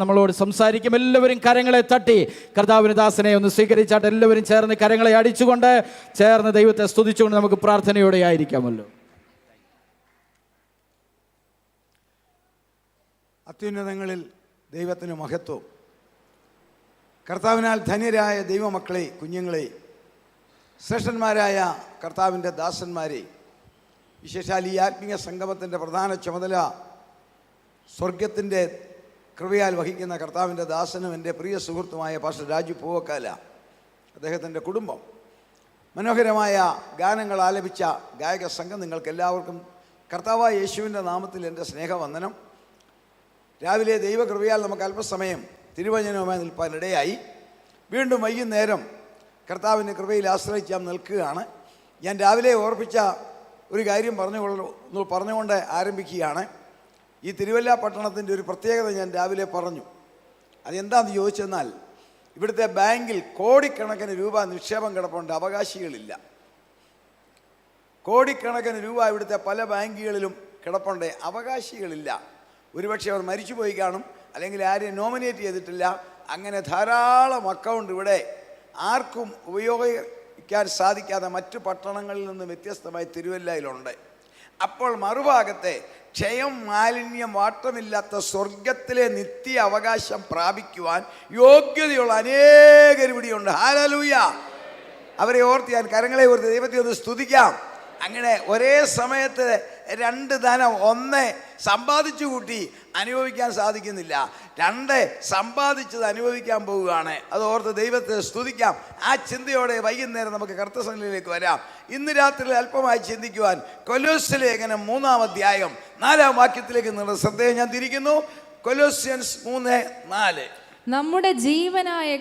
നമ്മളോട് സംസാരിക്കും. എല്ലാവരും കരങ്ങളെ തട്ടി കർത്താവിന് ദാസനെ ഒന്ന് സ്വീകരിച്ചാട്ട് എല്ലാവരും ചേർന്ന് കരങ്ങളെ അടിച്ചുകൊണ്ട് ചേർന്ന് ദൈവത്തെ സ്തുതിച്ചുകൊണ്ട് നമുക്ക് പ്രാർത്ഥനയോടെ ആയിരിക്കാമല്ലോ. അത്യുന്നതങ്ങളിൽ ദൈവത്തിന് മഹത്വം. കർത്താവിനാൽ ധന്യരായ ദൈവമക്കളെ, കുഞ്ഞുങ്ങളെ, ശ്രേഷ്ഠന്മാരായ കർത്താവിൻ്റെ ദാസന്മാരെ, വിശേഷാൽ ഈ ആത്മീയ സംഗമത്തിൻ്റെ പ്രധാന ചുമതല സ്വർഗത്തിൻ്റെ കൃപയാൽ വഹിക്കുന്ന കർത്താവിൻ്റെ ദാസനും എൻ്റെ പ്രിയ സുഹൃത്തുമായ പാസ്റ്റർ രാജു പൂവക്കാല, അദ്ദേഹത്തിൻ്റെ കുടുംബം, മനോഹരമായ ഗാനങ്ങൾ ആലപിച്ച ഗായക സംഘം, നിങ്ങൾക്കെല്ലാവർക്കും കർത്താവായ യേശുവിൻ്റെ നാമത്തിൽ എൻ്റെ സ്നേഹവന്ദനം. രാവിലെ ദൈവകൃപയാൽ നമുക്ക് അല്പസമയം തിരുവചനവുമായി നിൽപ്പാനിടയായി. വീണ്ടും വൈകുന്നേരം കർത്താവിൻ്റെ കൃപയിൽ ആശ്രയിച്ച് ഞാൻ നിൽക്കുകയാണ്. ഞാൻ രാവിലെ ഓർപ്പിച്ച ഒരു കാര്യം പറഞ്ഞുകൊണ്ട് ആരംഭിക്കുകയാണ്. ഈ തിരുവല്ല പട്ടണത്തിൻ്റെ ഒരു പ്രത്യേകത ഞാൻ രാവിലെ പറഞ്ഞു. അതെന്താണെന്ന് ചോദിച്ചെന്നാൽ, ഇവിടുത്തെ ബാങ്കിൽ കോടിക്കണക്കിന് രൂപ നിക്ഷേപം കിടപ്പുണ്ട്, അവകാശികളില്ല. കോടിക്കണക്കിന് രൂപ ഇവിടുത്തെ പല ബാങ്കുകളിലും കിടപ്പുണ്ട്, അവകാശികളില്ല. ഒരുപക്ഷെ അവർ മരിച്ചുപോയി കാണും, അല്ലെങ്കിൽ ആരെയും നോമിനേറ്റ് ചെയ്തിട്ടില്ല. അങ്ങനെ ധാരാളം അക്കൗണ്ട് ഇവിടെ ആർക്കും ഉപയോഗിക്കാൻ സാധിക്കാതെ മറ്റു പട്ടണങ്ങളിൽ നിന്ന് വ്യത്യസ്തമായി തിരുവല്ലയിലുണ്ട്. അപ്പോൾ മറുഭാഗത്തെ ക്ഷയം, മാലിന്യം, വാട്ടമില്ലാത്ത സ്വർഗത്തിലെ നിത്യ അവകാശം പ്രാപിക്കുവാൻ യോഗ്യതയുള്ള അനേകർ ഇവിടെയുണ്ട്. ഹല്ലേലൂയ! അവരെ ഓർത്ത് ഞാൻ കരങ്ങളെ ഓർത്ത് ദൈവത്തെ ഒന്ന് സ്തുതിക്കാം. അങ്ങനെ ഒരേ സമയത്ത് രണ്ട് ധനം, ഒന്ന് സമ്പാദിച്ചു കൂട്ടി അനുഭവിക്കാൻ സാധിക്കുന്നില്ല, രണ്ട് സമ്പാദിച്ചത് അനുഭവിക്കാൻ പോവുകയാണ്. അത് ഓർത്ത് ദൈവത്തെ സ്തുതിക്കാം. ആ ചിന്തയോടെ വൈകുന്നേരം നമുക്ക് കർത്തൃസന്നിധിയിലേക്ക് വരാം. ഇന്ന് രാത്രി അല്പമായി ചിന്തിക്കുവാൻ കൊലോസ്യ ലേഖനം 3-ാം അധ്യായം 4-ാം വാക്യത്തിലേക്ക് നിങ്ങളുടെ ശ്രദ്ധയെ ഞാൻ തിരിക്കുന്നു. കൊലോസ്യൻസ് 3:4. നമ്മുടെ ജീവനായ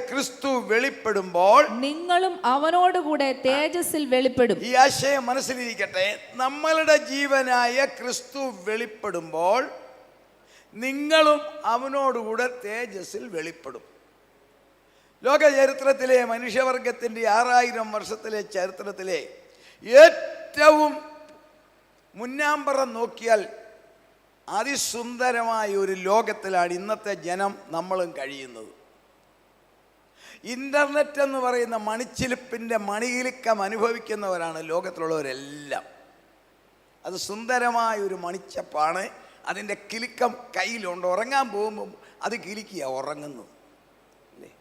ക്രിസ്തു വെളിപ്പെടുമ്പോൾ നിങ്ങളും അവനോടുകൂടെ തേജസ്സിൽ വെളിപ്പെടും. ഈ ആശയം മനസ്സിലിരിക്കട്ടെ. നമ്മളുടെ ജീവനായ ക്രിസ്തു വെളിപ്പെടുമ്പോൾ നിങ്ങളും അവനോടുകൂടെ തേജസ്സിൽ വെളിപ്പെടും. ലോക ചരിത്രത്തിലെ മനുഷ്യവർഗത്തിൻ്റെ 6000 വർഷത്തിലെ ചരിത്രത്തിലെ ഏറ്റവും മുന്നാമ്പറം നോക്കിയാൽ അതിസുന്ദരമായ ഒരു ലോകത്തിലാണ് ഇന്നത്തെ ജനം നമ്മളും കഴിയുന്നത്. ഇൻ്റർനെറ്റ് എന്ന് പറയുന്ന മണിച്ചിലിപ്പിൻ്റെ മണികിലുക്കം അനുഭവിക്കുന്നവരാണ് ലോകത്തിലുള്ളവരെല്ലാം. അത് സുന്ദരമായ ഒരു മണിച്ചപ്പാണ്. അതിൻ്റെ കിലുക്കം കയ്യിലുണ്ട്. ഉറങ്ങാൻ പോകുമ്പം അത് കിലുക്കിയാണ് ഉറങ്ങുന്നത്, അല്ലേ?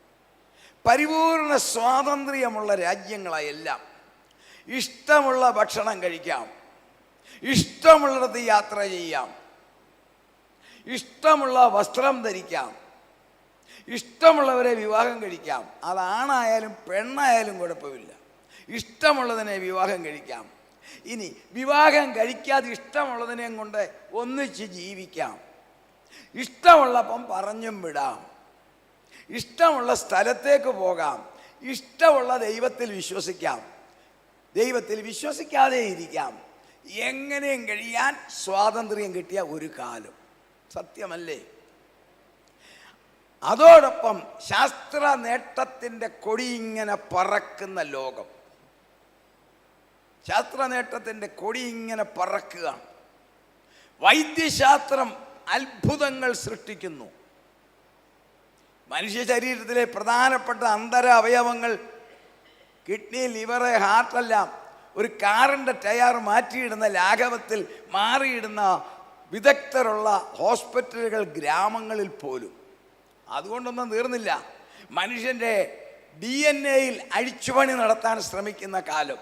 പരിപൂർണ സ്വാതന്ത്ര്യമുള്ള രാജ്യങ്ങളെല്ലാം ഇഷ്ടമുള്ള ഭക്ഷണം കഴിക്കാം, ഇഷ്ടമുള്ളിടത്ത് യാത്ര ചെയ്യാം, ഇഷ്ടമുള്ള വസ്ത്രം ധരിക്കാം, ഇഷ്ടമുള്ളവരെ വിവാഹം കഴിക്കാം. അതാണായാലും പെണ്ണായാലും കുഴപ്പമില്ല, ഇഷ്ടമുള്ളതിനെ വിവാഹം കഴിക്കാം. ഇനി വിവാഹം കഴിക്കാതെ ഇഷ്ടമുള്ളതിനെ കൊണ്ട് ഒന്നിച്ച് ജീവിക്കാം, ഇഷ്ടമുള്ളപ്പം പറഞ്ഞും വിടാം, ഇഷ്ടമുള്ള സ്ഥലത്തേക്ക് പോകാം, ഇഷ്ടമുള്ള ദൈവത്തിൽ വിശ്വസിക്കാം, ദൈവത്തിൽ വിശ്വസിക്കാതെ ഇരിക്കാം. എങ്ങനെയും കഴിയാൻ സ്വാതന്ത്ര്യം കിട്ടിയ ഒരു കാലം. സത്യമല്ലേ? അതോടൊപ്പം ശാസ്ത്ര നേട്ടത്തിൻ്റെ കൊടി ഇങ്ങനെ പറക്കുന്ന ലോകം. ശാസ്ത്ര നേട്ടത്തിൻ്റെ കൊടി ഇങ്ങനെ പറക്കുകയാണ്. വൈദ്യശാസ്ത്രം അത്ഭുതങ്ങൾ സൃഷ്ടിക്കുന്നു. മനുഷ്യ ശരീരത്തിലെ പ്രധാനപ്പെട്ട അന്തര അവയവങ്ങൾ, കിഡ്നി, ലിവറ്, ഹാർട്ടെല്ലാം ഒരു കാറിൻ്റെ ടയർ മാറ്റിയിടുന്ന ലാഘവത്തിൽ മാറിയിടുന്ന വിദഗ്ധരുള്ള ഹോസ്പിറ്റലുകൾ ഗ്രാമങ്ങളിൽ പോലും. അതുകൊണ്ടൊന്നും തീർന്നില്ല. മനുഷ്യൻ്റെ DNA-യിൽ അഴിച്ചുപണി നടത്താൻ ശ്രമിക്കുന്ന കാലം.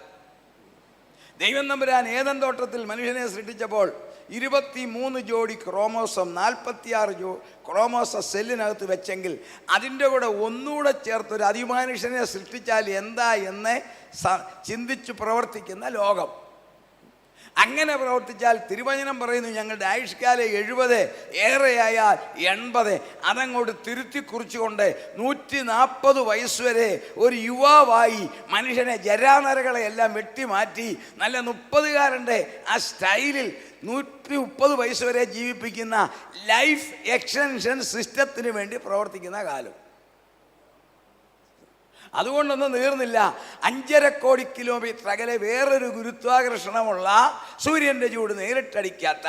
ദൈവം തമ്പുരാൻ ഏദൻ തോട്ടത്തിൽ മനുഷ്യനെ സൃഷ്ടിച്ചപ്പോൾ 23 ജോഡി ക്രോമോസം, 46 ക്രോമോസം സെല്ലിനകത്ത് വെച്ചെങ്കിൽ അതിൻ്റെ കൂടെ ഒന്നുകൂടെ ചേർത്തൊരു അതിമനുഷ്യനെ സൃഷ്ടിച്ചാൽ എന്താ എന്ന് ചിന്തിച്ചു പ്രവർത്തിക്കുന്ന ലോകം. അങ്ങനെ പ്രവർത്തിച്ചാൽ തിരുവചനം പറയുന്നു, ഞങ്ങളുടെ ആയുഷ്കാലം 70, ഏറെയായാൽ 80. അതങ്ങോട്ട് തിരുത്തി കുറിച്ചുകൊണ്ട് 140 വയസ്സുവരെ ഒരു യുവാവായി മനുഷ്യനെ ജരാനരകളെ എല്ലാം വെട്ടിമാറ്റി നല്ല 30കാരൻ്റെ ആ സ്റ്റൈലിൽ 130 വയസ്സുവരെ ജീവിപ്പിക്കുന്ന ലൈഫ് എക്സ്റ്റൻഷൻ സിസ്റ്റത്തിന് വേണ്ടി പ്രവർത്തിക്കുന്ന കാലം. അതുകൊണ്ടൊന്നും തീർന്നില്ല. 5.5 കോടി കിലോമീറ്റർ അകലെ വേറൊരു ഗുരുത്വാകർഷണമുള്ള, സൂര്യൻ്റെ ചൂട് നേരിട്ടടിക്കാത്ത,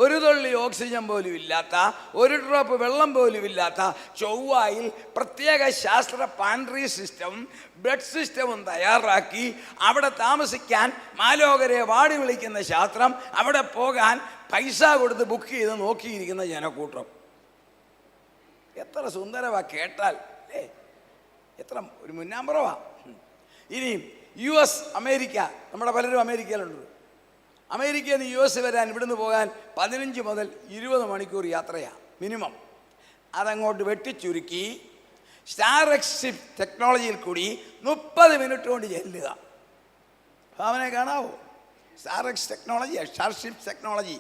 ഒരു തുള്ളി ഓക്സിജൻ പോലും ഇല്ലാത്ത, ഒരു ഡ്രോപ്പ് വെള്ളം പോലും ഇല്ലാത്ത ചൊവ്വയിൽ പ്രത്യേക ശാസ്ത്ര പാൻട്രി സിസ്റ്റം, ബ്ലഡ് സിസ്റ്റവും തയ്യാറാക്കി അവിടെ താമസിക്കാൻ മാലോകരെ വാടി വിളിക്കുന്ന ശാസ്ത്രം, അവിടെ പോകാൻ പൈസ കൊടുത്ത് ബുക്ക് ചെയ്ത് നോക്കിയിരിക്കുന്ന ജനക്കൂട്ടം. എത്ര സുന്ദരവാ കേട്ടാൽ അല്ലേ? എത്ര ഒരു മുന്നാമ്പുറവാ. ഇനി US, അമേരിക്ക, നമ്മുടെ പലരും അമേരിക്കയിലുണ്ട്. അമേരിക്കയിൽ നിന്ന് US വരാൻ, ഇവിടുന്ന് പോകാൻ 15 മുതൽ 20 മണിക്കൂർ യാത്രയാണ് മിനിമം. അതങ്ങോട്ട് വെട്ടിച്ചുരുക്കി സ്റ്റാർഷിപ്പ് ടെക്നോളജിയിൽ കൂടി 30 മിനിറ്റ് കൊണ്ട് ചെല്ലുക. അവനെ കാണാവോ? Starship technology.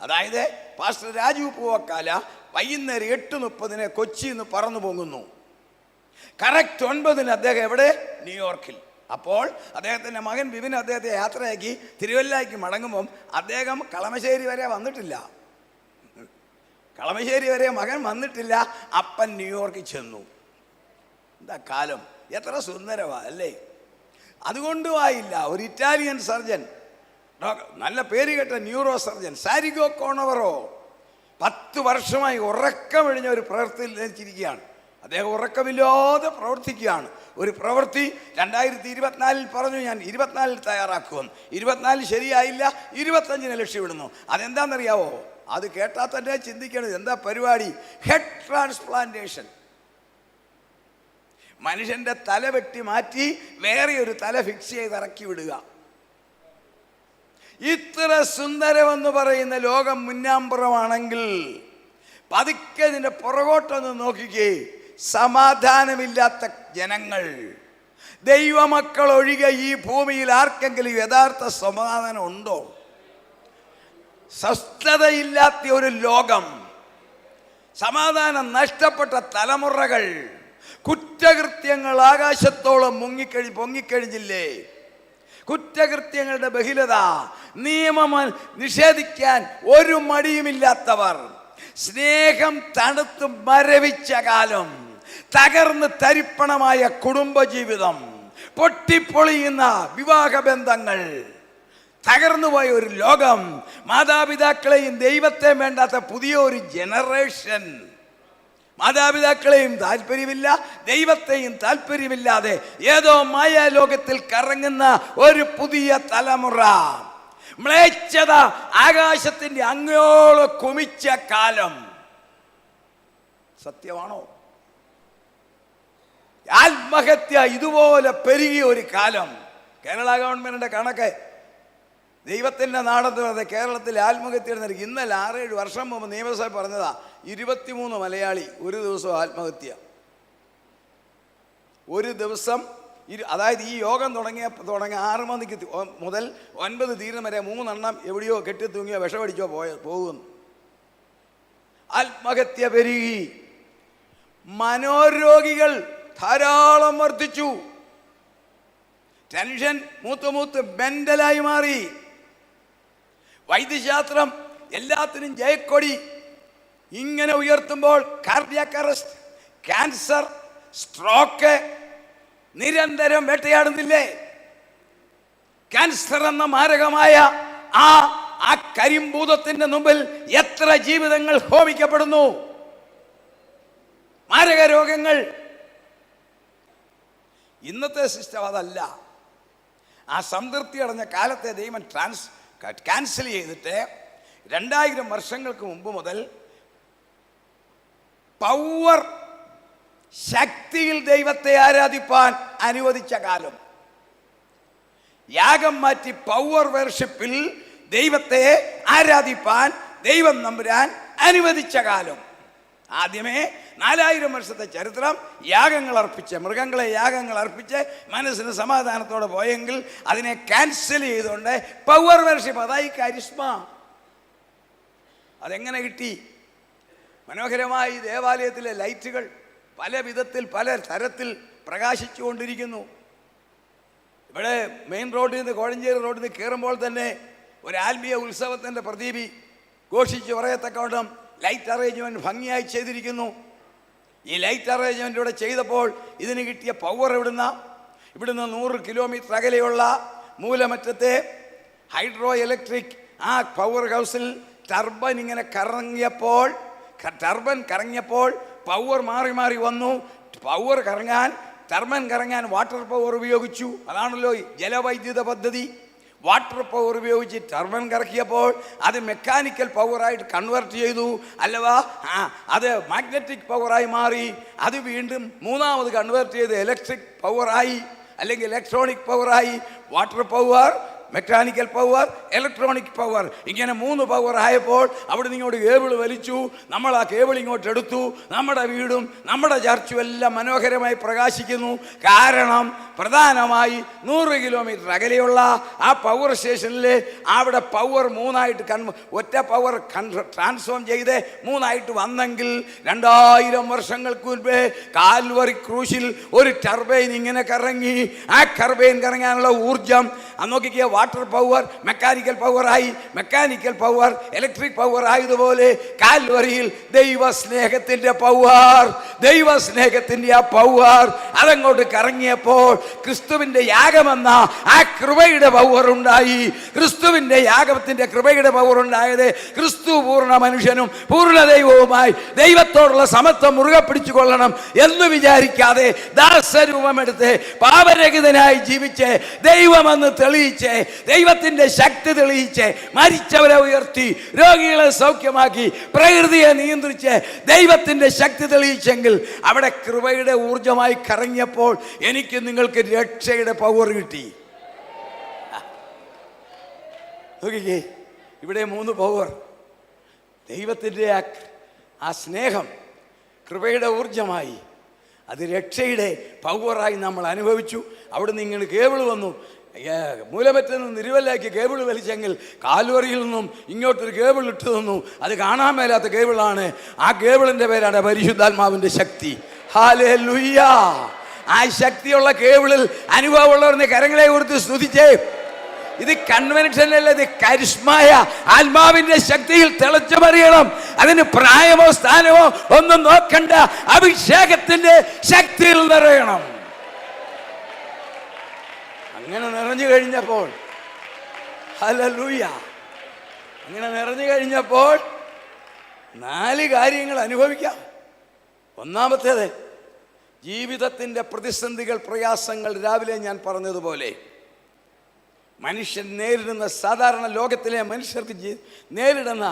അതായത് പാസ്റ്റർ രാജു പൂവക്കാല വൈകുന്നേരം 8:30 കൊച്ചിയിൽ നിന്ന് പറന്നു പോകുന്നു. കറക്റ്റ് 9 അദ്ദേഹം എവിടെ? ന്യൂയോർക്കിൽ. അപ്പോൾ അദ്ദേഹത്തിൻ്റെ മകൻ ബിബിൻ അദ്ദേഹത്തെ യാത്രയാക്കി തിരുവല്ലയ്ക്ക് മടങ്ങുമ്പം അദ്ദേഹം കളമശ്ശേരി വരെ വന്നിട്ടില്ല. കളമശ്ശേരി വരെ മകൻ വന്നിട്ടില്ല. അപ്പൻ ന്യൂയോർക്കിൽ ചെന്നു. എന്താ കാലം, എത്ര സുന്ദരമാ അല്ലേ? അതുകൊണ്ടുമായില്ല, ഒരു ഇറ്റാലിയൻ സർജൻ, നല്ല പേര് കേട്ട ന്യൂറോ സർജൻ സാരിഗോ കോണവറോ 10 വർഷമായി ഉറക്കമിഴിഞ്ഞ ഒരു പ്രവൃത്തിയിൽ ലഭിച്ചിരിക്കുകയാണ്. അദ്ദേഹം ഉറക്കമില്ലാതെ പ്രവർത്തിക്കുകയാണ്. ഒരു പ്രവൃത്തി 2024 പറഞ്ഞു, ഞാൻ 24 തയ്യാറാക്കുമെന്ന്. 24 ശരിയായില്ല, 25 ലക്ഷ്യമിടുന്നു. അതെന്താണെന്നറിയാവോ? അത് കേട്ടാൽ തന്നെ ചിന്തിക്കണത് എന്താ പരിപാടി? Head transplantation. മനുഷ്യന്റെ തല വെട്ടി മാറ്റി വേറെ ഒരു തല ഫിക്സ് ചെയ്ത് ഇറക്കി വിടുക. ഇത്ര സുന്ദരമെന്ന് പറയുന്ന ലോകം മുന്നാമ്പുറമാണെങ്കിൽ പതുക്കെ ഇതിൻ്റെ പുറകോട്ടൊന്ന് നോക്കിക്കേ. സമാധാനമില്ലാത്ത ജനങ്ങൾ, ദൈവമക്കൾ ഒഴികെ ഈ ഭൂമിയിൽ ആർക്കെങ്കിലും യഥാർത്ഥ സമാധാനം ഉണ്ടോ? സ്വസ്ഥതയില്ലാത്ത ഒരു ലോകം, സമാധാനം നഷ്ടപ്പെട്ട തലമുറകൾ, കുറ്റകൃത്യങ്ങൾ ആകാശത്തോളം പൊങ്ങിക്കഴിഞ്ഞില്ലേ? കുറ്റകൃത്യങ്ങളുടെ ബഹിലത, നിയമം നിഷേധിക്കാൻ ഒരു മടിയുമില്ലാത്തവർ, സ്നേഹം തണുത്ത് മരവിച്ച കാലം, തകർന്ന് തരിപ്പണമായ കുടുംബജീവിതം, പൊട്ടിപ്പൊളിയുന്ന വിവാഹബന്ധങ്ങൾ, തകർന്നുപോയ ഒരു ലോകം, മാതാപിതാക്കളെയും ദൈവത്തെയും വേണ്ടാത്ത പുതിയ ഒരു ജനറേഷൻ, മാതാപിതാക്കളെയും താല്പര്യമില്ല, ദൈവത്തെയും താല്പര്യമില്ലാതെ ഏതോ മായാലോകത്തിൽ കറങ്ങുന്ന ഒരു പുതിയ തലമുറ, മ്ലേച്ഛത ആകാശത്തിന്റെ അങ്ങോളം കുമിച്ച കാലം. സത്യമാണോ? ആത്മഹത്യ ഇതുപോലെ പെരുകിയ ഒരു കാലം. കേരള ഗവൺമെന്റിന്റെ കണക്ക്, ദൈവത്തിന്റെ നാടെന്ന് പറയുന്നത് കേരളത്തിൽ ആത്മഹത്യ നിരക്ക് ഇന്നലെ 6-7 വർഷം മുമ്പ് നിയമസഭ പറഞ്ഞതാ 23 മലയാളി ഒരു ദിവസം ആത്മഹത്യ. ഒരു ദിവസം. അതായത് ഈ യോഗം തുടങ്ങി 6 മണിക്ക് മുതൽ 9 തീരുന്ന വരെ 3 എണ്ണം എവിടെയോ കെട്ടിത്തൂങ്ങിയോ വിഷമടിച്ചോ പോകുന്നു. ആത്മഹത്യ പെരുകി. മനോരോഗികൾ ധാരാളം വർദ്ധിച്ചു. ടെൻഷൻ മൂത്ത് മെന്റലായി മാറി. വൈദ്യശാസ്ത്രം എല്ലാത്തിനും ജയക്കൊടി ഇങ്ങനെ ഉയർത്തുമ്പോൾ കാർഡിയാക് അറസ്റ്റ്, ക്യാൻസർ, സ്ട്രോക്ക് നിരന്തരം വേട്ടയാടുന്നില്ലേ? ക്യാൻസർ എന്ന മാരകമായ ആ കരിമ്പൂതത്തിന്റെ മുമ്പിൽ എത്ര ജീവിതങ്ങൾ ഹോമിക്കപ്പെടുന്നു. മാരക രോഗങ്ങൾ. ഇന്നത്തെ സിസ്റ്റം അതല്ല. ആ സംതൃപ്തി അടഞ്ഞ കാലത്തെ ദൈവം ക്യാൻസൽ ചെയ്തിട്ട് 2000 വർഷങ്ങൾക്ക് മുമ്പ് മുതൽ പവർ, ശക്തിയിൽ ദൈവത്തെ ആരാധിപ്പാൻ അനുവദിച്ച കാലം. യാഗം മാറ്റി പവർ വർഷിപ്പിൽ ദൈവത്തെ ആരാധിപ്പാൻ ദൈവം നമ്പുരാൻ അനുവദിച്ച കാലം. ആദ്യമേ 4000 വർഷത്തെ ചരിത്രം യാഗങ്ങൾ അർപ്പിച്ച്, മൃഗങ്ങളെ യാഗങ്ങൾ അർപ്പിച്ച് മനസ്സിന് സമാധാനത്തോടെ പോയെങ്കിൽ അതിനെ ക്യാൻസൽ ചെയ്തുകൊണ്ട് പവർ വർഷിപ്പ്, അതായി കരിസ്മ. അതെങ്ങനെ കിട്ടി? മനോഹരമായി ദേവാലയത്തിലെ ലൈറ്റുകൾ പല വിധത്തിൽ പല തരത്തിൽ പ്രകാശിച്ചുകൊണ്ടിരിക്കുന്നു. ഇവിടെ മെയിൻ റോഡിൽ നിന്ന്, കോഴഞ്ചേരി റോഡിൽ നിന്ന് കയറുമ്പോൾ തന്നെ ഒരു ആത്മീയ ഉത്സവത്തിൻ്റെ പ്രതീതി ഘോഷിച്ച് പറയത്തക്കവണ്ണം ലൈറ്റ് അറേഞ്ച്മെൻറ്റ് ഭംഗിയായി ചെയ്തിരിക്കുന്നു. ഈ ലൈറ്റ് അറേഞ്ച്മെൻറ്റിലൂടെ ചെയ്തപ്പോൾ ഇതിന് കിട്ടിയ പവർ ഇവിടുന്ന് 100 കിലോമീറ്റർ അകലെയുള്ള മൂലമറ്റത്തെ ഹൈഡ്രോ ഇലക്ട്രിക് ആ പവർ ഹൗസിൽ ടർബൻ ഇങ്ങനെ കറങ്ങിയപ്പോൾ പവർ മാറി മാറി വന്നു. ടർബൻ കറങ്ങാൻ വാട്ടർ പവർ ഉപയോഗിച്ചു. അതാണല്ലോ ജലവൈദ്യുത പദ്ധതി. വാട്ടർ പവർ ഉപയോഗിച്ച് ടർബൻ കറക്കിയപ്പോൾ അത് മെക്കാനിക്കൽ പവറായിട്ട് കൺവേർട്ട് ചെയ്തു, അല്ലവാ അത് മാഗ്നറ്റിക് പവറായി മാറി. അത് വീണ്ടും മൂന്നാമത് കൺവേർട്ട് ചെയ്ത് ഇലക്ട്രിക് പവറായി, അല്ലെങ്കിൽ ഇലക്ട്രോണിക് പവറായി. Water power, mechanical power, electronic power, ഇങ്ങനെ 3 പവർ ആയപ്പോൾ അവിടെ ഇങ്ങോട്ട് കേബിൾ വലിച്ചു. നമ്മൾ ആ കേബിൾ ഇങ്ങോട്ട് എടുത്തു. നമ്മുടെ വീടും നമ്മുടെ ചർച്ചും എല്ലാം മനോഹരമായി പ്രകാശിക്കുന്നു. കാരണം പ്രധാനമായി 100 കിലോമീറ്റർ അകലെയുള്ള ആ പവർ സ്റ്റേഷനിൽ അവിടെ പവർ 3ആയിട്ട് ഒറ്റ പവർ ട്രാൻസ്ഫോം ചെയ്ത് 3ആയിട്ട് വന്നെങ്കിൽ 2000 വർഷങ്ങൾക്ക് മുൻപേ കാൽവറി ക്രൂശിൽ ഒരു ടർബൈൻ ഇങ്ങനെ കറങ്ങി. ആ ടർബൈൻ കറങ്ങാനുള്ള ഊർജം നോക്കിക്കുക. വാട്ടർ പവർ മെക്കാനിക്കൽ പവറായി, മെക്കാനിക്കൽ പവർ ഇലക്ട്രിക് പവർ ആയതുപോലെ കാൽവറിയിൽ ദൈവസ്നേഹത്തിൻ്റെ ആ പവർ അതങ്ങോട്ട് കറങ്ങിയപ്പോൾ ക്രിസ്തുവിൻ്റെ യാഗമെന്ന ആ കൃപയുടെ പവർ ഉണ്ടായി. ക്രിസ്തുവിൻ്റെ യാഗത്തിൻ്റെ കൃപയുടെ പവർ ഉണ്ടായത് ക്രിസ്തു പൂർണ്ണ മനുഷ്യനും പൂർണ്ണ ദൈവവുമായി ദൈവത്തോടുള്ള സമത്വം മുറുകെ പിടിച്ചു കൊള്ളണം എന്ന് വിചാരിക്കാതെ ദാസരൂപമെടുത്ത് പാപരഹിതനായി ജീവിച്ച് ദൈവമെന്ന് തെളിയിച്ച് ദൈവത്തിൻ്റെ ശക്തി തെളിയിച്ച് മരിച്ചവരെ ഉയർത്തി രോഗികളെ സൗഖ്യമാക്കി പ്രകൃതിയെ നിയന്ത്രിച്ച് ദൈവത്തിൻ്റെ ശക്തി തെളിയിച്ചെങ്കിൽ അവിടെ കൃപയുടെ ഊർജമായി കറങ്ങിയപ്പോൾ എനിക്ക് നിങ്ങൾക്ക് രക്ഷയുടെ പവർ കിട്ടി. നോക്കിക്കേ, ഇവിടെ 3 പവർ. ദൈവത്തിൻ്റെ ആ സ്നേഹം കൃപയുടെ ഊർജമായി, അത് രക്ഷയുടെ പവറായി നമ്മൾ അനുഭവിച്ചു. അവിടെ നിങ്ങൾ കേബിൾ വന്നു, മൂലമറ്റത്ത് നിന്ന് തിരുവല്ലയ്ക്ക് കേബിൾ വലിച്ചെങ്കിൽ കാൽവറിയിൽ നിന്നും ഇങ്ങോട്ടൊരു കേബിൾ ഇട്ടു തന്നു. അത് കാണാൻ മേലാത്ത കേബിളാണ്. ആ കേബിളിൻ്റെ പേരാണ് പരിശുദ്ധാത്മാവിൻ്റെ ശക്തി. ഹല്ലേലൂയ! ആ ശക്തിയുള്ള കേബിളിൽ അനുഭവമുള്ളവരുടെ കരങ്ങളെ ഓർത്ത് സ്തുതിച്ചേ. ഇത് കൺവെൻഷനല്ല, ഇത് കരിസ്മായ ആത്മാവിന്റെ ശക്തിയിൽ തിളച്ചു മറിയണം. അതിന് പ്രായമോ സ്ഥാനമോ ഒന്നും നോക്കണ്ട, അഭിഷേകത്തിന്റെ ശക്തിയിൽ നിറയണം. അങ്ങനെ നിറഞ്ഞു കഴിഞ്ഞപ്പോൾ, ഹല്ലേലൂയ, അങ്ങനെ നിറഞ്ഞു കഴിഞ്ഞപ്പോൾ 4 കാര്യങ്ങൾ അനുഭവിക്കാം. ഒന്നാമത്തേത്, ജീവിതത്തിൻ്റെ പ്രതിസന്ധികൾ, പ്രയാസങ്ങൾ. രാവിലെ ഞാൻ പറഞ്ഞതുപോലെ മനുഷ്യൻ നേരിടുന്ന, സാധാരണ ലോകത്തിലെ മനുഷ്യർക്ക് നേരിടുന്ന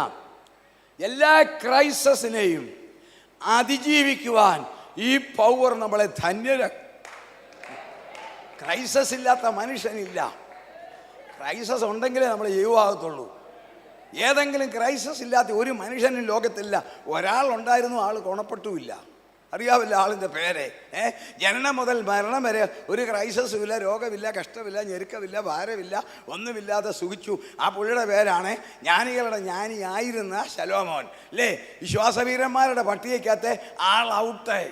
എല്ലാ ക്രൈസിസിനെയും അതിജീവിക്കുവാൻ ഈ പവർ നമ്മളെ ധന്യരാക്കും. ക്രൈസിസ് ഇല്ലാത്ത മനുഷ്യനില്ല. ക്രൈസിസ് ഉണ്ടെങ്കിലേ നമ്മൾ യുവാകത്തുള്ളൂ. ഏതെങ്കിലും ക്രൈസിസ് ഇല്ലാത്ത ഒരു മനുഷ്യനും ലോകത്തില്ല. ഒരാളുണ്ടായിരുന്നു, ആൾ ഗുണപ്പെട്ടുമില്ല. അറിയാവില്ല ആളിൻ്റെ പേര്. ജനനം മുതൽ മരണം വരെ ഒരു ക്രൈസിസും ഇല്ല, രോഗമില്ല, കഷ്ടമില്ല, ഞെരുക്കമില്ല, ഭാരമില്ല, ഒന്നുമില്ലാതെ സുഖിച്ചു. ആ പുള്ളിയുടെ പേരാണ് ജ്ഞാനികളുടെ ജ്ഞാനിയായിരുന്ന ശലോമോൻ. അല്ലേ? വിശ്വാസവീരന്മാരുടെ പട്ടികയ്ക്കകത്ത് ആൾ ഔട്ട്,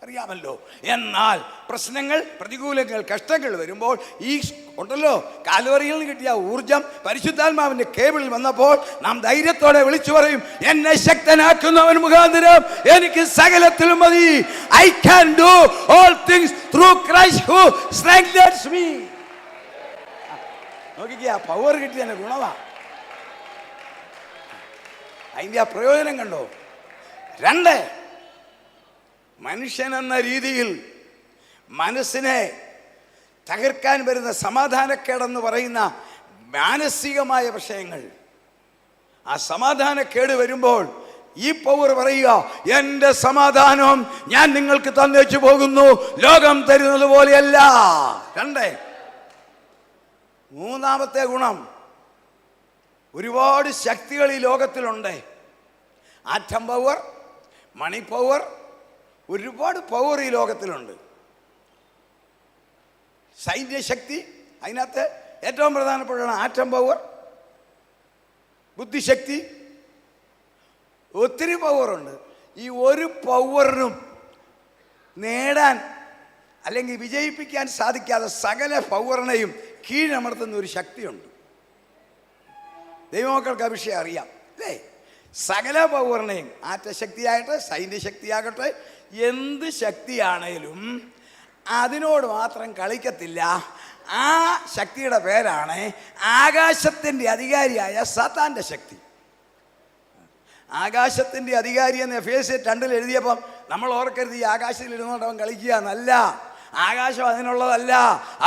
അറിയാമല്ലോ. എന്നാൽ പ്രശ്നങ്ങൾ, പ്രതികൂലങ്ങൾ, കഷ്ടങ്ങൾ വരുമ്പോൾ ഈ ഉണ്ടല്ലോ കാൽവറിയിൽ നിന്ന് കിട്ടിയ ഊർജം പരിശുദ്ധാത്മാവിന്റെ കേബിളിൽ വന്നപ്പോൾ നാം ധൈര്യത്തോടെ വിളിച്ചു പറയും, എന്നെ ശക്തനാക്കുന്നവൻ മുഖാന്തരം എനിക്ക് സകലത്തിലും മതി. I can do all things through Christ who strengthens me. നോക്കിക്കേ, പവർ കിട്ടിയ ഗുണമാ, അതിന്റെ ആ പ്രയോജനം കണ്ടോ. 2, മനുഷ്യൻ എന്ന രീതിയിൽ മനസ്സിനെ തകർക്കാൻ വരുന്ന സമാധാനക്കേടെന്ന് പറയുന്ന മാനസികമായ വിഷയങ്ങൾ, ആ സമാധാനക്കേട് വരുമ്പോൾ ഈ പവർ പറയുക, എൻ്റെ സമാധാനം ഞാൻ നിങ്ങൾക്ക് തന്നേച്ചു പോകുന്നു, ലോകം തരുന്നത് പോലെയല്ല. 2, മൂന്നാമത്തെ ഗുണം, ഒരുപാട് ശക്തികൾ ഈ ലോകത്തിലുണ്ട്. ആറ്റം പവർ, മണി പവർ, ഒരുപാട് പവർ ഈ ലോകത്തിലുണ്ട്. സൈന്യശക്തി, അതിനകത്ത് ഏറ്റവും പ്രധാനപ്പെട്ടതാണ് ആറ്റം പവർ. ബുദ്ധിശക്തി, ഒത്തിരി പവറുണ്ട്. ഈ ഒരു പവറിനും നേടാൻ അല്ലെങ്കിൽ വിജയിപ്പിക്കാൻ സാധിക്കാതെ സകല പവറിനെയും കീഴമർത്തുന്ന ഒരു ശക്തിയുണ്ട്. ദൈവമക്കൾക്ക് ആ വിഷയം അറിയാം, അല്ലേ? സകല പൗർണയും ആറ്റശക്തിയാകട്ടെ, സൈന്യശക്തിയാകട്ടെ, എന്ത് ശക്തിയാണേലും അതിനോട് മാത്രം കളിക്കത്തില്ല. ആ ശക്തിയുടെ പേരാണ് ആകാശത്തിൻ്റെ അധികാരിയായ സാത്താൻ്റെ ശക്തി. ആകാശത്തിൻ്റെ അധികാരി എന്ന് എഫേസ്യർ 2 എഴുതിയപ്പം നമ്മൾ ഓർക്കരുത് ഈ ആകാശത്തിൽ ഇരുന്നുകൊണ്ട് അവൻ കളിക്കുക എന്നല്ല. ആകാശം അതിനുള്ളതല്ല.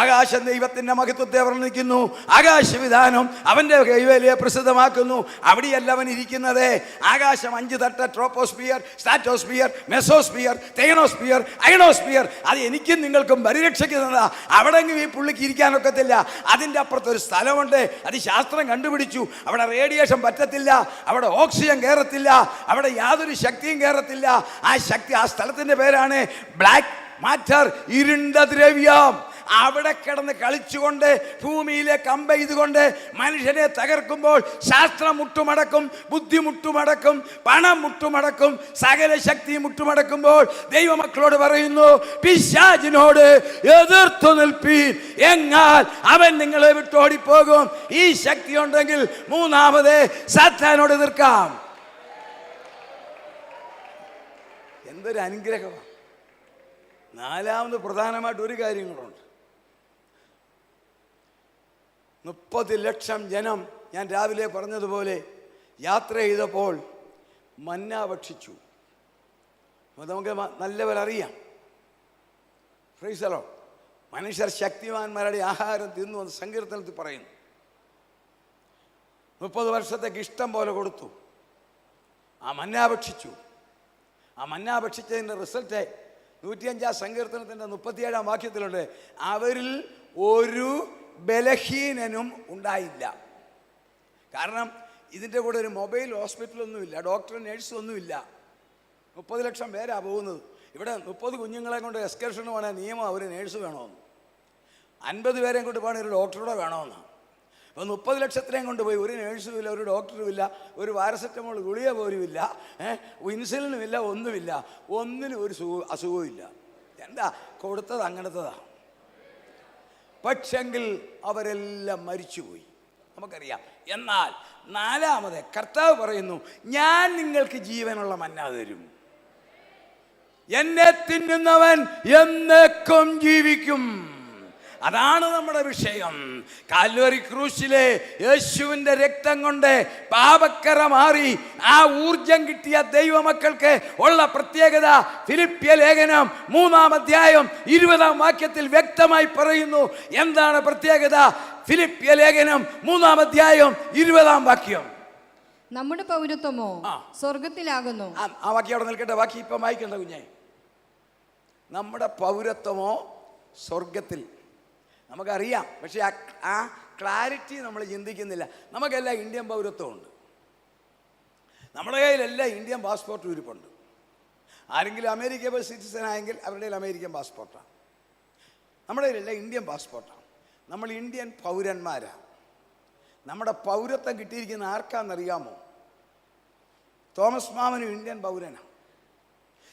ആകാശം ദൈവത്തിൻ്റെ മഹത്വത്തെ വർണ്ണിക്കുന്നു. ആകാശവിധാനം അവൻ്റെ കൈവേലയെ പ്രസിദ്ധമാക്കുന്നു. അവിടെയല്ല അവൻ ഇരിക്കുന്നത്. ആകാശം 5 തട്ട്: ട്രോപ്പോസ്ഫിയർ, സ്ട്രാറ്റോസ്ഫിയർ, മെസോസ്ഫിയർ, തെയനോസ്ഫിയർ, അയണോസ്ഫിയർ. അത് എനിക്കും നിങ്ങൾക്കും പരിരക്ഷിക്കുന്നതാ. അവിടെങ്കിലും ഈ പുള്ളിക്ക് ഇരിക്കാനൊക്കത്തില്ല. അതിൻ്റെ അപ്പുറത്തൊരു സ്ഥലമുണ്ട്. അത് ശാസ്ത്രം കണ്ടുപിടിച്ചു. അവിടെ റേഡിയേഷൻ പറ്റത്തില്ല, അവിടെ ഓക്സിജൻ കയറത്തില്ല, അവിടെ യാതൊരു ശക്തിയും കയറത്തില്ല. ആ ശക്തി, ആ സ്ഥലത്തിൻ്റെ പേരാണ് ബ്ലാക്ക് മാറ്റർ, ഇരുണ്ട ദ്രവ്യം. അവിടെ കിടന്ന് കളിച്ചുകൊണ്ട് ഭൂമിയിലെ കമ്പ ചെയ്തുകൊണ്ട് മനുഷ്യനെ തകർക്കുമ്പോൾ ശാസ്ത്രം മുട്ടുമടക്കും, ബുദ്ധി മുട്ടുമടക്കും, പണം മുട്ടുമടക്കും, സകല ശക്തി മുട്ടുമടക്കുമ്പോൾ ദൈവമക്കളോട് പറയുന്നു, പിശാചിനോട് എതിർത്തു നിൽപ്പീൻ, എന്നാൽ അവൻ നിങ്ങളെ വിട്ടോടിപ്പോകും. ഈ ശക്തി ഉണ്ടെങ്കിൽ മൂന്നാമത് സാത്താനോട് എതിർക്കാം. എന്തൊരു അനുഗ്രഹമാണ്. നാലാമത് പ്രധാനമായിട്ട് ഒരു കാര്യം കൂടെ. 30 ലക്ഷം ജനം ഞാൻ രാവിലെ പറഞ്ഞതുപോലെ യാത്ര ചെയ്തപ്പോൾ മന്ന ഭക്ഷിച്ചു. അപ്പോൾ നമുക്ക് നല്ലവരറിയാം, പ്രൈസ് ദി ലോർഡ്, മനുഷ്യർ ശക്തിമാന്മാരുടെ ആഹാരം തിന്നു എന്ന് സങ്കീർത്തനത്തിൽ പറയുന്നു. 30 വർഷത്തേക്ക് ഇഷ്ടം പോലെ കൊടുത്തു. ആ മന്ന ഭക്ഷിച്ചു. ആ മന്ന ഭക്ഷിച്ചതിൻ്റെ റിസൾട്ട് 105 സങ്കീർത്തനത്തിൻ്റെ 37 വാക്യത്തിലുണ്ട്, അവരിൽ ഒരു ബലഹീനനും ഉണ്ടായില്ല. കാരണം ഇതിൻ്റെ കൂടെ ഒരു മൊബൈൽ ഹോസ്പിറ്റലൊന്നുമില്ല, ഡോക്ടർ നേഴ്സും ഒന്നുമില്ല. 30 ലക്ഷം പേരാ പോകുന്നത്. ഇവിടെ 30 കുഞ്ഞുങ്ങളെ കൊണ്ട് എക്സ്കർഷന് പോകണേ നിയമം ഒരു നേഴ്സ് വേണമെന്ന്, 50 പേരെയും കൊണ്ട് പോകണേ ഒരു ഡോക്ടറൂടെ വേണമെന്ന്. അപ്പോൾ 30 ലക്ഷത്തിനെയും കൊണ്ട് പോയി ഒരു നേഴ്സും ഇല്ല, ഒരു ഡോക്ടറും ഇല്ല, ഒരു പാരസെറ്റമോൾ ഗുളിക പോലും ഇല്ല, ഇൻസുലിനും ഇല്ല, ഒന്നുമില്ല, ഒന്നിനും ഒരു അസുഖവും ഇല്ല. എന്താ കൊടുത്തത്? അങ്ങനത്തതാ. പക്ഷെങ്കിൽ അവരെല്ലാം മരിച്ചുപോയി, നമുക്കറിയാം. എന്നാൽ നാലാമത് കർത്താവ് പറയുന്നു, ഞാൻ നിങ്ങൾക്ക് ജീവനുള്ള മന്ന തരും, എന്നെ തിന്നുന്നവൻ എന്നേക്കും ജീവിക്കും. അതാണ് നമ്മുടെ വിഷയം. കാൽവരി ക്രൂശിലെ യേശുവിൻ്റെ രക്തം കൊണ്ട് പാപക്കറ മാറി ആ ഊർജം കിട്ടിയ ദൈവമക്കൾക്ക് ഉള്ള പ്രത്യേകത ഫിലിപ്പ്യ ലേഖനം 3-ാം അധ്യായം 20-ാം വാക്യത്തിൽ വ്യക്തമായി പറയുന്നു. എന്താണ് പ്രത്യേകത? ഫിലിപ്പ്യ ലേഖനം 3-ാം അധ്യായം 20-ാം വാക്യം, നമ്മുടെ പൗരത്വമോ സ്വർഗത്തിലാകുന്നു. ആ വാക്യം അവിടെ നിൽക്കട്ടെ, വാക്യം ഇപ്പം വായിക്കണ്ട കുഞ്ഞെ. നമ്മുടെ പൗരത്വമോ സ്വർഗത്തിൽ. നമുക്കറിയാം, പക്ഷേ ആ ക്ലാരിറ്റി നമ്മൾ ചിന്തിക്കുന്നില്ല. നമുക്കെല്ലാം ഇന്ത്യൻ പൗരത്വമുണ്ട്. നമ്മുടെ കയ്യിലെല്ലാം ഇന്ത്യൻ പാസ്പോർട്ട് ഇരിപ്പുണ്ട്. ആരെങ്കിലും അമേരിക്ക സിറ്റിസൺ ആയെങ്കിൽ അവരുടെ അമേരിക്കൻ പാസ്പോർട്ടാണ്. നമ്മുടെ കയ്യിലെല്ലാം ഇന്ത്യൻ പാസ്പോർട്ടാണ്. നമ്മൾ ഇന്ത്യൻ പൗരന്മാരാണ്. നമ്മുടെ പൗരത്വം കിട്ടിയിരിക്കുന്ന ആർക്കാണെന്നറിയാമോ? Thomas മാമനും Indian പൗരനാണ്.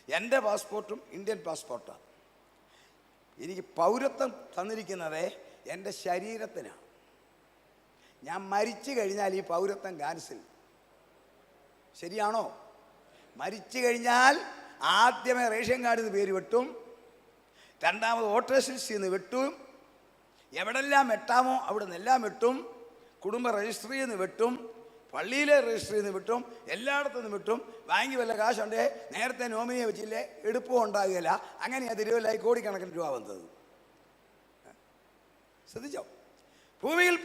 എൻ്റെ പാസ്പോർട്ടും ഇന്ത്യൻ പാസ്പോർട്ടാണ്. എനിക്ക് പൗരത്വം തന്നിരിക്കുന്നത് എൻ്റെ ശരീരത്തിനാണ്. ഞാൻ മരിച്ചു കഴിഞ്ഞാൽ ഈ പൗരത്വം ക്യാൻസൽ. ശരിയാണോ? മരിച്ചു കഴിഞ്ഞാൽ ആദ്യമേ റേഷൻ കാർഡിൽ നിന്ന് പേര് വെട്ടും, രണ്ടാമത് വോട്ടേഴ്സ് ലിസ്റ്റിൽ നിന്ന് വെട്ടും, എവിടെല്ലാം വെട്ടാമോ അവിടെ നിന്നെല്ലാം വെട്ടും, കുടുംബ രജിസ്ട്രിയിൽ നിന്ന് വെട്ടും, പള്ളിയിലെ രജിസ്ട്രിയിൽ നിന്ന് വിട്ടും, എല്ലായിടത്തു നിന്ന് വിട്ടും. ബാങ്കിൽ വല്ല കാശുണ്ടേ നേരത്തെ നോമിനിയെ വെച്ചില്ലേ എടുപ്പും ഉണ്ടാകുകയില്ല. അങ്ങനെയാണ് തിരുവല്ലായി കോടിക്കണക്കിന് രൂപ വന്നത്. ശ്രദ്ധിച്ചോ? ഭൂമിയിൽ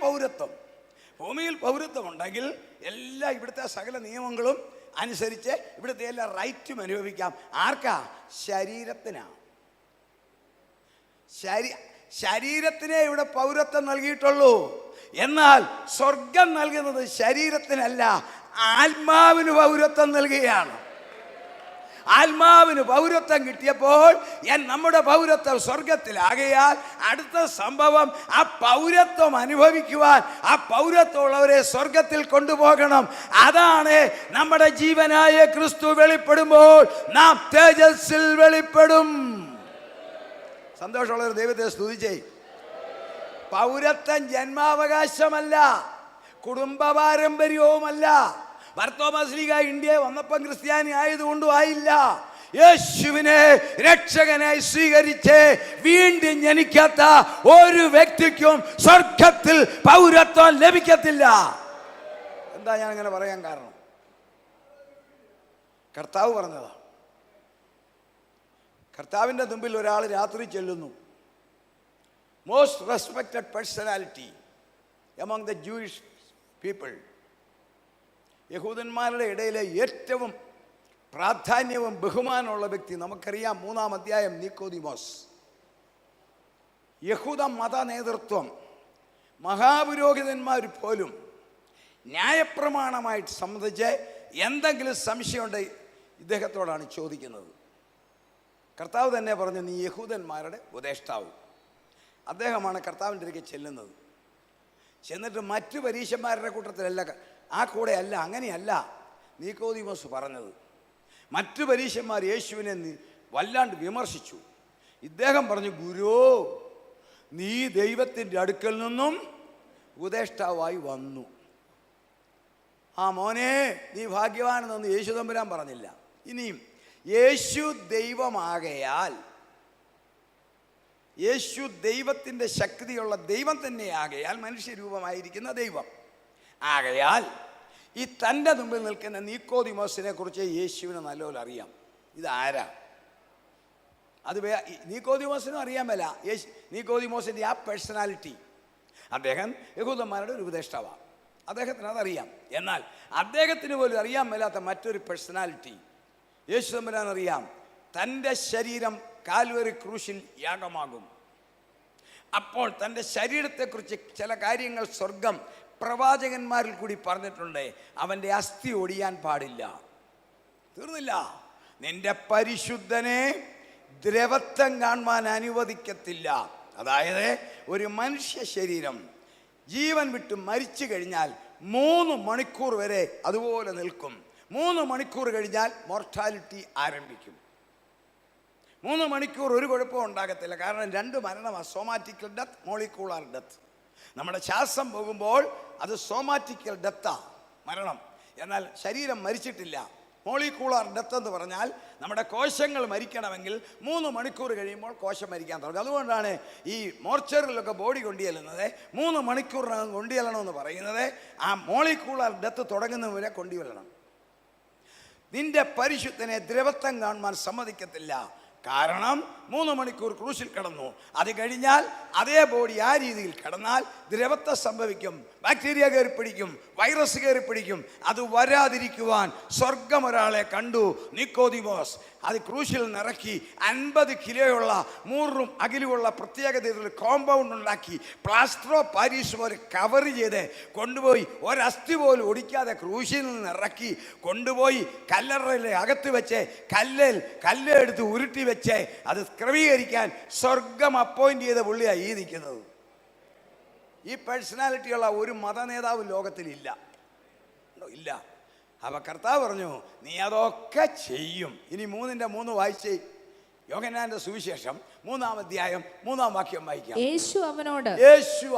പൗരത്വം ഉണ്ടെങ്കിൽ എല്ലാ ഇവിടുത്തെ സകല നിയമങ്ങളും അനുസരിച്ച് ഇവിടുത്തെ എല്ലാ റൈറ്റും അനുഭവിക്കാം. ആർക്കാ? ശരീരത്തിനാണ്. ശരീരത്തിനെ ഇവിടെ പൗരത്വം നൽകിയിട്ടുള്ളൂ. എന്നാൽ സ്വർഗം നൽകുന്നത് ശരീരത്തിനല്ല, ആത്മാവിന് പൗരത്വം നൽകുകയാണ്. ആത്മാവിന് പൗരത്വം കിട്ടിയപ്പോൾ നമ്മുടെ പൗരത്വം സ്വർഗത്തിലാകയാൽ അടുത്ത സംഭവം ആ പൗരത്വം അനുഭവിക്കുവാൻ ആ പൗരത്വമുള്ളവരെ സ്വർഗത്തിൽ കൊണ്ടുപോകണം. അതാണ് നമ്മുടെ ജീവനായ ക്രിസ്തു വെളിപ്പെടുമ്പോൾ നാം തേജസ്സിൽ വെളിപ്പെടും. സന്തോഷമുള്ളവർ ദൈവത്തെ സ്തുതിച്ചേ. പൗരത്വം ജന്മാവകാശമല്ല, കുടുംബ പാരമ്പര്യവുമല്ല, ബർത്തോമാസ്ലീഗ ഇന്ത്യയിൽ വന്നപ്പം ക്രിസ്ത്യാനി ആയതുകൊണ്ടും ആയില്ല. യേശുവിനെ രക്ഷകനായി സ്വീകരിച്ച് വീണ്ടും ജനിക്കാത്ത ഒരു വ്യക്തിക്കും സ്വർഗത്തിൽ പൗരത്വം ലഭിക്കത്തില്ല. എന്താ ഞാൻ അങ്ങനെ പറയാൻ കാരണം? കർത്താവ് പറഞ്ഞതാ. കർത്താവിൻ്റെ മുമ്പിൽ ഒരാൾ രാത്രി ചെല്ലുന്നു. Most respected personality among the Jewish people. യഹൂദന്മാരുടെ ഇടയിലെ ഏറ്റവും പ്രാധാന്യവും ബഹുമാനമുള്ള വ്യക്തി നമുക്കറിയാം. 3-ാം അധ്യായം നിക്കോദിമോസ്. യഹൂദ മത നേതൃത്വം, മഹാപുരോഹിതന്മാർ പോലും ന്യായപ്രമാണമായിട്ട് സംബന്ധിച്ച് എന്തെങ്കിലും സംശയമുണ്ടെങ്കിൽ ഇദ്ദേഹത്തോടാണ് ചോദിക്കുന്നത്. കർത്താവ് തന്നെ പറഞ്ഞു, നീ യഹൂദന്മാരുടെ ഉപദേഷ്ടാവ്. അദ്ദേഹമാണ് കർത്താവിൻ്റെ അടുക്കൽ ചെല്ലുന്നത്. ചെന്നിട്ട് മറ്റു പരീശന്മാരുടെ കൂട്ടത്തിലല്ല, ആ കൂടെ അല്ല, അങ്ങനെയല്ല നിക്കോദിമോസ് പറഞ്ഞത്. മറ്റു പരീശന്മാർ യേശുവിനെ വല്ലാണ്ട് വിമർശിച്ചു. ഇദ്ദേഹം പറഞ്ഞു, ഗുരു, നീ ദൈവത്തിൻ്റെ അടുക്കൽ നിന്നും ഉപദേഷ്ടാവായി വന്നു. ആ മോനെ, നീ ഭാഗ്യവാനെന്നൊന്നും യേശു തമ്പുരാൻ പറഞ്ഞില്ല. ഇനിയും യേശു ദൈവമാകയാൽ, യേശു ദൈവത്തിൻ്റെ ശക്തിയുള്ള ദൈവം തന്നെയാകയാൽ, മനുഷ്യരൂപമായിരിക്കുന്ന ദൈവം ആകയാൽ, ഈ തൻ്റെ മുമ്പിൽ നിൽക്കുന്ന നിക്കോദിമോസിനെ കുറിച്ച് യേശുവിന് നല്ലപോലെ അറിയാം. ഇതാരാ? അത് നിക്കോദിമോസിനും അറിയാൻ മേല. നിക്കോദിമോസിൻ്റെ ആ പേഴ്സണാലിറ്റി. അദ്ദേഹം യഹൂദന്മാരുടെ ഒരു ഉപദേഷ്ടാവാണ്. അദ്ദേഹത്തിന് അതറിയാം. എന്നാൽ അദ്ദേഹത്തിന് പോലും അറിയാൻ മേലാത്ത മറ്റൊരു പേഴ്സണാലിറ്റി യേശു തമ്പുരാൻ അറിയാം. തൻ്റെ ശരീരം കാൽവരി ക്രൂശിൽ യാഗമാകും. അപ്പോൾ തൻ്റെ ശരീരത്തെക്കുറിച്ച് ചില കാര്യങ്ങൾ സ്വർഗം പ്രവാചകന്മാരിൽ കൂടി പറഞ്ഞിട്ടുണ്ട്. അവൻ്റെ അസ്ഥി ഒടിയാൻ പാടില്ല. തീർന്നില്ല. നിന്റെ പരിശുദ്ധനെ ദ്രവത്വം കാണുവാൻ അനുവദിക്കത്തില്ല. അതായത് ഒരു മനുഷ്യ ശരീരം ജീവൻ വിട്ട് മരിച്ചു കഴിഞ്ഞാൽ 3 മണിക്കൂർ വരെ അതുപോലെ നിൽക്കും. 3 മണിക്കൂർ കഴിഞ്ഞാൽ മോർട്ടാലിറ്റി ആരംഭിക്കും. 3 മണിക്കൂർ ഒരു കുഴപ്പവും ഉണ്ടാകത്തില്ല. കാരണം 2 മരണമാണ്: സോമാറ്റിക്കൽ ഡെത്ത്, മോളിക്യൂളർ ഡെത്ത്. നമ്മുടെ ശ്വാസം പോകുമ്പോൾ അത് സോമാറ്റിക്കൽ ഡെത്താണ്, മരണം. എന്നാൽ ശരീരം മരിച്ചിട്ടില്ല. മോളിക്യൂളർ ഡെത്ത് എന്ന് പറഞ്ഞാൽ നമ്മുടെ കോശങ്ങൾ മരിക്കണമെങ്കിൽ 3 മണിക്കൂർ കഴിയുമ്പോൾ കോശം മരിക്കാൻ തുടങ്ങും. അതുകൊണ്ടാണ് ഈ മോർച്ചറിലൊക്കെ ബോഡി കൊണ്ടുചെല്ലുന്നത് 3 മണിക്കൂറിനകം കൊണ്ടുചെല്ലണമെന്ന് പറയുന്നത്. ആ മോളിക്യൂളർ ഡെത്ത് തുടങ്ങുന്നവരെ കൊണ്ടുവരണം. നിന്റെ പരിശുദ്ധനെ ദ്രവത്വം കാണുവാൻ സമ്മതിക്കത്തില്ല. കാരണം 3 മണിക്കൂർ ക്രൂശിൽ കിടന്നു. അത് കഴിഞ്ഞാൽ അതേ ബോഡി ആ രീതിയിൽ കിടന്നാൽ ദ്രവത്വം സംഭവിക്കും. ബാക്ടീരിയ കയറി പിടിക്കും, വൈറസ് കയറി പിടിക്കും. അത് വരാതിരിക്കുവാൻ സ്വർഗം ഒരാളെ കണ്ടു, നിക്കോദിമോസ്. അത് ക്രൂശിൽ നിറക്കി 50 കിലോയുള്ള 3 അകിലുള്ള പ്രത്യേകതയുള്ള കോമ്പൗണ്ട് ഉണ്ടാക്കി പ്ലാസ്റ്റർ ഓഫ് പാരീസ് പോലെ കവർ ചെയ്ത് കൊണ്ടുപോയി ഒരസ്ഥി പോലും ഒടിക്കാതെ ക്രൂശിൽ നിന്ന് ഇറക്കി കൊണ്ടുപോയി കല്ലറയിലെ അകത്ത് വെച്ച് കല്ലെടുത്ത് ഉരുട്ടി വെച്ച് അത് ക്രമീകരിക്കാൻ സ്വർഗം അപ്പോയിന്റ് ചെയ്ത പുള്ളിയാണ് ഈ നിൽക്കുന്നത്. ഈ പേഴ്സണാലിറ്റിയുള്ള ഒരു മതനേതാവ് ലോകത്തിലില്ല. ഇല്ല. അപ്പൊ കർത്താവ് പറഞ്ഞു, നീ അതൊക്കെ ചെയ്യും. ഇനി 3:3 വായിച്ചേ. യോഹന്നാന്റെ സുവിശേഷം 3-ാം അധ്യായം 3-ാം വാക്യം വായിക്കാം. യേശു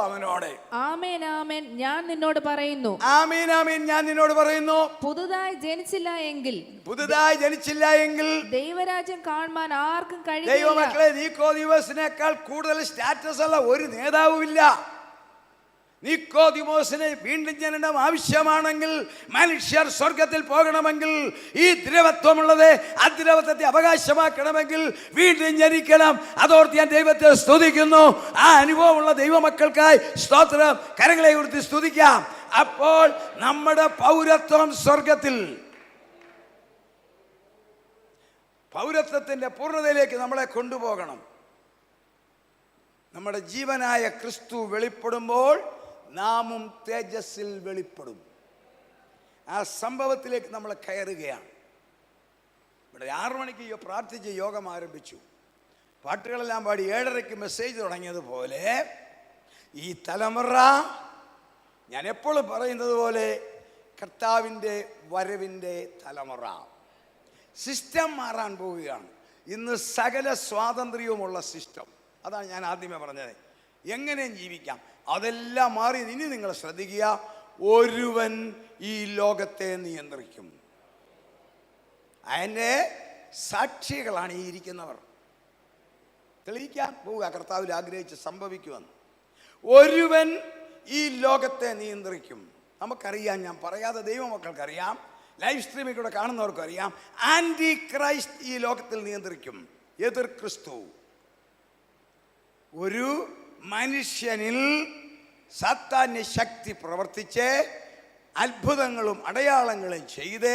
അവനോട് ആമേൻ ആമേൻ ഞാൻ നിന്നോട് പറയുന്നു, ആമേൻ ആമേൻ ഞാൻ നിന്നോട് പറയുന്നു, പുതുതായി ജനിച്ചില്ല എങ്കിൽ ദൈവരാജ്യം കാണുവാൻ ആർക്കും കഴിയില്ല. ദൈവമക്കളെ, നിക്കോദിമോസിനേക്കാൾ കൂടുതൽ സ്റ്റാറ്റസ് ഉള്ള ഒരു നേതാവുമില്ല. നിക്കോദിമോസിനെ വീണ്ടും ജനനം ആവശ്യമാണെങ്കിൽ, മനുഷ്യർ സ്വർഗത്തിൽ പോകണമെങ്കിൽ, ഈ ദ്രവത്വമുള്ളത് അദ്രവത്വത്തെ അവകാശമാക്കണമെങ്കിൽ വീണ്ടും ജനിക്കണം. അതോർത്ത് ഞാൻ ദൈവത്തെ സ്തുതിക്കുന്നു. ആ അനുഭവമുള്ള ദൈവമക്കൾക്കായി സ്തോത്രം. കരങ്ങളെ കൊടുത്ത് സ്തുതിക്കാം. അപ്പോൾ നമ്മുടെ പൗരത്വം സ്വർഗത്തിൽ, പൗരത്വത്തിന്റെ പൂർണ്ണതയിലേക്ക് നമ്മളെ കൊണ്ടുപോകണം. നമ്മുടെ ജീവനായ ക്രിസ്തു വെളിപ്പെടുമ്പോൾ നാമും തേജസ്സിൽ വെളിപ്പെടും. ആ സംഭവത്തിലേക്ക് നമ്മൾ കയറുകയാണ്. ഇവിടെ 6 മണിക്ക് പ്രാർത്ഥിച്ച് യോഗം ആരംഭിച്ചു. പാട്ടുകളെല്ലാം പാടി 7:30 മെസ്സേജ് തുടങ്ങിയതുപോലെ ഈ തലമുറ, ഞാൻ എപ്പോഴും പറയുന്നത് പോലെ, കർത്താവിൻ്റെ വരവിൻ്റെ തലമുറ. സിസ്റ്റം മാറാൻ പോവുകയാണ്. ഇന്ന് സകല സ്വാതന്ത്ര്യവുമുള്ള സിസ്റ്റം. അതാണ് ഞാൻ ആദ്യമേ പറഞ്ഞത്. എങ്ങനെയും ജീവിക്കാം. അതെല്ലാം മാറി. ഇനി നിങ്ങൾ ശ്രദ്ധിക്കുക, ഒരുവൻ ഈ ലോകത്തെ നിയന്ത്രിക്കും. അതിൻ്റെ സാക്ഷികളാണ് ഈ ഇരിക്കുന്നവർ. തെളിയിക്കാൻ പോവുക കർത്താവിൽ ആഗ്രഹിച്ച് സംഭവിക്കുമെന്ന്. ഒരുവൻ ഈ ലോകത്തെ നിയന്ത്രിക്കും. നമുക്കറിയാം, ഞാൻ പറയാതെ ദൈവമക്കൾക്കറിയാം, ലൈവ് സ്ട്രീമിൽ കൂടെ കാണുന്നവർക്കറിയാം, ആൻറ്റി ക്രൈസ്റ്റ് ഈ ലോകത്തിൽ നിയന്ത്രിക്കും. എതിർ ക്രിസ്തു. ഒരു മനുഷ്യനിൽ സാത്താന്യ ശക്തി പ്രവർത്തിച്ച് അത്ഭുതങ്ങളും അടയാളങ്ങളും ചെയ്ത്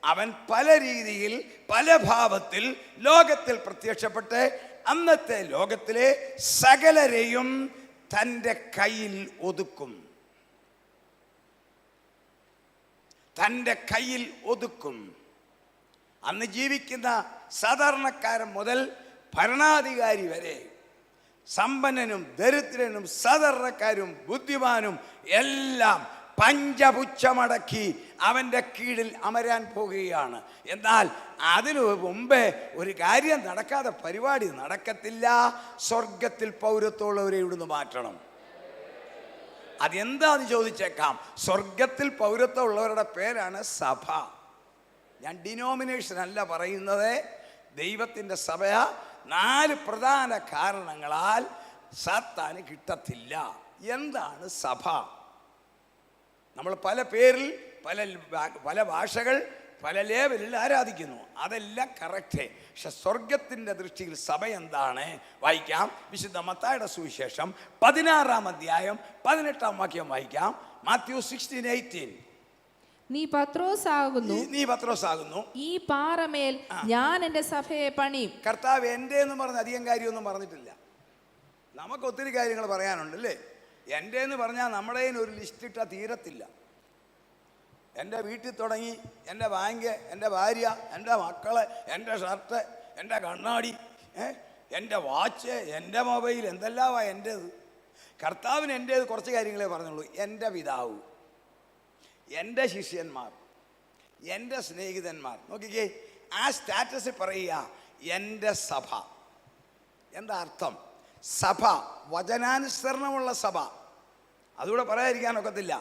അവൻ പല രീതിയിൽ പല ഭാവത്തിൽ ലോകത്തിൽ പ്രത്യക്ഷപ്പെട്ട് അന്നത്തെ ലോകത്തിലെ സകലരെയും തൻ്റെ കയ്യിൽ ഒതുക്കും. തൻ്റെ കയ്യിൽ ഒതുക്കും. അന്ന് ജീവിക്കുന്ന സാധാരണക്കാരൻ മുതൽ ഭരണാധികാരി വരെ, സമ്പന്നനും ദരിദ്രനും സാധാരണക്കാരും ബുദ്ധിമാനും എല്ലാം പഞ്ചപുച്ഛമടക്കി അവൻ്റെ കീഴിൽ അമരാൻ പോകുകയാണ്. എന്നാൽ അതിനു മുമ്പേ ഒരു കാര്യം നടക്കാതെ പരിപാടി നടക്കത്തില്ല. സ്വർഗത്തിൽ പൗരത്വമുള്ളവരെ ഇവിടുന്ന് മാറ്റണം. അതെന്താന്ന് ചോദിച്ചേക്കാം. സ്വർഗത്തിൽ പൗരത്വം ഉള്ളവരുടെ പേരാണ് സഭ. ഞാൻ ഡിനോമിനേഷൻ അല്ല പറയുന്നത്, ദൈവത്തിൻ്റെ സഭ 4 പ്രധാന കാരണങ്ങളാൽ സാത്താന് കിട്ടത്തില്ല. എന്താണ് സഭ? നമ്മൾ പല പേരിൽ പല ഭാഷകൾ പല ലേവലിൽ ആരാധിക്കുന്നു, അതെല്ലാം കറക്റ്റ്. പക്ഷെ സ്വർഗത്തിൻ്റെ ദൃഷ്ടിയിൽ സഭ എന്താണ്? വായിക്കാം. വിശുദ്ധ മത്തായിയുടെ സുവിശേഷം 16-ാം അധ്യായം 18-ാം വാക്യം വായിക്കാം. മാത്യു 16:18. നീ പത്രോസാകുന്നു, ഈ പാറമേൽ ഞാൻ എൻ്റെ സഭയെ പണിയും. കർത്താവ് എൻ്റെ എന്ന് പറഞ്ഞ് അധികം കാര്യമൊന്നും പറഞ്ഞിട്ടില്ല. നമുക്ക് ഒത്തിരി കാര്യങ്ങൾ പറയാനുണ്ട് അല്ലേ? എൻ്റെ എന്ന് പറഞ്ഞാൽ നമ്മുടെ ഒരു ലിസ്റ്റ് ഇട്ടാൽ തീരത്തില്ല. എൻ്റെ വീട്ടിൽ തുടങ്ങി എൻ്റെ ബാങ്ക്, എൻ്റെ ഭാര്യ, എൻ്റെ മക്കള്, എൻ്റെ ഷർട്ട്, എൻ്റെ കണ്ണാടി, എൻ്റെ വാച്ച്, എൻ്റെ മൊബൈൽ, എന്തെല്ലാമാ എൻ്റേത്. കർത്താവിന് എൻ്റേത് കുറച്ച് കാര്യങ്ങളെ പറഞ്ഞുള്ളൂ. എൻ്റെ പിതാവ്, എൻ്റെ ശിഷ്യന്മാർ, എൻ്റെ സ്നേഹിതന്മാർ. നോക്കിക്കേ, ആ സ്റ്റാറ്റസ് പറയുക എൻ്റെ സഭ. എന്താ അർത്ഥം? സഭ വചനാനുസരണമുള്ള സഭ. അതുകൂടെ പറയാതിരിക്കാനൊക്കത്തില്ല.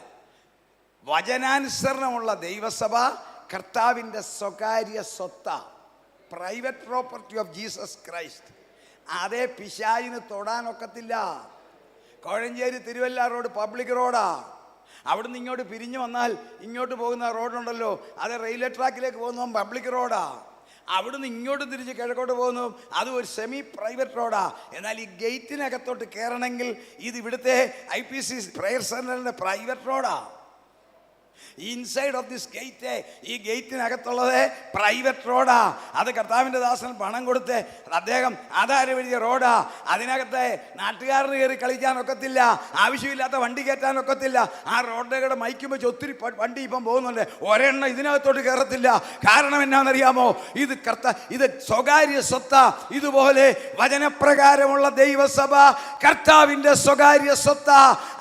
വചനാനുസരണമുള്ള ദൈവസഭ കർത്താവിൻ്റെ സ്വകാര്യ സ്വത്ത, private property of Jesus Christ. അതേ പിശാചിന് തൊടാനൊക്കത്തില്ല. കോഴഞ്ചേരി തിരുവല്ല റോഡ് പബ്ലിക് റോഡാ. അവിടുന്ന് ഇങ്ങോട്ട് പിരിഞ്ഞു വന്നാൽ ഇങ്ങോട്ട് പോകുന്ന റോഡുണ്ടല്ലോ, അത് റെയിൽവേ ട്രാക്കിലേക്ക് പോകുന്നതും പബ്ലിക് റോഡാ. അവിടുന്ന് ഇങ്ങോട്ട് തിരിച്ച് കിഴക്കോട്ട് പോകുന്നതും അത് ഒരു സെമി പ്രൈവറ്റ് റോഡാ. എന്നാൽ ഈ ഗേറ്റിനകത്തോട്ട് കയറണമെങ്കിൽ ഇത് ഇവിടുത്തെ IPC പ്രയർ സെൻ്ററിൻ്റെ പ്രൈവറ്റ് റോഡാ. ഇൻസൈഡ് ഓഫ് ദിസ് ഗേറ്റ്, ഈ ഗേറ്റിനകത്തുള്ളത് പ്രൈവറ്റ് റോഡാ. അത് കർത്താവിൻ്റെ ദാസൻ പണം കൊടുത്ത് അദ്ദേഹം ആധാരം എഴുതിയ റോഡാ. അതിനകത്ത് നാട്ടുകാരന് കയറി കളിക്കാനൊക്കത്തില്ല, ആവശ്യമില്ലാത്ത വണ്ടി കയറ്റാനൊക്കത്തില്ല. ആ റോഡിലൂടെ മൈക്കുമ്പോൾ ഒത്തിരി വണ്ടി ഇപ്പം പോകുന്നുണ്ട്, ഒരെണ്ണം ഇതിനകത്തോട്ട് കയറത്തില്ല. കാരണം എന്നാണെന്നറിയാമോ? ഇത് സ്വകാര്യ സ്വത്ത. ഇതുപോലെ വചനപ്രകാരമുള്ള ദൈവസഭ കർത്താവിൻ്റെ സ്വകാര്യ സ്വത്ത.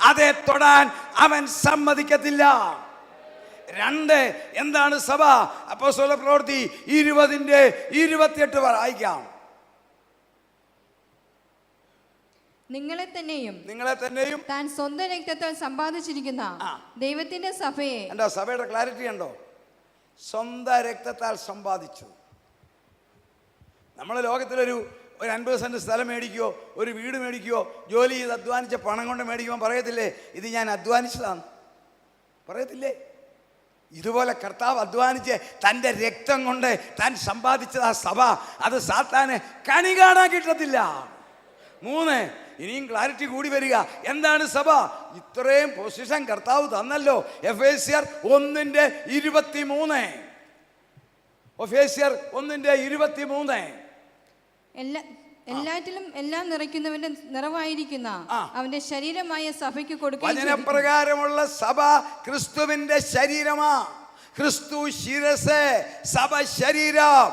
അതേ തൊടാൻ അവൻ സമ്മതിക്കത്തില്ല. 2, എന്താണ് സഭ? അപ്പോസ്തല പ്രവൃത്തി 20:28 വായിക്കാം. നിങ്ങളെ തന്നെയും താൻ സ്വന്തം രക്തത്താൽ സമ്പാദിച്ചിരിക്കുന്ന ദൈവത്തിന്റെ സഭയെ. എന്താ സഭയുടെ ക്ലാരിറ്റി ഉണ്ടോ? സ്വന്തം രക്തത്താൽ സമ്പാദിച്ചു. നമ്മൾ ലോകത്തിലൊരു 50 സെന്റ് സ്ഥലം മേടിക്കുകയോ ഒരു വീട് മേടിക്കുകയോ ജോലി ചെയ്ത് അധ്വാനിച്ച പണം കൊണ്ട് മേടിക്കുമ്പോൾ പറയത്തില്ലേ ഇത് ഞാൻ അധ്വാനിച്ചതാണ്? പറയത്തില്ലേ? ഇതുപോലെ കർത്താവ് അധ്വാനിച്ച് തൻ്റെ രക്തം കൊണ്ട് താൻ സമ്പാദിച്ചതാ സഭ. അത് സാത്താന് കണി കാണാൻ കിട്ടത്തില്ല. 3, ഇനിയും ക്ലാരിറ്റി കൂടി വരിക. എന്താണ് സഭ? ഇത്രയും പൊസിഷൻ കർത്താവ് തന്നല്ലോ. എഫേസ്യർ 1:23. എഫേസ്യർ 1:23. എല്ലാറ്റിലും എല്ലാം നിറയ്ക്കുന്നവന്റെ നിറവായിരിക്കുന്ന അവന്റെ ശരീരമായ സഭയ്ക്ക് കൊടുക്കുക. വചനപ്രകാരമുള്ള സഭ ക്രിസ്തുവിന്റെ ശരീരമാ. ക്രിസ്തു ശിരസ്, സഭ ശരീരം.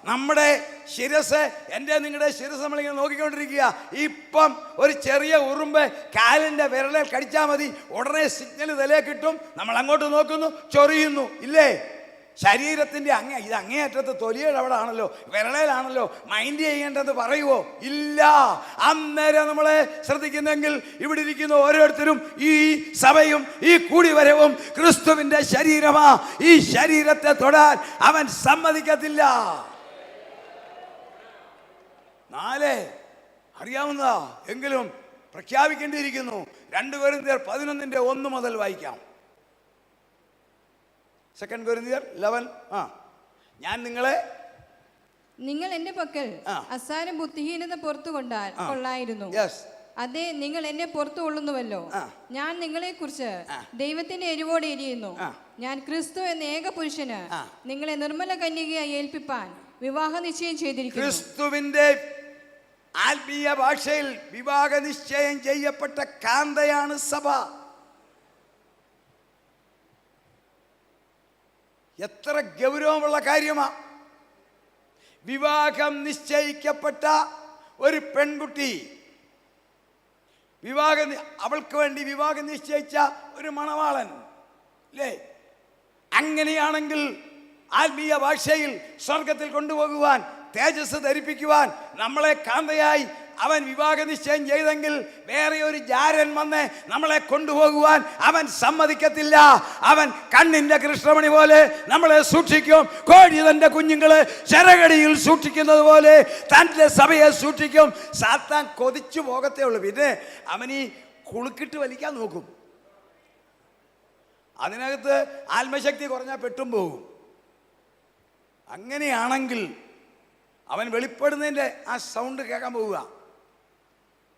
നമ്മുടെ ശിരസ്, എൻ്റെ നിങ്ങളുടെ ശിരസ് നമ്മളിങ്ങനെ നോക്കിക്കൊണ്ടിരിക്കുക. ഇപ്പം ഒരു ചെറിയ ഉറുമ്പ് കാലിൻ്റെ വിരലിൽ കടിച്ചാൽ മതി, ഉടനെ സിഗ്നൽ തലേ കിട്ടും. നമ്മൾ അങ്ങോട്ട് നോക്കുന്നു, ചൊറിയുന്നു, ഇല്ലേ? ശരീരത്തിൻ്റെ ഇത് അങ്ങേയറ്റത്ത് തൊലിയുടെ അവിടെ ആണല്ലോ, വിരളയിലാണല്ലോ, മൈൻഡ് ചെയ്യേണ്ടത് പറയുവോ? ഇല്ല. അന്നേരം നമ്മളെ ശ്രദ്ധിക്കുന്നെങ്കിൽ ഇവിടെ ഇരിക്കുന്ന ഓരോരുത്തരും, ഈ സഭയും ഈ കൂടിവരവും ക്രിസ്തുവിൻ്റെ ശരീരമാ. ഈ ശരീരത്തെ തൊടാൻ അവൻ സമ്മതിക്കത്തില്ല. 4 അറിയാവുന്നതാ, എങ്കിലും പ്രഖ്യാപിക്കേണ്ടിയിരിക്കുന്നു. 2 കൊരിന്ത്യർ 11:1 മുതൽ വായിക്കാം. 2 കൊരിന്ത്യർ 11. ഞാൻ നിങ്ങൾ എന്റെ പക്കൽ അസാരം ബുദ്ധിഹീനത പുറത്തു കൊള്ളായിരുന്നു. അതെ, നിങ്ങൾ എന്നെ പുറത്തു കൊള്ളുന്നുവല്ലോ. ഞാൻ നിങ്ങളെ കുറിച്ച് ദൈവത്തിന്റെ എരിവോടെ എരിയുന്നു. ഞാൻ ക്രിസ്തു എന്ന ഏക പുരുഷന് നിങ്ങളെ നിർമ്മല കന്യകയായി ഏൽപ്പിപ്പാൻ വിവാഹ നിശ്ചയം ചെയ്തിരിക്കുന്നു. ക്രിസ്തുവിന്റെ ആത്മീയ ഭാഷയിൽ വിവാഹ നിശ്ചയം ചെയ്യപ്പെട്ട കാന്തയാണ് സഭ. എത്ര ഗൗരവമുള്ള കാര്യമാ! വിവാഹം നിശ്ചയിക്കപ്പെട്ട ഒരു പെൺകുട്ടി, അവൾക്ക് വേണ്ടി വിവാഹം നിശ്ചയിച്ച ഒരു മണവാളൻ അല്ലേ? അങ്ങനെയാണെങ്കിൽ ആത്മീയ ഭാഷയിൽ സ്വർഗത്തിൽ കൊണ്ടുപോകുവാൻ, തേജസ് ധരിപ്പിക്കുവാൻ നമ്മളെ കാന്തയായി അവൻ വിവാഹ നിശ്ചയം ചെയ്തെങ്കിൽ വേറെ ഒരു ജാരൻ വന്ന് നമ്മളെ കൊണ്ടുപോകുവാൻ അവൻ സമ്മതിക്കത്തില്ല. അവൻ കണ്ണിന്റെ കൃഷ്ണമണി പോലെ നമ്മളെ സൂക്ഷിക്കും. കോഴി തന്റെ കുഞ്ഞുങ്ങളെ ചെറകടിയിൽ സൂക്ഷിക്കുന്നത് പോലെ തൻ്റെ സഭയെ സൂക്ഷിക്കും. സാത്താൻ കൊതിച്ചു പോകത്തേ ഉള്ളൂ. പിന്നെ അവൻ ഈ കുളുക്കിട്ട് വലിക്കാൻ നോക്കും. അതിനകത്ത് ആത്മശക്തി കുറഞ്ഞാൽ പെട്ടും പോകും. അങ്ങനെയാണെങ്കിൽ അവൻ വെളിപ്പെടുന്നതിൻ്റെ ആ സൗണ്ട് കേൾക്കാൻ പോവുക.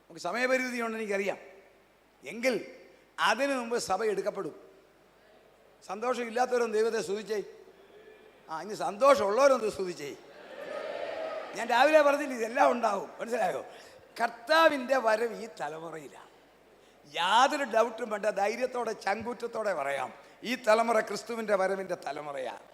നമുക്ക് സമയപരിധി ഉണ്ടെന്ന് എനിക്കറിയാം. എങ്കിൽ അതിനു മുമ്പ് സഭ എടുക്കപ്പെടും. സന്തോഷമില്ലാത്തവരൊന്നും ദൈവത്തെ സ്തുതിച്ചേ. ഇനി സന്തോഷമുള്ളവരൊന്ന് സ്തുതിച്ചേ. ഞാൻ രാവിലെ പറഞ്ഞില്ല, ഇതെല്ലാം ഉണ്ടാവും. മനസ്സിലായോ? കർത്താവിൻ്റെ വരവ് ഈ തലമുറയിലാണ്. യാതൊരു ഡൗട്ടും വേണ്ട, ധൈര്യത്തോടെ ചങ്കൂറ്റത്തോടെ പറയാം, ഈ തലമുറ ക്രിസ്തുവിൻ്റെ വരവിൻ്റെ തലമുറയാണ്.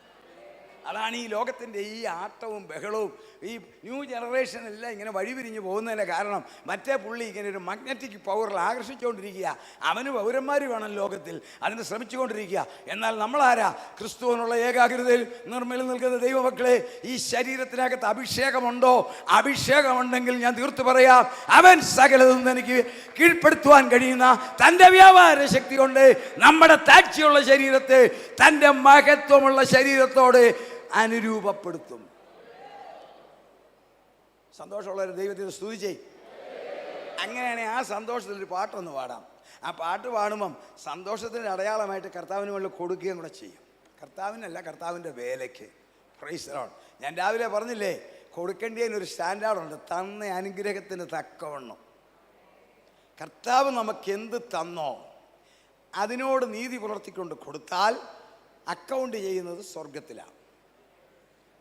അതാണ് ഈ ലോകത്തിൻ്റെ ഈ ആട്ടവും ബഹളവും. ഈ ന്യൂ ജനറേഷൻ എല്ലാം ഇങ്ങനെ വഴിപിരിഞ്ഞ് പോകുന്നതിൻ്റെ കാരണം മറ്റേ പുള്ളി ഇങ്ങനെ ഒരു മാഗ്നറ്റിക് പവറിൽ ആകർഷിച്ചുകൊണ്ടിരിക്കുക. അവന് പൗരന്മാർ വേണം ലോകത്തിൽ, അതിന് ശ്രമിച്ചുകൊണ്ടിരിക്കുക. എന്നാൽ നമ്മളാരാ? ക്രിസ്തുവിനുള്ള ഏകാഗ്രതയിൽ നിർമ്മലിൽ നിൽക്കുന്ന ദൈവമക്കളെ, ഈ ശരീരത്തിനകത്ത് അഭിഷേകമുണ്ടോ? അഭിഷേകമുണ്ടെങ്കിൽ ഞാൻ തീർത്തു പറയാം, അവൻ സകലതും എനിക്ക് കീഴ്പ്പെടുത്തുവാൻ കഴിയുന്ന തൻ്റെ വ്യാപാര ശക്തി കൊണ്ട് നമ്മുടെ താഴ്ചയുള്ള ശരീരത്തെ തൻ്റെ മഹത്വമുള്ള ശരീരത്തോട് അനുരൂപപ്പെടുത്തും. സന്തോഷമുള്ളവർ ദൈവത്തിന് സ്തുതിച്ചേ. അങ്ങനെയാണെങ്കിൽ ആ സന്തോഷത്തിലൊരു പാട്ടൊന്ന് പാടാം. ആ പാട്ട് പാടുമ്പം സന്തോഷത്തിൻ്റെ അടയാളമായിട്ട് കർത്താവിന് വേണ്ടി കൊടുക്കുകയും കൂടെ ചെയ്യും. കർത്താവിനല്ല, കർത്താവിൻ്റെ വേലയ്ക്ക്. Price the Lord. ഞാൻ രാവിലെ പറഞ്ഞില്ലേ, കൊടുക്കേണ്ടതിനൊരു സ്റ്റാൻഡേർഡുണ്ട്. തന്ന അനുഗ്രഹത്തിന് തക്കവണ്ണം കർത്താവ് നമുക്ക് എന്ത് തന്നോ അതിനോട് നീതി പുലർത്തിക്കൊണ്ട് കൊടുത്താൽ അക്കൗണ്ട് ചെയ്യുന്നത് സ്വർഗത്തിലാണ്.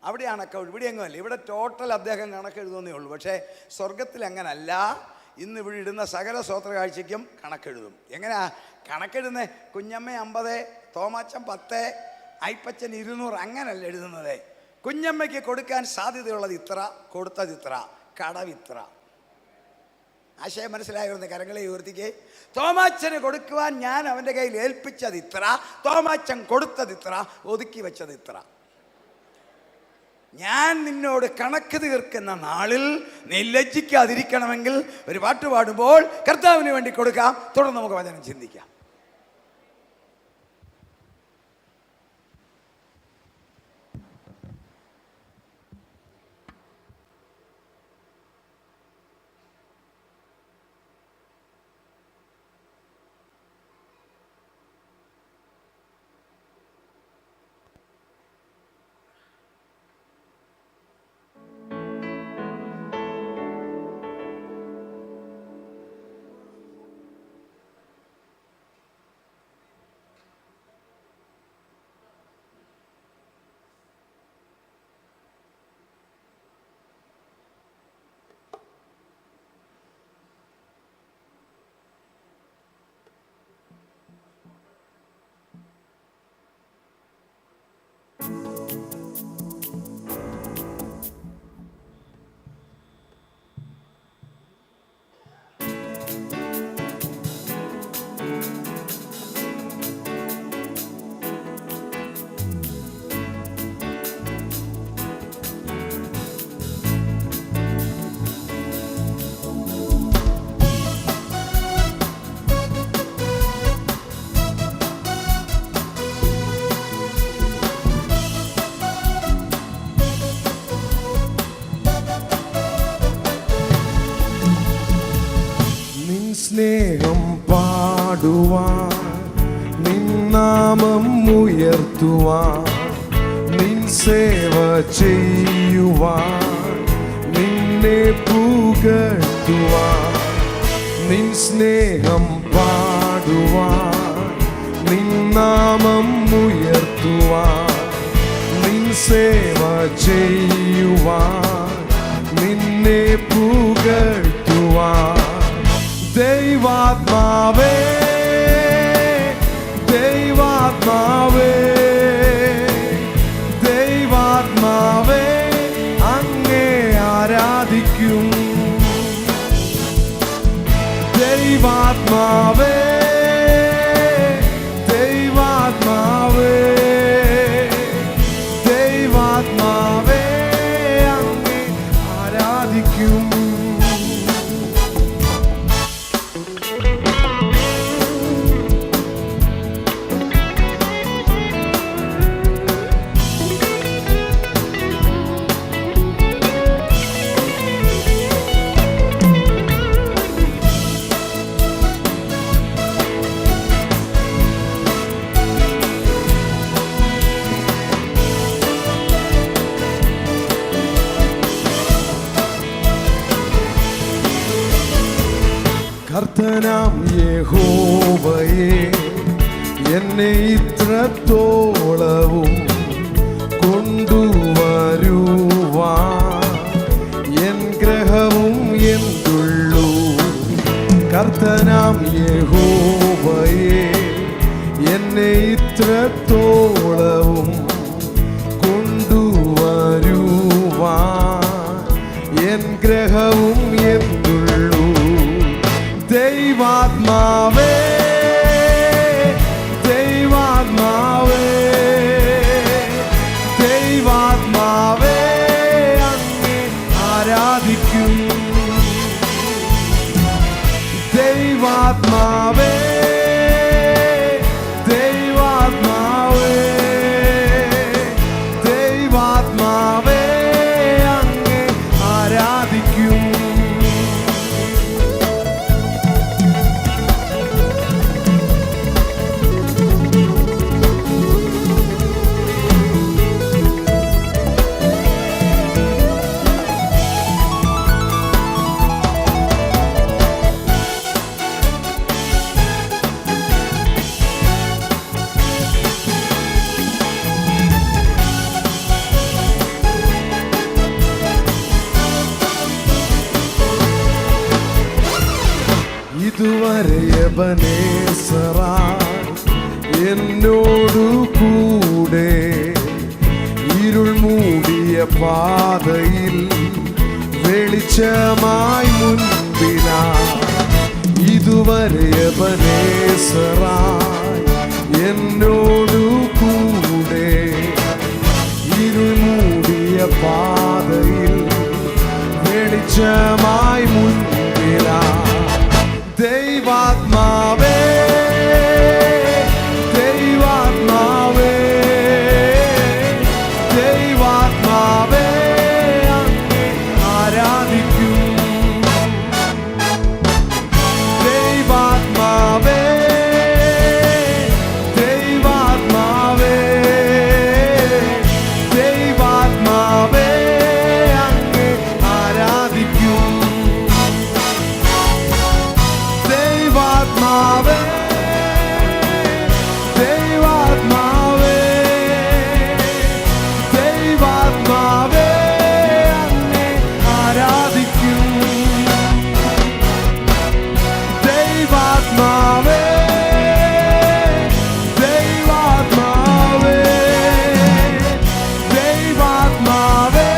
അവിടെയാണ് അക്കൗണ്ട്. ഇവിടെ എങ്ങുമല്ല. ഇവിടെ ടോട്ടൽ അദ്ദേഹം കണക്കെഴുതുന്നേ ഉള്ളൂ. പക്ഷേ സ്വർഗത്തിൽ അങ്ങനല്ല. ഇന്ന് ഇവിടെ ഇടുന്ന സകല സ്വോത്ര കാഴ്ചയ്ക്കും കണക്കെഴുതും. എങ്ങനെയാ കണക്കെഴുതുന്നത്? കുഞ്ഞമ്മ 50, തോമാച്ചൻ 10, ഐപ്പച്ചൻ 200, അങ്ങനല്ല എഴുതുന്നത്. കുഞ്ഞമ്മയ്ക്ക് കൊടുക്കാൻ സാധ്യതയുള്ളത് ഇത്ര, കൊടുത്തത് ഇത്ര, കടവിത്ര. ആശയം മനസ്സിലായിരുന്നു? കരങ്ങളെ ഉയർത്തിക്കേ. തോമാച്ചന് കൊടുക്കുവാൻ ഞാൻ അവൻ്റെ കയ്യിൽ ഏൽപ്പിച്ചത് ഇത്ര, തോമാച്ചൻ കൊടുത്തത് ഇത്ര, ഒതുക്കി വെച്ചത് ഇത്ര. ഞാൻ നിന്നോട് കണക്ക് തീർക്കുന്ന നാളിൽ നീ ലജ്ജിക്കാതിരിക്കണമെങ്കിൽ ഒരു പാട്ട് പാടുമ്പോൾ കർത്താവിന് വേണ്ടി കൊടുക്കാം. തുടർന്ന് നമുക്ക് വചനം ചിന്തിക്കാം. പാടുവാൻ, നിൻ നാമം ഉയർത്തുവാൻ, നിൻ സേവ ചെയ്യുവാൻ, നിന്നെ പുകഴ്ത്തുവാൻ, നിൻ സ്നേഹം പാടുവാൻ, നിൻ നാമം ഉയർത്തുവാൻ, നിൻ സേവ ചെയ്യുവാൻ, നിന്നെ പുകഴ്ത്തുവാൻ. ദൈവാത്മാവേ, ദൈവാത്മാവേ, ദൈവാത്മാവേ, അങ്ങേ ആരാധിക്കും. ദൈവാത്മാവേ, ദൈവാത്മാവേ, ദൈവാത്മാവേ, അങ്ങേ ആരാധിക്കും. കർത്തനാം യഹോവയേ, എന്നെ ഇത്രത്തോളവും കൊണ്ടുവരുവാൻ എൻ ഗ്രഹവും എന്തുള്ളൂ. കർത്തനാം യഹോവയേ, എന്നെ ഇത്രത്തോളവും കൊണ്ടുവരുവാൻ എൻ ഗ്രഹവും എന്തുള്ളൂ. ദൈവാത്മാവേ, ദൈവാത്മാവേ, ദൈവാത്മാവേ, അങ്ങേ ആരാധിക്കും. ദൈവാത്മാവേ, ദൈവാത്മാവേ, ദൈവാത്മാവേ, അങ്ങേ ആരാധിക്കും. ഇതുവരെ എബനേസറായി എന്നോടു കൂടെ ഇരുൾ മൂടിയ പാതയിൽ വെളിച്ചമായി മുൻപിനായി. ഇതുവരെ എബനേസറായി എന്നോടു കൂടെ ഇരുൾ മൂടിയ പാതയിൽ വെളിച്ചമായി മുൻപിനായി. ദൈവാത്മാവേ, ദൈവാത്മാവേ, ദൈവാത്മാവേ, അങ്ങേ ആരാധിക്കും. ദൈവാത്മാവേ, ദൈവാത്മാവേ, ദൈവാത്മാവേ, അങ്ങേ ആരാധിക്കും. ദൈവാത്മാവേ, ദൈവാത്മാവേ, ദൈവാത്മാവേ, അങ്ങേ ആരാധിക്കും. ദൈവാത്മാവേ, ദൈവാത്മാവേ, ദൈവാത്മാവേ,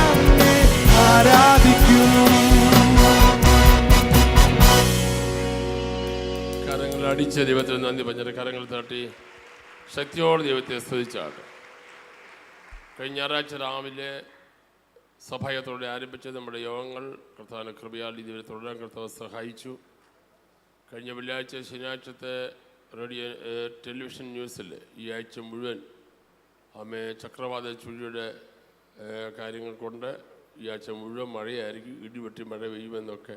അങ്ങേ ആരാധിക്കും. കരങ്ങൾ അടിച്ച ദൈവത്തിന് നന്ദി പറഞ്ഞ കരങ്ങൾ തട്ടി ശക്തിയോടെ ദൈവത്തെ സ്തുതിച്ചാണ്. കഴിഞ്ഞ ഞായറാഴ്ച രാവിലെ സഭായത്തോടെ ആരംഭിച്ച നമ്മുടെ യോഗങ്ങൾ കർത്താവിൻ്റെ കൃപയാൽ ഇതുവരെ തുടരാൻ കർത്താവ് സഹായിച്ചു. കഴിഞ്ഞ വെള്ളിയാഴ്ച ശനിയാഴ്ചത്തെ റേഡിയോ ടെലിവിഷൻ ന്യൂസിൽ ഈ ആഴ്ച മുഴുവൻ ചക്രവാത ചുഴിയുടെ കാര്യങ്ങൾ കൊണ്ട് ഈ ആഴ്ച മുഴുവൻ മഴയായിരിക്കും, ഇടിവെട്ടി മഴ പെയ്യുമെന്നൊക്കെ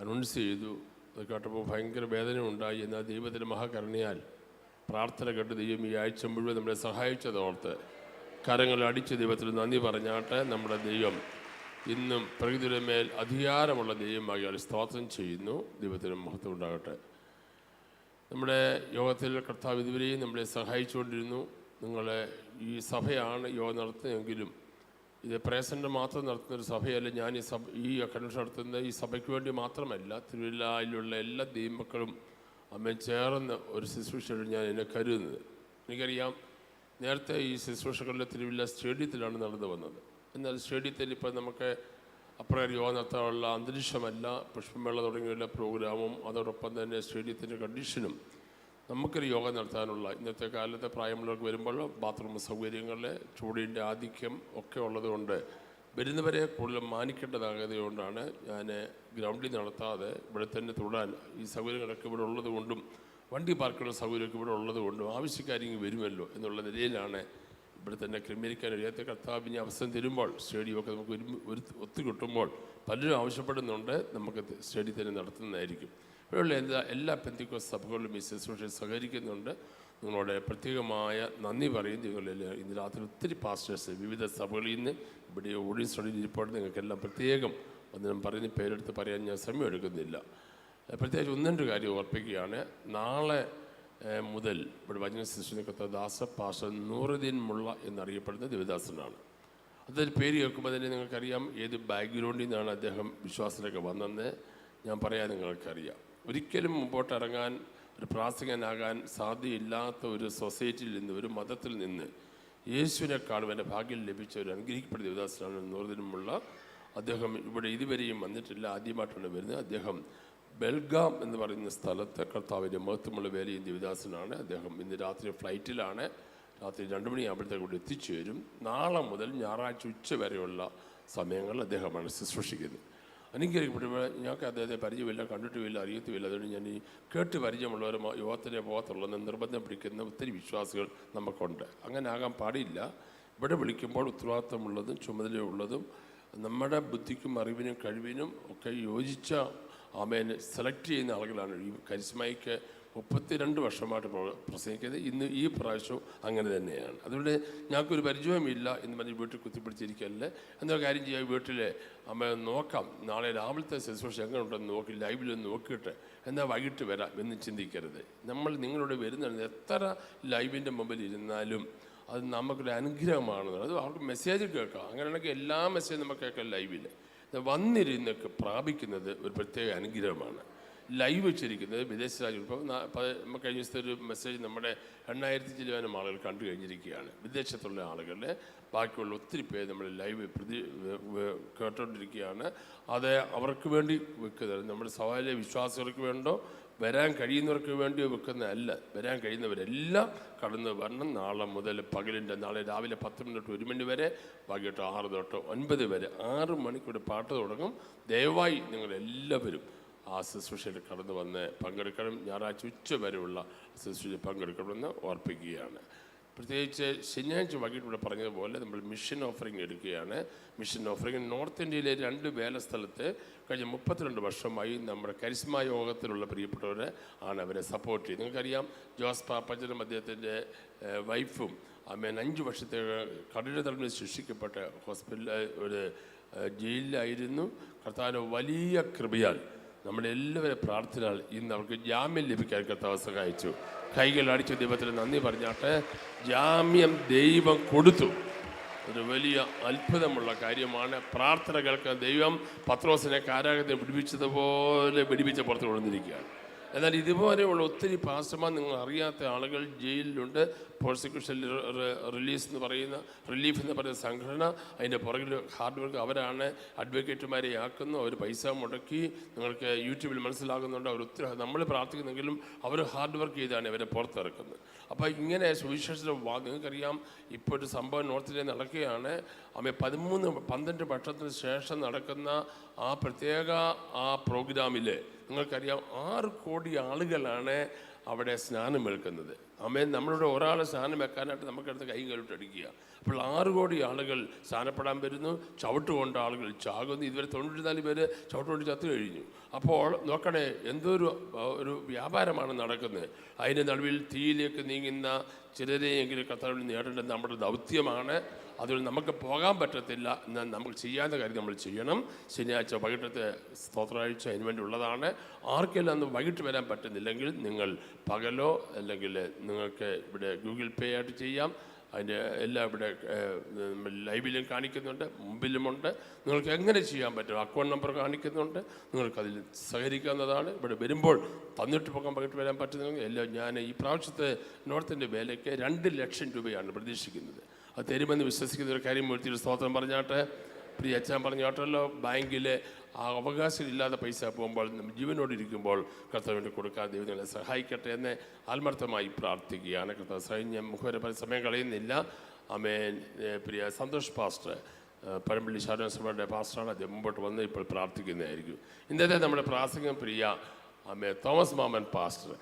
അനൗൺസ് ചെയ്തു. അത് കേട്ടപ്പോൾ ഭയങ്കര വേദന ഉണ്ടായി. എന്നാൽ ദൈവത്തിൻ്റെ മഹാകരുണയാൽ പ്രാർത്ഥന കേട്ട് ദൈവം ഈ ആഴ്ച മുഴുവൻ നമ്മളെ സഹായിച്ചതോർത്ത് കരങ്ങൾ അടിച്ച് ദൈവത്തിന് നന്ദി പറഞ്ഞാട്ടെ. നമ്മുടെ ദൈവം ഇന്നും പ്രകൃതിയുടെ മേൽ അധികാരമുള്ള ദൈവമാകിയാൽ സ്തോത്രം ചെയ്യുന്നു. ദൈവത്തിന് മഹത്വം ഉണ്ടാകട്ടെ. നമ്മുടെ യോഗത്തിൽ കർത്താവ് ഇതുവരെയും നമ്മളെ സഹായിച്ചുകൊണ്ടിരുന്നു. നിങ്ങളെ ഈ സഭയാണ് യോഗം നടത്തുന്നതെങ്കിലും ഇത് പ്രേസൻ്റ് മാത്രം നടത്തുന്നൊരു സഭയല്ല. ഞാൻ ഈ കൺവെൻഷൻ നടത്തുന്ന ഈ സഭയ്ക്ക് വേണ്ടി മാത്രമല്ല, തിരുവല്ലയിലുള്ള എല്ലാ ദൈവമക്കളും അമ്മ ചേർന്ന് ഒരു ശുശ്രൂഷയിൽ ഞാൻ എന്നെ കരുതുന്നത്. എനിക്കറിയാം, നേരത്തെ ഈ ശുശ്രൂഷകളുടെ തിരുവല്ല സ്റ്റേഡിയത്തിലാണ് നടന്നു വന്നത്. എന്നാൽ സ്റ്റേഡിയത്തിൽ ഇപ്പോൾ നമുക്ക് അപ്രകാരം യോഗം നടത്താനുള്ള അന്തരീക്ഷമല്ല. പുഷ്പമേള തുടങ്ങിയ എല്ലാ പ്രോഗ്രാമും അതോടൊപ്പം തന്നെ സ്റ്റേഡിയത്തിൻ്റെ കണ്ടീഷനും നമുക്കൊരു യോഗം നടത്താനുള്ള ഇന്നത്തെ കാലത്തെ പ്രായമുള്ളവർക്ക് വരുമ്പോൾ ബാത്റൂം സൗകര്യങ്ങൾ, ചൂടിൻ്റെ ആധിക്യം ഒക്കെ ഉള്ളതുകൊണ്ട് വരുന്നവരെ കൂടുതൽ മാനിക്കേണ്ടതാകതുകൊണ്ടാണ് ഞാൻ ഗ്രൗണ്ടിൽ നടത്താതെ ഇവിടെ തന്നെ തുടരാൻ. ഈ സൗകര്യങ്ങളൊക്കെ ഇവിടെ ഉള്ളത് കൊണ്ടും വണ്ടി പാർക്കുള്ള സൗകര്യമൊക്കെ ഇവിടെ ഉള്ളത് കൊണ്ടും ആവശ്യക്കാരിങ്ങ് വരുമല്ലോ എന്നുള്ള നിലയിലാണ് ഇവിടെ തന്നെ ക്രമീകരിക്കാൻ കഴിയാത്ത. കർത്താവിന് അവസരം തരുമ്പോൾ സ്റ്റേഡിയമൊക്കെ നമുക്ക് ഒത്തുകിട്ടുമ്പോൾ പലരും ആവശ്യപ്പെടുന്നുണ്ട്, നമുക്ക് സ്റ്റേഡിയത്തിൽ നടത്തുന്നതായിരിക്കും. ഇവിടെയുള്ള എല്ലാ പെന്തിക്കോസ് സഭകളിലും ഈ ശുശ്രൂഷയിൽ സഹകരിക്കുന്നുണ്ട്. നിങ്ങളോട് പ്രത്യേകമായ നന്ദി പറയും. നിങ്ങളെല്ലാം ഇന്ന് രാത്രി ഒത്തിരി പാസ്റ്റേഴ്സ് വിവിധ സഭകളിൽ നിന്ന് ഇവിടെ ഓഡിയൻസ് സ്റ്റഡിയിൽ ഇരിപ്പോട്ട് നിങ്ങൾക്കെല്ലാം പ്രത്യേകം ഒന്നും പറഞ്ഞ് പേരെടുത്ത് പറയാൻ ഞാൻ സമയം എടുക്കുന്നില്ല. പ്രത്യേകിച്ച് ഒന്നും കാര്യം ഓർപ്പിക്കുകയാണ്. നാളെ മുതൽ ഇവിടെ വചന ശുശ്രൂഷ ദാസ പാസ്റ്റർ നൂറുദ്ദീൻ മുള്ള എന്നറിയപ്പെടുന്ന ദേവദാസനാണ്. അതൊരു പേര് കേൾക്കുമ്പോൾ തന്നെ നിങ്ങൾക്കറിയാം ഏത് ബാക്ക്ഗ്രൗണ്ടിൽ നിന്നാണ് അദ്ദേഹം വിശ്വാസത്തിലൊക്കെ വന്നതെന്ന് ഞാൻ പറയാൻ നിങ്ങൾക്കറിയാം. ഒരിക്കലും മുമ്പോട്ട് ഇറങ്ങാൻ, ഒരു പ്രാസംഗനാകാൻ സാധ്യയില്ലാത്ത ഒരു സൊസൈറ്റിയിൽ നിന്ന്, ഒരു മതത്തിൽ നിന്ന് യേശുവിനെക്കാളും എൻ്റെ ഭാഗ്യം ലഭിച്ച ഒരു അനുഗ്രഹിക്കപ്പെട്ട ദേവദാസനാണ് നൂറുദ്ദീൻ. അദ്ദേഹം ഇവിടെ ഇതുവരെയും വന്നിട്ടില്ല, ആദ്യമായിട്ടാണ് വരുന്നത്. അദ്ദേഹം ബെൽഗാം എന്ന് പറയുന്ന സ്ഥലത്ത് കർത്താവിൻ്റെ മഹത്വമുള്ള വേലയും ദേവദാസനാണ്. അദ്ദേഹം ഇന്ന് രാത്രി ഫ്ലൈറ്റിലാണ്. രാത്രി 2 മണിയാകുമ്പോഴത്തേക്ക് ഇവിടെ എത്തിച്ചേരും. നാളെ മുതൽ ഞായറാഴ്ച ഉച്ച വരെയുള്ള സമയങ്ങളിൽ അദ്ദേഹമാണ് ശുശ്രൂഷിക്കുന്നത്. അനുഗ്രഹിക്കപ്പെടുമ്പോൾ ഞങ്ങൾക്ക് അദ്ദേഹത്തെ പരിചയമില്ല, കണ്ടിട്ടുമില്ല, അറിയത്തുമില്ല. അതുകൊണ്ട് ഞാൻ ഈ കേട്ട് പരിചയമുള്ളവർ യോഗത്തിനെ പോകത്തുള്ളതെന്ന് നിർബന്ധം പിടിക്കുന്ന ഒത്തിരി വിശ്വാസികൾ നമുക്കുണ്ട്. അങ്ങനെ ആകാൻ പാടില്ല. ഇവിടെ വിളിക്കുമ്പോൾ ഉത്തരവാദിത്തമുള്ളതും ചുമതലയുള്ളതും നമ്മുടെ ബുദ്ധിക്കും അറിവിനും കഴിവിനും ഒക്കെ യോജിച്ച ആമേനെ സെലക്ട് ചെയ്യുന്ന ആളുകളാണ്. ഈ കരിസ്മയ്ക്ക് 32 വർഷമായിട്ട് പ്രസംഗിക്കുന്നത്. ഇന്ന് ഈ പ്രാവശ്യവും അങ്ങനെ തന്നെയാണ്. അതുകൊണ്ട് ഞങ്ങൾക്കൊരു പരിചയമില്ല എന്ന് പറഞ്ഞ് വീട്ടിൽ കുത്തിപ്പിടിച്ചിരിക്കല്ലേ. എന്താ കാര്യം ചെയ്യാം, വീട്ടിൽ അമ്മ നോക്കാം, നാളെ രാവിലത്തെ ശുശ്രൂഷ എങ്ങനെ ഉണ്ടെന്ന് നോക്കി ലൈവിലൊന്ന് നോക്കിയിട്ട് എന്നാൽ വൈകിട്ട് വരാം എന്ന് ചിന്തിക്കരുത്. നമ്മളിവിടെ വരുന്നുണ്ട്, എത്ര ലൈവിൻ്റെ മുമ്പിൽ ഇരുന്നാലും അത് നമുക്കൊരു അനുഗ്രഹമാണ്. അത് അവർക്ക് മെസ്സേജ് കേൾക്കാം. അങ്ങനെയാണെങ്കിൽ എല്ലാ മെസ്സേജും നമുക്ക് കേൾക്കാം. ലൈവിൽ വന്നിരുന്നൊക്കെ പ്രാപിക്കുന്നത് ഒരു പ്രത്യേക അനുഗ്രഹമാണ്. ലൈവ് വെച്ചിരിക്കുന്നത് വിദേശ രാജ്യം. ഇപ്പോൾ നമുക്ക് കഴിഞ്ഞ ദിവസത്തെ ഒരു മെസ്സേജ് നമ്മുടെ 8,000 ചിലവാനും ആളുകൾ കണ്ടു കഴിഞ്ഞിരിക്കുകയാണ്. വിദേശത്തുള്ള ആളുകളുടെ ബാക്കിയുള്ള ഒത്തിരി പേര് നമ്മൾ ലൈവ് കേട്ടോണ്ടിരിക്കുകയാണ്. അത് അവർക്ക് വേണ്ടി വെക്കുന്നത് നമ്മുടെ സഭയിലെ വിശ്വാസികൾക്ക് വേണ്ടോ വരാൻ കഴിയുന്നവർക്ക് വേണ്ടി വെക്കുന്നതല്ല. വരാൻ കഴിയുന്നവരെല്ലാം കടന്നു വരണം. നാളെ മുതൽ നാളെ രാവിലെ 10 മണി തൊട്ട് 1 മണി വരെ, വൈകിട്ട് 6 തൊട്ട് 9 വരെ 6 മണിക്കൂർ പാട്ട് തുടങ്ങും. ദയവായി നിങ്ങളെല്ലാവരും ആ ശുശ്രൂഷയിൽ കടന്നു വന്ന് പങ്കെടുക്കണം. ഞായറാഴ്ച ഉച്ച വരെയുള്ള ശുശ്രൂഷയിൽ പങ്കെടുക്കണമെന്ന് ഓർപ്പിക്കുകയാണ്. പ്രത്യേകിച്ച് ശനിയാഴ്ച വൈകിട്ട് ഇവിടെ പറഞ്ഞതുപോലെ നമ്മൾ മിഷൻ ഓഫറിങ് എടുക്കുകയാണ്. മിഷൻ ഓഫറിങ് നോർത്ത് ഇന്ത്യയിലെ 2 വേലസ്ഥലത്ത് കഴിഞ്ഞ 32 വർഷമായി നമ്മുടെ കരിസ്മ യോഗത്തിലുള്ള പ്രിയപ്പെട്ടവരെ ആണ് അവരെ സപ്പോർട്ട് ചെയ്ത്. നിങ്ങൾക്കറിയാം, ജോസ് പാപ്പച്ചനും അദ്ദേഹത്തിൻ്റെ വൈഫും 5 വർഷത്തെ കഠിന തടവിൽ ശിക്ഷിക്കപ്പെട്ട ഒരു ജയിലിലായിരുന്നു. കർത്താവിൻ്റെ വലിയ കൃപയാൽ നമ്മളെല്ലാവരും പ്രാർത്ഥനയാൽ ഇന്ന് അവർക്ക് ജാമ്യം ലഭിക്കാൻ കർത്താവ് സഹായിച്ചു. കൈകൾ അടിച്ച ദൈവത്തിന് നന്ദി പറഞ്ഞാട്ടെ. ജാമ്യം ദൈവം കൊടുത്തു. ഒരു വലിയ അത്ഭുതമുള്ള കാര്യമാണ്. പ്രാർത്ഥന കേൾക്കുന്ന ദൈവം പത്രോസിനെ കാരാഗ്രഹത്തെ വിടിപ്പിച്ചതുപോലെ വിടിപ്പിച്ച പുറത്ത് കൊണ്ടുവന്നിരിക്കുകയാണ്. എന്നാൽ ഇതുപോലെയുള്ള ഒത്തിരി പാസ്റ്റർമാർ നിങ്ങൾ അറിയാത്ത ആളുകൾ ജയിലിലുണ്ട്. പ്രോസിക്യൂഷൻ റിലീഫ് എന്ന് പറയുന്ന സംഘടന അതിൻ്റെ പുറകിൽ ഹാർഡ് വർക്ക് അവരാണ്. അഡ്വക്കേറ്റുമാരെ ആക്കുന്നു. അവർ പൈസ മുടക്കി, നിങ്ങൾക്ക് യൂട്യൂബിൽ മനസ്സിലാകുന്നുണ്ട്. അവർ ഒത്തിരി നമ്മൾ പ്രാർത്ഥിക്കുന്നെങ്കിലും അവർ ഹാർഡ് വർക്ക് ചെയ്താണ് ഇവരെ പുറത്തിറക്കുന്നത്. അപ്പോൾ ഇങ്ങനെ സുവിശേഷ നിങ്ങൾക്കറിയാം, ഇപ്പോൾ ഒരു സംഭവം നോർത്ത് ഇന്ത്യയിൽ നടക്കുകയാണ്. 13-12 വർഷത്തിന് ശേഷം നടക്കുന്ന ആ പ്രത്യേക പ്രോഗ്രാമിൽ നിങ്ങൾക്കറിയാം 6 കോടി ആളുകളാണ് അവിടെ സ്നാനം വെക്കുന്നത്. ആമേൻ. നമ്മളുടെ ഒരാളെ സ്നാനം വെക്കാനായിട്ട് നമുക്കടുത്ത് കൈ കഴുട്ടടിക്കുക. അപ്പോൾ 6 കോടി ആളുകൾ സ്നാനപ്പെടാൻ വരുന്നു, ചവിട്ടുകൊണ്ട് ആളുകൾ ചാകുന്നു. ഇതുവരെ 94 പേര് ചവിട്ടുകൊണ്ട് ചത്തു കഴിഞ്ഞു. അപ്പോൾ നോക്കണേ, ഒരു വ്യാപാരമാണ് നടക്കുന്നത്. അതിൻ്റെ നടുവിൽ തീയിലേക്ക് നീങ്ങുന്ന ചിലരെയെങ്കിലും കർത്താവിൽ നേടേണ്ടത് നമ്മുടെ ദൗത്യമാണ്. അതുകൊണ്ട് നമുക്ക് പോകാൻ പറ്റത്തില്ല. എന്നാൽ നമുക്ക് ചെയ്യാത്ത കാര്യം നമ്മൾ ചെയ്യണം. ശനിയാഴ്ച വൈകിട്ടത്തെ സ്തോത്രാഴ്ച അതിന് വേണ്ടി ഉള്ളതാണ്. ആർക്കെല്ലാം അന്ന് വൈകിട്ട് വരാൻ പറ്റുന്നില്ലെങ്കിൽ നിങ്ങൾ പകലോ അല്ലെങ്കിൽ നിങ്ങൾക്ക് ഇവിടെ ഗൂഗിൾ പേ ആയിട്ട് ചെയ്യാം. അതിൻ്റെ എല്ലാം ഇവിടെ ലൈവിലും കാണിക്കുന്നുണ്ട്, മുമ്പിലുമുണ്ട്. നിങ്ങൾക്ക് എങ്ങനെ ചെയ്യാൻ പറ്റും, അക്കൗണ്ട് നമ്പർ കാണിക്കുന്നുണ്ട്. നിങ്ങൾക്കതിൽ സഹകരിക്കാവുന്നതാണ്. ഇവിടെ വരുമ്പോൾ തന്നിട്ട് പോകാൻ വൈകിട്ട് വരാൻ പറ്റുന്നെങ്കിൽ എല്ലാം. ഞാൻ ഈ പ്രാവശ്യത്തെ നോർത്തിൻ്റെ വേലയ്ക്ക് 2 ലക്ഷം രൂപയാണ് പ്രതീക്ഷിക്കുന്നത്. അത് തരുമെന്ന് വിശ്വസിക്കുന്ന ഒരു കാര്യം ഒരു സ്തോത്രം പറഞ്ഞാട്ടെ. പ്രിയ അച്ഛൻ പറഞ്ഞാട്ടല്ലോ, ബാങ്കിൽ ആ അവകാശമില്ലാതെ പൈസ പോകുമ്പോൾ ജീവനോടിരിക്കുമ്പോൾ കർത്താവിന് കൊടുക്കാൻ ദൈവം നിങ്ങളെ സഹായിക്കട്ടെ എന്ന് ആത്മാർത്ഥമായി പ്രാർത്ഥിക്കുകയാണ്. കർത്താവ് സൈന്യം മുഖവരെ സമയം കളയുന്നില്ല. ആമേൻ. പ്രിയ സന്തോഷ് പാസ്റ്റർ, പഴമ്പള്ളി ശാരോൻ സഭയുടെ പാസ്റ്ററാണ്. അദ്ദേഹം മുമ്പോട്ട് വന്ന് ഇപ്പോൾ പ്രാർത്ഥിക്കുന്നതായിരിക്കും. ഇന്നത്തെ നമ്മുടെ പ്രാസംഗം പ്രിയ തോമസ് മാമൻ പാസ്റ്റർ.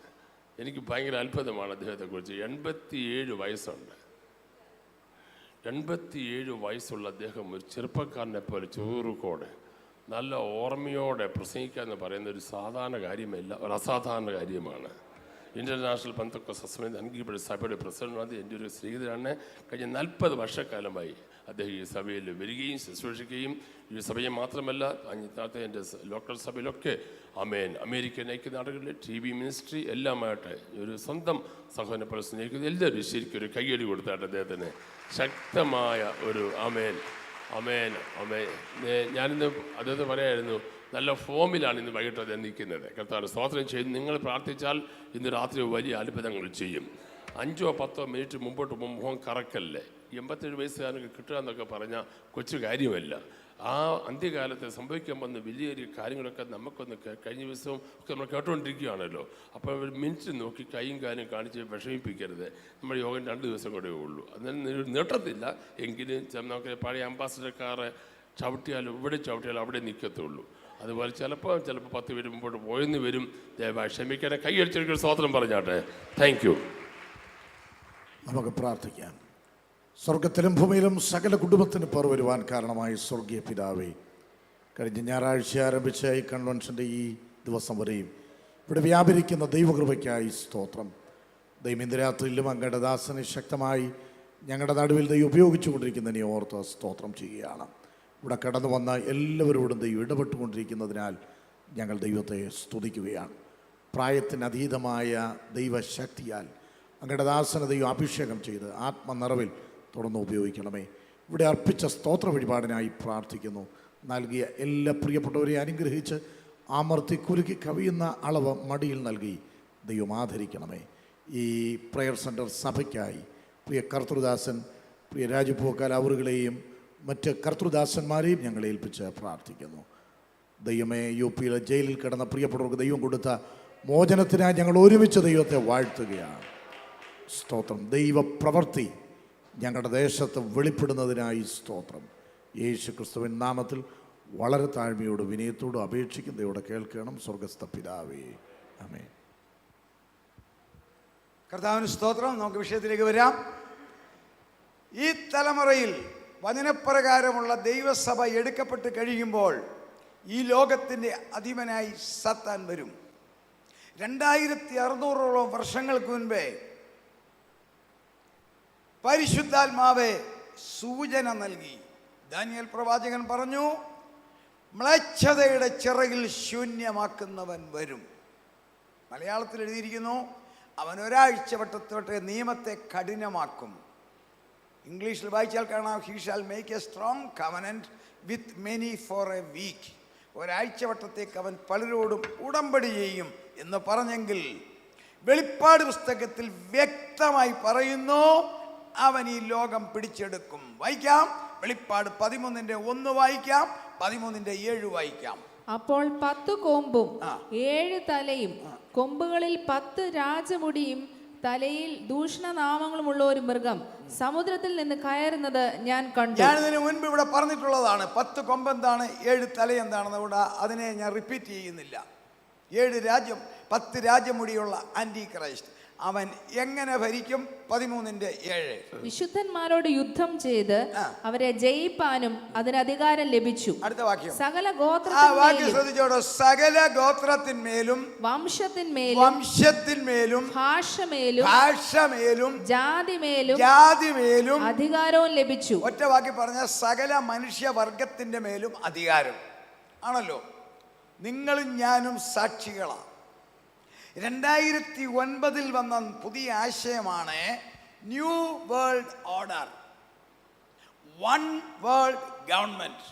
എനിക്ക് ഭയങ്കര അത്ഭുതമാണ് അദ്ദേഹത്തെക്കുറിച്ച്. 87 വയസ്സുണ്ട്. 87 വയസ്സുള്ള അദ്ദേഹം ഒരു ചെറുപ്പക്കാരനെ പോലെ ചൂറുകോടെ നല്ല ഓർമ്മയോടെ പ്രസംഗിക്കുക എന്ന് പറയുന്ന ഒരു സാധാരണ കാര്യമല്ല, ഒരു അസാധാരണ കാര്യമാണ്. ഇൻ്റർനാഷണൽ പെന്തക്കോസ്ത് അസംബ്ലി അംഗീകൃത സഭയുടെ പ്രസിഡന്റ് എൻ്റെ ഒരു സ്നേഹിതരാണ്. കഴിഞ്ഞ 40 വർഷക്കാലമായി അദ്ദേഹം ഈ സഭയിൽ വരികയും ശുശ്രൂഷിക്കുകയും ഈ സഭയെ മാത്രമല്ല അഞ്ചാമത്തെ എൻ്റെ ലോക്കൽ സഭയിലൊക്കെ ആമേൻ അമേരിക്കൻ ഐക്യനാടുകളിലെ TV മിനിസ്ട്രി എല്ലാമായിട്ട് ഒരു സ്വന്തം സഹോദരനെ പോലെ സ്നേഹിക്കുന്നത് എല്ലാവരും ശരിക്കും ഒരു കയ്യടി കൊടുത്തായിട്ട് അദ്ദേഹത്തിന് ശക്തമായ ഒരു ആമേൻ ആമേൻ ആമേൻ. ഞാനിന്ന് അദ്ദേഹത്തെ പറയായിരുന്നു, നല്ല ഫോമിലാണ് ഇന്ന് വൈകിട്ട് അദ്ദേഹം നിൽക്കുന്നത്. കർത്താവ് സ്തോത്രം ചെയ്ത് നിങ്ങൾ പ്രാർത്ഥിച്ചാൽ ഇന്ന് രാത്രി വലിയ അത്ഭുതങ്ങൾ ചെയ്യും. 5 or 10 മിനിറ്റ് മുമ്പോട്ട് മുഖം കറക്കല്ലേ. 87 വയസ്സുകാരനൊക്കെ കിട്ടുക എന്നൊക്കെ പറഞ്ഞാൽ കൊച്ചു കാര്യമല്ല. ആ അന്ത്യകാലത്ത് സംഭവിക്കാൻ വന്ന വലിയൊരു കാര്യങ്ങളൊക്കെ നമുക്കൊന്ന് കഴിഞ്ഞ ദിവസവും ഒക്കെ നമ്മൾ കേട്ടുകൊണ്ടിരിക്കുകയാണല്ലോ. അപ്പോൾ ഒരു മിനിറ്റ് നോക്കി കൈയും കാലും കാണിച്ച് വിഷമിപ്പിക്കരുത്. നമ്മുടെ യോഗം 2 ദിവസം കൂടെ ഉള്ളൂ. അതിന് നീട്ടത്തില്ല. എങ്കിലും നമുക്ക് പഴയ അംബാസഡർ കാറ് ചവിട്ടിയാലും ഇവിടെ ചവിട്ടിയാലും അവിടെ നിൽക്കത്തുള്ളൂ. അതുപോലെ ചിലപ്പോൾ 10 പേര് മുമ്പോട്ട് പോയെന്ന് വരും. ദയവായി ക്ഷമിക്കണേ. കൈയടിച്ചൊരു സ്തോത്രം പറഞ്ഞാട്ടെ. Thank you. നമുക്ക് പ്രാർത്ഥിക്കാം. സ്വർഗത്തിലും ഭൂമിയിലും സകല കുടുംബത്തിന് പേർ വരുവാൻ കാരണമായി സ്വർഗീയ പിതാവേ, കഴിഞ്ഞ ഞായറാഴ്ച ആരംഭിച്ച ഈ കൺവെൻഷൻ്റെ ഈ ദിവസം വരെയും ഇവിടെ വ്യാപരിക്കുന്ന ദൈവകൃപയ്ക്കായി സ്തോത്രം. ദൈവം ഇന്ന് രാത്രിയിലും അങ്ങയുടെ ദാസനെ ശക്തമായി ഞങ്ങളുടെ നടുവിൽ ദൈവം ഉപയോഗിച്ചു കൊണ്ടിരിക്കുന്നതിനെ ഓർത്ത് സ്തോത്രം ചെയ്യുകയാണ്. ഇവിടെ കടന്നു വന്ന എല്ലാവരോടും ദൈവം ഇടപെട്ടുകൊണ്ടിരിക്കുന്നതിനാൽ ഞങ്ങൾ ദൈവത്തെ സ്തുതിക്കുകയാണ്. പ്രായത്തിനതീതമായ ദൈവശക്തിയാൽ അങ്ങയുടെ ദാസനെ ദൈവം അഭിഷേകം ചെയ്ത് ആത്മനിറവിൽ തുടർന്ന് ഉപയോഗിക്കണമേ. ഇവിടെ അർപ്പിച്ച സ്തോത്ര വഴിപാടിനായി പ്രാർത്ഥിക്കുന്നു. നൽകിയ എല്ലാ പ്രിയപ്പെട്ടവരെയും അനുഗ്രഹിച്ച് അമർത്തി കുരുക്കി കവിയുന്ന അളവ് മടിയിൽ നൽകി ദൈവം ആദരിക്കണമേ. ഈ പ്രയർ സെൻറ്റർ സഭയ്ക്കായി പ്രിയ കർത്തൃദാസൻ പ്രിയ രാജുപോക്കാൽ അവറുകളെയും മറ്റ് കർത്തൃദാസന്മാരെയും ഞങ്ങൾ ഏൽപ്പിച്ച് പ്രാർത്ഥിക്കുന്നു. ദൈവമേ, UP ജയിലിൽ കിടന്ന പ്രിയപ്പെട്ടവർക്ക് ദൈവം കൊടുത്ത മോചനത്തിനായി ഞങ്ങൾ ഒരുമിച്ച് ദൈവത്തെ വാഴ്ത്തുകയാണ്. സ്തോത്രം. ദൈവപ്രവൃത്തി ഞങ്ങളുടെ ദേശത്ത് വെളിപ്പെടുന്നതിനായി സ്തോത്രം. യേശു ക്രിസ്തുവിൻ നാമത്തിൽ വളരെ താഴ്മയോട് വിനയത്തോടും അപേക്ഷിക്കുന്നതോടെ കേൾക്കണം. സ്വർഗസ്ഥ പിതാവേ, ആമേൻ. കർത്താവിന് സ്തോത്രം. നമുക്ക് വിഷയത്തിലേക്ക് വരാം. ഈ തലമുറയിൽ വചനപ്രകാരമുള്ള ദൈവസഭ എടുക്കപ്പെട്ട് കഴിയുമ്പോൾ ഈ ലോകത്തിൻ്റെ അധിപനായി സാത്താൻ വരും. 2600ഓളം വർഷങ്ങൾക്ക് മുൻപേ പരിശുദ്ധാത്മാവെ സൂചന നൽകി. ദാനിയേൽ പ്രവാചകൻ പറഞ്ഞു, മ്ലേച്ഛതയുടെ ചിറകിൽ ശൂന്യമാക്കുന്നവൻ വരും. മലയാളത്തിൽ എഴുതിയിരിക്കുന്നു, അവൻ ഒരാഴ്ച വട്ടത്തോട്ടെ നിയമത്തെ കഠിനമാക്കും. ഇംഗ്ലീഷിൽ വായിച്ചാൽ കാണാം, he shall make a strong covenant with many for a week. ഒരാഴ്ച വട്ടത്തേക്ക് അവൻ പലരോടും ഉടമ്പടി ചെയ്യും എന്ന് പറഞ്ഞെങ്കിൽ വെളിപ്പാട് പുസ്തകത്തിൽ വ്യക്തമായി പറയുന്നു, അവൻ ഈ ലോകം പിടിച്ചെടുക്കും. വായിക്കാം, വെളിപ്പാട് 13:1 വായിക്കാം, 13:7 വായിക്കാം. അപ്പോൾ 10 കൊമ്പും 7 തലയും കൊമ്പുകളിൽ 10 രാജമുടിയും തലയിൽ ദൂഷണനാമങ്ങളുമുള്ള ഒരു മൃഗം സമുദ്രത്തിൽ നിന്ന് കയറുന്നത് ഞാൻ കണ്ടു. ഞാനിതിനു മുൻപ് ഇവിടെ പറഞ്ഞിട്ടുള്ളതാണ്. 10 കൊമ്പ് എന്താണ്, 7 തല എന്താണെന്ന് ഇവിടെ അതിനെ ഞാൻ റിപ്പീറ്റ് ചെയ്യുന്നില്ല. 10 രാജ്യമുടിയുള്ള ആന്റി ക്രൈസ്റ്റ് അവൻ എങ്ങനെ ഭരിക്കും? 13:7. വിശുദ്ധന്മാരോട് യുദ്ധം ചെയ്ത് അവരെ ജയിപ്പാനും അതിന് അധികാരം ലഭിച്ചു. അടുത്ത വാക്യം. സകല ആ വാക്യം ഗോത്രത്തിന്മേലും ശ്രദ്ധിച്ചോടോ. സകല ഗോത്രത്തിന്മേലും വംശത്തിന്മേലും ഭാഷമേലും ജാതിമേലും അധികാരവും ലഭിച്ചു. ഒറ്റ വാക്കി പറഞ്ഞ സകല മനുഷ്യവർഗത്തിന്റെ മേലും അധികാരം ആണല്ലോ. നിങ്ങളും ഞാനും സാക്ഷികളാണ്. 2009 വന്ന പുതിയ ആശയമാണ് new world order. 1 world government,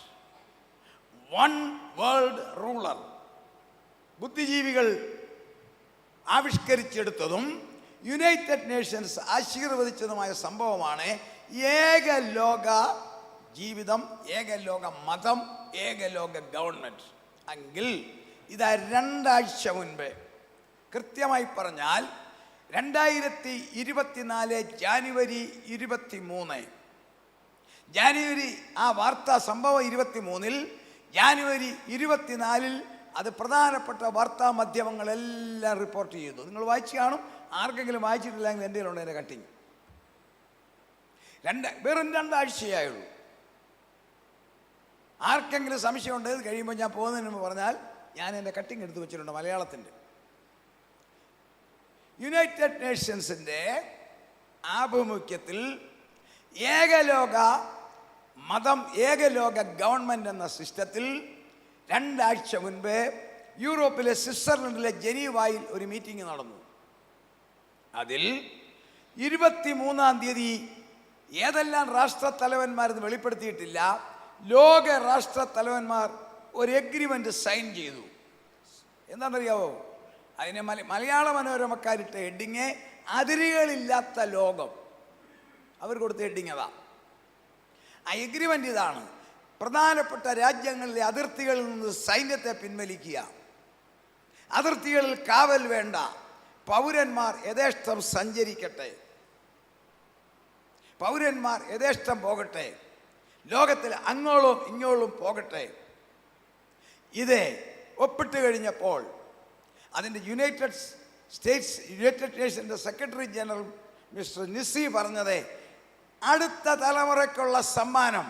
1 world ruler. ബുദ്ധിജീവികൾ ആവിഷ്കരിച്ചെടുത്തതും യുണൈറ്റഡ് നേഷൻസ് ആശീർവദിച്ചതുമായ സംഭവമാണ് ഏകലോക ജീവിതം, ഏകലോക മതം, ഏകലോക ഗവൺമെന്റ്. എങ്കിൽ ഇതാ 2 ആഴ്ച മുൻപ്, കൃത്യമായി പറഞ്ഞാൽ 2024 ജാനുവരി 23, ജാനുവരി ആ വാർത്താ സംഭവം 23-ൽ, ജാനുവരി 24-ൽ അത് പ്രധാനപ്പെട്ട വാർത്താ മാധ്യമങ്ങളെല്ലാം റിപ്പോർട്ട് ചെയ്തു. നിങ്ങൾ വായിച്ചു കാണും. ആർക്കെങ്കിലും വായിച്ചിട്ടില്ലെങ്കിൽ എൻ്റെ കയ്യിലുണ്ട് എൻ്റെ കട്ടിങ്. വെറും 2 ആഴ്ചയായുള്ളൂ. ആർക്കെങ്കിലും സംശയം ഉണ്ടെങ്കിൽ കഴിയുമ്പോൾ ഞാൻ പോകുന്നതിന് മുമ്പ് പറഞ്ഞാൽ ഞാൻ എൻ്റെ കട്ടിങ് എടുത്ത് വെച്ചിട്ടുണ്ട് മലയാളത്തിൻ്റെ. യുണൈറ്റഡ് നേഷൻസിൻ്റെ ആഭിമുഖ്യത്തിൽ ഏകലോക മതം, ഏകലോക ഗവൺമെൻറ് എന്ന സിസ്റ്റത്തിൽ 2 ആഴ്ച മുൻപ് യൂറോപ്പിലെ സ്വിറ്റ്സർലൻഡിലെ ജനീവയിൽ ഒരു മീറ്റിംഗ് നടന്നു. അതിൽ 23-ാം തീയതി ഏതെല്ലാം രാഷ്ട്രത്തലവന്മാരെന്ന് വെളിപ്പെടുത്തിയിട്ടില്ല, ലോക രാഷ്ട്രത്തലവന്മാർ ഒരു എഗ്രിമെൻ്റ് സൈൻ ചെയ്തു. എന്താണെന്നറിയാവോ? അതിനെ മലയാള മനോരമക്കാരിട്ട ഹെഡിങ് അതിരുകളില്ലാത്ത ലോകം. അവർ കൊടുത്ത ഹെഡിങ് അതാ. ആ എഗ്രിമെൻ്റ് ഇതാണ്: പ്രധാനപ്പെട്ട രാജ്യങ്ങളിലെ അതിർത്തികളിൽ നിന്ന് സൈന്യത്തെ പിൻവലിക്കുക, അതിർത്തികളിൽ കാവൽ വേണ്ട, പൗരന്മാർ യഥേഷ്ടം സഞ്ചരിക്കട്ടെ, പൗരന്മാർ യഥേഷ്ടം പോകട്ടെ, ലോകത്തിൽ അങ്ങോളം ഇങ്ങോളം പോകട്ടെ. ഇത് ഒപ്പിട്ട് കഴിഞ്ഞപ്പോൾ അതിൻ്റെ യുണൈറ്റഡ് നേഷൻ്റെ സെക്രട്ടറി ജനറൽ മിസ്റ്റർ നിസി പറഞ്ഞത്, അടുത്ത തലമുറയ്ക്കുള്ള സമ്മാനം,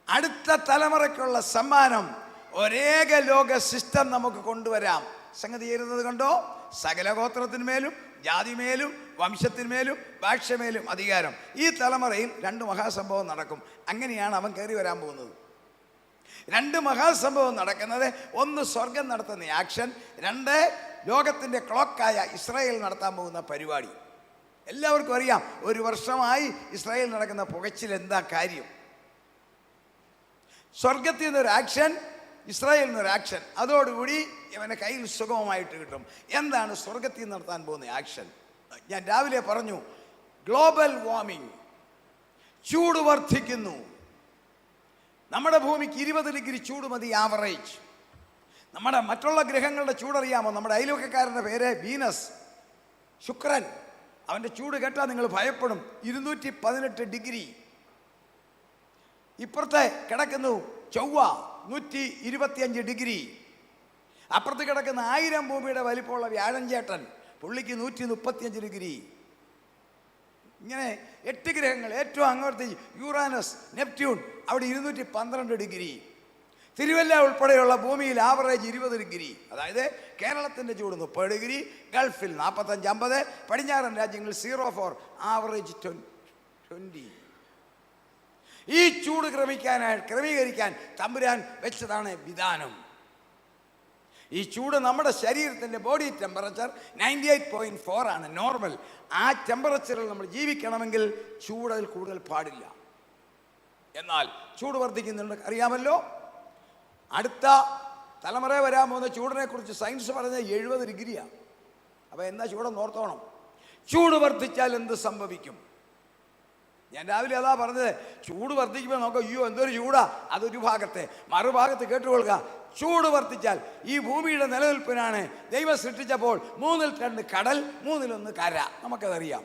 അടുത്ത തലമുറയ്ക്കുള്ള സമ്മാനം ഒരേക ലോക സിസ്റ്റം നമുക്ക് കൊണ്ടുവരാം. സംഗതി ചെയ്യുന്നത് കണ്ടോ? സകല ഗോത്രത്തിന്മേലും ജാതിമേലും വംശത്തിന്മേലും ഭാഷമേലും അധികാരം. ഈ തലമുറയിൽ 2 മഹാസംഭവം നടക്കും. അങ്ങനെയാണ് അവൻ കയറി വരാൻ പോകുന്നത്. 2 മഹാസംഭവം നടക്കുന്നത്: 1 സ്വർഗം നടത്തുന്ന ആക്ഷൻ, 2 ലോകത്തിൻ്റെ ക്ലോക്കായ ഇസ്രായേൽ നടത്താൻ പോകുന്ന പരിപാടി. എല്ലാവർക്കും അറിയാം, 1 വർഷമായി ഇസ്രായേൽ നടക്കുന്ന പുകച്ചിൽ എന്താ കാര്യം. സ്വർഗത്തിൽ നിന്നൊരു ആക്ഷൻ, ഇസ്രായേലിൽ നിന്നൊരു ആക്ഷൻ. അതോടുകൂടി ഇവൻ്റെ കയ്യിൽ സുഗമമായിട്ട് കിട്ടും. എന്താണ് സ്വർഗത്തിൽ നടത്താൻ പോകുന്ന ആക്ഷൻ? ഞാൻ രാവിലെ പറഞ്ഞു, ഗ്ലോബൽ വാർമിംഗ്, ചൂട് വർദ്ധിക്കുന്നു. നമ്മുടെ ഭൂമിക്ക് 20 ഡിഗ്രി ചൂട് മതി ആവറേജ്. നമ്മുടെ മറ്റുള്ള ഗ്രഹങ്ങളുടെ ചൂടറിയാമോ? നമ്മുടെ അയൽവക്കക്കാരൻ്റെ പേര് വീനസ്, ശുക്രൻ. അവൻ്റെ ചൂട് കേട്ടാൽ നിങ്ങൾ ഭയപ്പെടും. 218 ഡിഗ്രി. ഇപ്പുറത്തെ കിടക്കുന്നു ചൊവ്വ, 125 ഡിഗ്രി. അപ്പുറത്ത് കിടക്കുന്ന 1000 ഭൂമിയുടെ വലിപ്പമുള്ള വ്യാഴം ചേട്ടൻ, പുള്ളിക്ക് 135 ഡിഗ്രി. ഇങ്ങനെ 8 ഗ്രഹങ്ങൾ. ഏറ്റവും അങ്ങോട്ട് യുറാനസ്, നെപ്റ്റ്യൂൺ, അവിടെ 212 ഡിഗ്രി. തിരുവല്ല ഉൾപ്പെടെയുള്ള ഭൂമിയിൽ ആവറേജ് 20 ഡിഗ്രി. അതായത് കേരളത്തിൻ്റെ ചൂട് 30 ഡിഗ്രി, ഗൾഫിൽ 45-50, പടിഞ്ഞാറൻ രാജ്യങ്ങളിൽ 0-4, ആവറേജ് 20. ഈ ചൂട് ക്രമീകരിക്കാൻ തമ്പുരാൻ വെച്ചതാണ് വിധാനം. ഈ ചൂട് നമ്മുടെ ശരീരത്തിൻ്റെ ബോഡി ടെമ്പറേച്ചർ 98.4 ആണ് നോർമൽ. ആ ടെമ്പറേച്ചറിൽ നമ്മൾ ജീവിക്കണമെങ്കിൽ ചൂടിൽ കൂടുതൽ പാടില്ല. എന്നാൽ ചൂട് വർദ്ധിക്കുന്നുണ്ട്, അറിയാമല്ലോ. അടുത്ത തലമുറ വരാൻ പോകുന്ന ചൂടിനെ കുറിച്ച് സയൻസ് പറഞ്ഞത് 70 ഡിഗ്രിയാണ്. അപ്പോൾ എന്താ ചൂടെന്ന് ഓർത്തോണം. ചൂട് വർദ്ധിച്ചാൽ എന്ത് സംഭവിക്കും? ഞാൻ രാവിലെ അതാ പറഞ്ഞത്. ചൂട് വർദ്ധിക്കുമ്പോൾ നോക്കാം, അയ്യോ എന്തൊരു ചൂടാ. അതൊരു ഭാഗത്തെ. മറുഭാഗത്ത് കേട്ടുകൊള്ളുക, ചൂട് വർദ്ധിച്ചാൽ ഈ ഭൂമിയുടെ നിലനിൽപ്പിനാണ് ദൈവം സൃഷ്ടിച്ചപ്പോൾ 3-ൽ 2 കടൽ, 3-ൽ 1 കര. നമുക്കതറിയാം.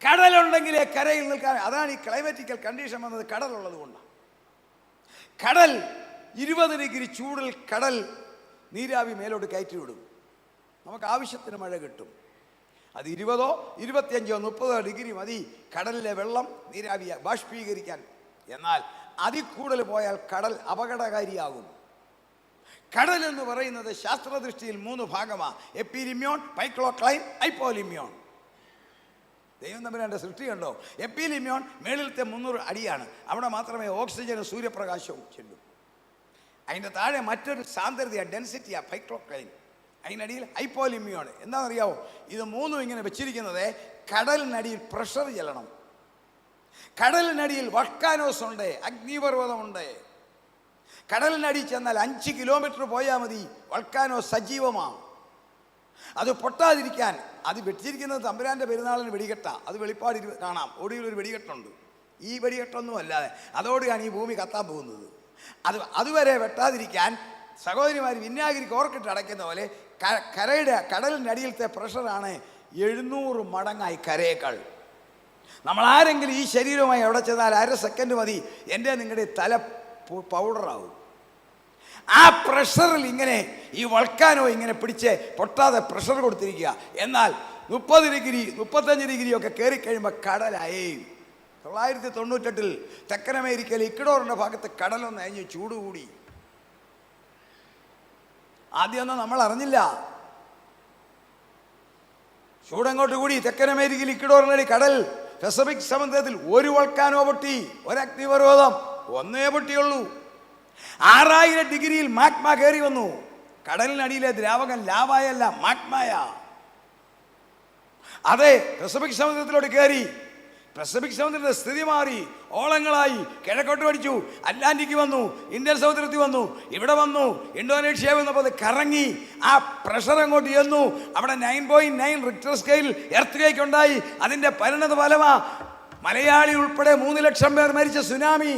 കടലുണ്ടെങ്കിലേ കരയിൽ നിൽക്കാൻ. അതാണ് ഈ ക്ലൈമാറ്റിക്കൽ കണ്ടീഷൻ വന്നത് കടലുള്ളത് കൊണ്ടാണ്. കടൽ 20 ഡിഗ്രി ചൂടിൽ കടൽ നീരാവി മേലോട്ട് കയറ്റി വിടും. നമുക്ക് ആവശ്യത്തിന് മഴ കിട്ടും. അത് 20, 25, 30 ഡിഗ്രി മതി കടലിലെ വെള്ളം നീരാവി ബാഷ്പീകരിക്കാൻ. എന്നാൽ അതിൽ കൂടുതൽ പോയാൽ കടൽ അപകടകാരിയാകും. കടൽ എന്ന് പറയുന്നത് ശാസ്ത്രദൃഷ്ടിയിൽ 3 ഭാഗമാണ്: എപ്പിലിമ്യോൺ, പൈക്ലോക്ലൈൻ, ഹൈപ്പോലിമ്യോൺ. ദൈവം തമ്പുരാന്റെ സൃഷ്ടി കണ്ടോ? എപ്പിലിമ്യോൺ മേളിലത്തെ 300 അടിയാണ്. അവിടെ മാത്രമേ ഓക്സിജനും സൂര്യപ്രകാശവും ചെല്ലും. അതിൻ്റെ താഴെ മറ്റൊരു സാന്ദ്രതയാണ്, ഡെൻസിറ്റിയാണ്, പൈക്ലോക്ലൈൻ. അതിനടിയിൽ ഹൈപ്പോലിമ്യോൺ. എന്താണെന്നറിയാവോ? ഇത് 3 ഇങ്ങനെ വെച്ചിരിക്കുന്നത് കടലിനടിയിൽ പ്രഷർ ചെല്ലണം. കടലിനടിയിൽ വൾക്കാനോസ് ഉണ്ട്, അഗ്നിപർവ്വതമുണ്ട്. കടലിനടി ചെന്നാൽ 5 കിലോമീറ്റർ പോയാൽ മതി, വൾക്കാനോ സജീവമാണ്. അത് പൊട്ടാതിരിക്കാൻ അത് വെച്ചിരിക്കുന്നത് തമ്പുരാൻ്റെ പെരുന്നാളിന് വെടികെട്ട. അത് വെളിപ്പാട് കാണാം. ഒടുവിലൊരു വെടികെട്ടുണ്ട്. ഈ വെടികെട്ടൊന്നും അല്ലാതെ അതോടെയാണ് ഈ ഭൂമി കത്താൻ പോകുന്നത്. അതുവരെ വെട്ടാതിരിക്കാൻ സഹോദരിമാർ വിന്നാഗിരി കോർക്കിട്ട് അടയ്ക്കുന്ന പോലെ കടലിൻ്റെ അടിയിലത്തെ പ്രഷറാണ് 700 മടങ്ങായി കരയേക്കാൾ. നമ്മൾ ആരെങ്കിലും ഈ ശരീരവുമായി എവിടെ ചെന്നാൽ 1/2 സെക്കൻഡ് മതി എൻ്റെ നിങ്ങളുടെ തല പൗഡറാവും. ആ പ്രഷറിൽ ഇങ്ങനെ ഈ വൾക്കാനോ ഇങ്ങനെ പിടിച്ച് പൊട്ടാതെ പ്രഷർ കൊടുത്തിരിക്കുക. എന്നാൽ 30 ഡിഗ്രി 35 ഡിഗ്രി ഒക്കെ കയറി കഴിയുമ്പോൾ കടലായി. 1998 തെക്കൻ അമേരിക്കയിൽ ഇക്വഡോറിൻ്റെ ഭാഗത്ത് കടലൊന്ന് അയഞ്ഞ് ചൂട് കൂടി. ആദ്യമൊന്നും നമ്മൾ അറിഞ്ഞില്ല. ചൂടങ്ങോട്ട് കൂടി. തെക്കൻ അമേരിക്കയിൽ ഇക്വഡോറിനടി കടൽ, പസഫിക് സമുദ്രത്തിൽ ഒരു വൾക്കാനോ പൊട്ടി, ഒരു അഗ്നിപർവ്വതം ഒന്നേ പൊട്ടിയുള്ളൂ. 6000 ഡിഗ്രിയിൽ മാഗ്മ കയറി വന്നു. കടലിനടിയിലെ ദ്രാവകം ലാവായല്ല, മാഗ്മായ. അതെ, പസഫിക് സമുദ്രത്തിലോട്ട് കയറി. പസഫിക് സമുദ്രത്തിന്റെ സ്ഥിതി മാറി, ഓളങ്ങളായി. കിഴക്കോട്ട് പഠിച്ചു, അറ്റ്ലാന്റിക് വന്നു, ഇന്ത്യൻ സമുദ്രത്തിൽ വന്നു, ഇവിടെ വന്നു, ഇന്തോനേഷ്യ വന്നപ്പോൾ അത് കറങ്ങി. ആ പ്രഷർ അങ്ങോട്ട് ചെന്നു. അവിടെ 9.9 റിക്ടർ സ്കെയിൽ എർത്ത് ഉണ്ടായി. അതിന്റെ പരിണത ഫലമാ മലയാളി ഉൾപ്പെടെ 3 ലക്ഷം പേർ മരിച്ച സുനാമി.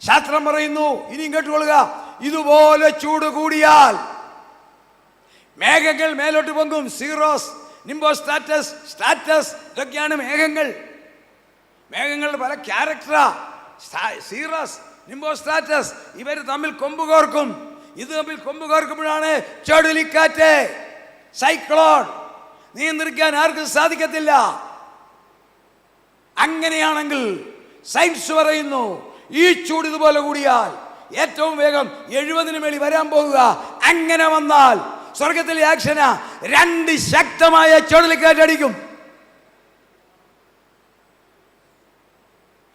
ശാസ്ത്രം പറയുന്നു, ഇനിയും കേട്ടുകൊള്ളുക, ഇതുപോലെ ചൂട് കൂടിയാൽ മേഘങ്ങൾ മേലോട്ട് പൊങ്ങും. സീറോസ്, നിംബോസ്ട്രാറ്റസ്, സ്ട്രാറ്റസ്, ഇതൊക്കെയാണ് മേഘങ്ങൾ. മേഘങ്ങളുടെ പല ക്യാരക്ടറാ. സീറസ്, നിംബോസ്ട്രാറ്റസ്, ഇവർ തമ്മിൽ കൊമ്പ് കോർക്കും. ഇത് തമ്മിൽ കൊമ്പ് കോർക്കുമ്പോഴാണ് ചുഴലിക്കാറ്റ്, സൈക്ലോൺ. നിയന്ത്രിക്കാൻ ആർക്കും സാധിക്കത്തില്ല. അങ്ങനെയാണെങ്കിൽ സയൻസ് പറയുന്നു, ഈ ചൂട് ഇതുപോലെ കൂടിയാൽ ഏറ്റവും വേഗം 70 മേളിൽ വരാൻ പോകുക. അങ്ങനെ വന്നാൽ സ്വർഗത്തിലെ ആക്ഷന 2 ശക്തമായ ചുഴലിക്കാറ്റടിക്കും.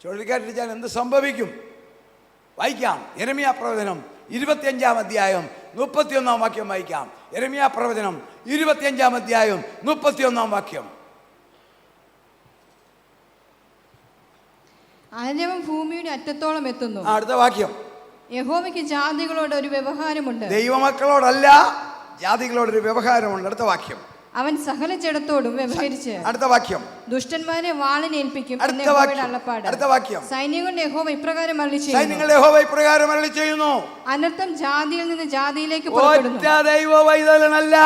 ചുഴലിക്കാറ്റടിച്ചാൽ എന്ത് സംഭവിക്കും? വായിക്കാം. യെരമ്യാ പ്രവചനം 25-ാം അധ്യായം 31-ാം വാക്യം വായിക്കാം. യെരമ്യാ പ്രവചനം 25-ാം അധ്യായം 31-ാം വാക്യം. ആരവം ഭൂമിയുടെ അറ്റത്തോളം എത്തുന്നു. അടുത്ത വാക്യം. യഹോവയ്ക്ക് ജാതികളോട് ഒരു വ്യവഹാരമുണ്ട്. ദൈവമക്കളോടല്ല, ജാതികളോടൊരു വ്യവഹാരമുണ്ട്. അടുത്ത വാക്യം. അവൻ സകല ജഡത്തോടും വ്യവഹരിച്ച് അടുത്ത വാക്യം ദുഷ്ടന്മാരെ വാളിനേൽപ്പിക്കും. അടുത്ത വാക്യം. സൈന്യങ്ങളുടെ യഹോവ ഇപ്രകാരം അരുളി ചെയ്യുന്നു, അനർത്ഥം ജാതിയിൽ നിന്ന് ജാതിയിലേക്ക് ഒറ്റ ദൈവ വൈതലനല്ല,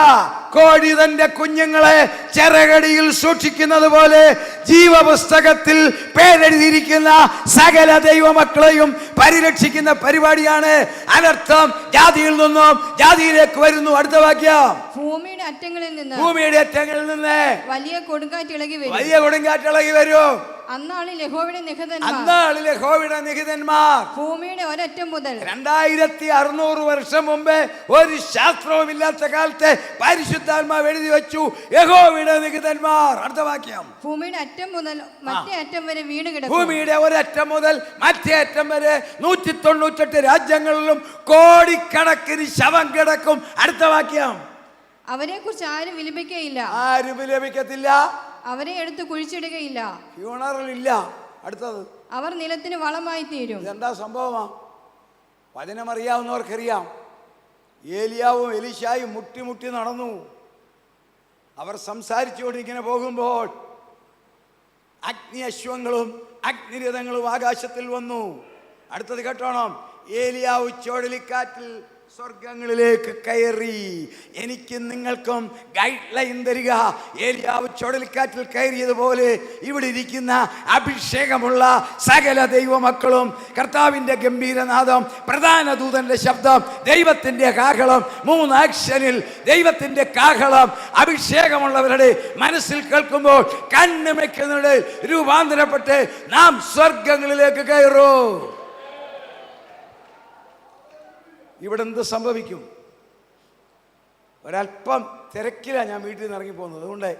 കോഴി തന്റെ കുഞ്ഞുങ്ങളെ ചിറകടിയിൽ സൂക്ഷിക്കുന്നത് പോലെ ജീവപുസ്തകത്തിൽ പേരെഴുതിയിരിക്കുന്ന സകല ദൈവമക്കളെയും പരിരക്ഷിക്കുന്ന പരിപാടിയാണ്. അനർത്ഥം ജാതിയിൽ നിന്നും ജാതിയിലേക്ക് വരുന്നു. അടുത്ത വാക്യം. ഭൂമിയുടെ അറ്റങ്ങളിൽ നിന്ന് വലിയ കൊടുങ്കാറ്റ് ഇളകി വരും. അന്നാളിൽ യഹോവയുടെ നിഹിതന്മാർ ഭൂമിയുടെ ഒരറ്റം മുതൽ 2600 വർഷം മുമ്പേ ഒരു ശാസ്ത്രവും ഇല്ലാത്ത കാലത്തെ പരിശുദ്ധാത്മാവ് എഴുതി വെച്ചു, യഹോവയുടെ നിഹിതന്മാർ. അടുത്ത വാക്യം. ഭൂമിയുടെ അറ്റം മുതൽ മറ്റേ അറ്റം വരെ വീണ് കിടക്കും. ഭൂമിയുടെ ഒരറ്റം മുതൽ മറ്റേ അറ്റം വരെ 198 രാജ്യങ്ങളിലും കോടിക്കണക്കിന് ശവം കിടക്കും. അടുത്ത വാക്യം. അവരെ കുറിച്ച് ആരും വിലപിക്കയില്ല. ആരും വിലപിക്കത്തില്ല. അവരെ എടുത്ത് കുഴിച്ചിടുകയില്ല. ഫ്യൂണറൽ ഇല്ല. അടുത്തത്. അവർ നിലത്തിന് വളമായി തീരും. ഇതെന്താ സംഭവമാ? വചനമറിയാവുന്നവർക്കറിയാം. ഏലിയാവും എലീശായും മുട്ടി നടന്നു. അവർ സംസാരിച്ചുകൊണ്ട് ഇങ്ങനെ പോകുമ്പോൾ അഗ്നി അശ്വങ്ങളും അഗ്നിരഥങ്ങളും ആകാശത്തിൽ വന്നു. അടുത്തത് കേട്ടോണം. ഏലിയാവ് ചുഴലിക്കാറ്റിൽ സ്വർഗങ്ങളിലേക്ക് കയറി. എനിക്കും നിങ്ങൾക്കും ഗൈഡ് ലൈൻ തരിക. ഏലിയാവ് ചുഴലിക്കാറ്റിൽ കയറിയതുപോലെ ഇവിടെ ഇരിക്കുന്ന അഭിഷേകമുള്ള സകല ദൈവമക്കളും കർത്താവിൻ്റെ ഗംഭീരനാദം, പ്രധാന ദൂതന്റെ ശബ്ദം, ദൈവത്തിൻ്റെ കാഹളം, 3 ആക്ഷനിൽ ദൈവത്തിൻ്റെ കാഹളം അഭിഷേകമുള്ളവരുടെ മനസ്സിൽ കേൾക്കുമ്പോൾ കണ്ണുമയ്ക്കുന്നവരുടെ രൂപാന്തരപ്പെട്ട് നാം സ്വർഗങ്ങളിലേക്ക് കയറൂ. ഇവിടെ എന്ത് സംഭവിക്കും? ഒരല്പം തിരക്കിലാണ് ഞാൻ വീട്ടിൽ നിന്ന് ഇറങ്ങി പോകുന്നത്. അതുകൊണ്ട്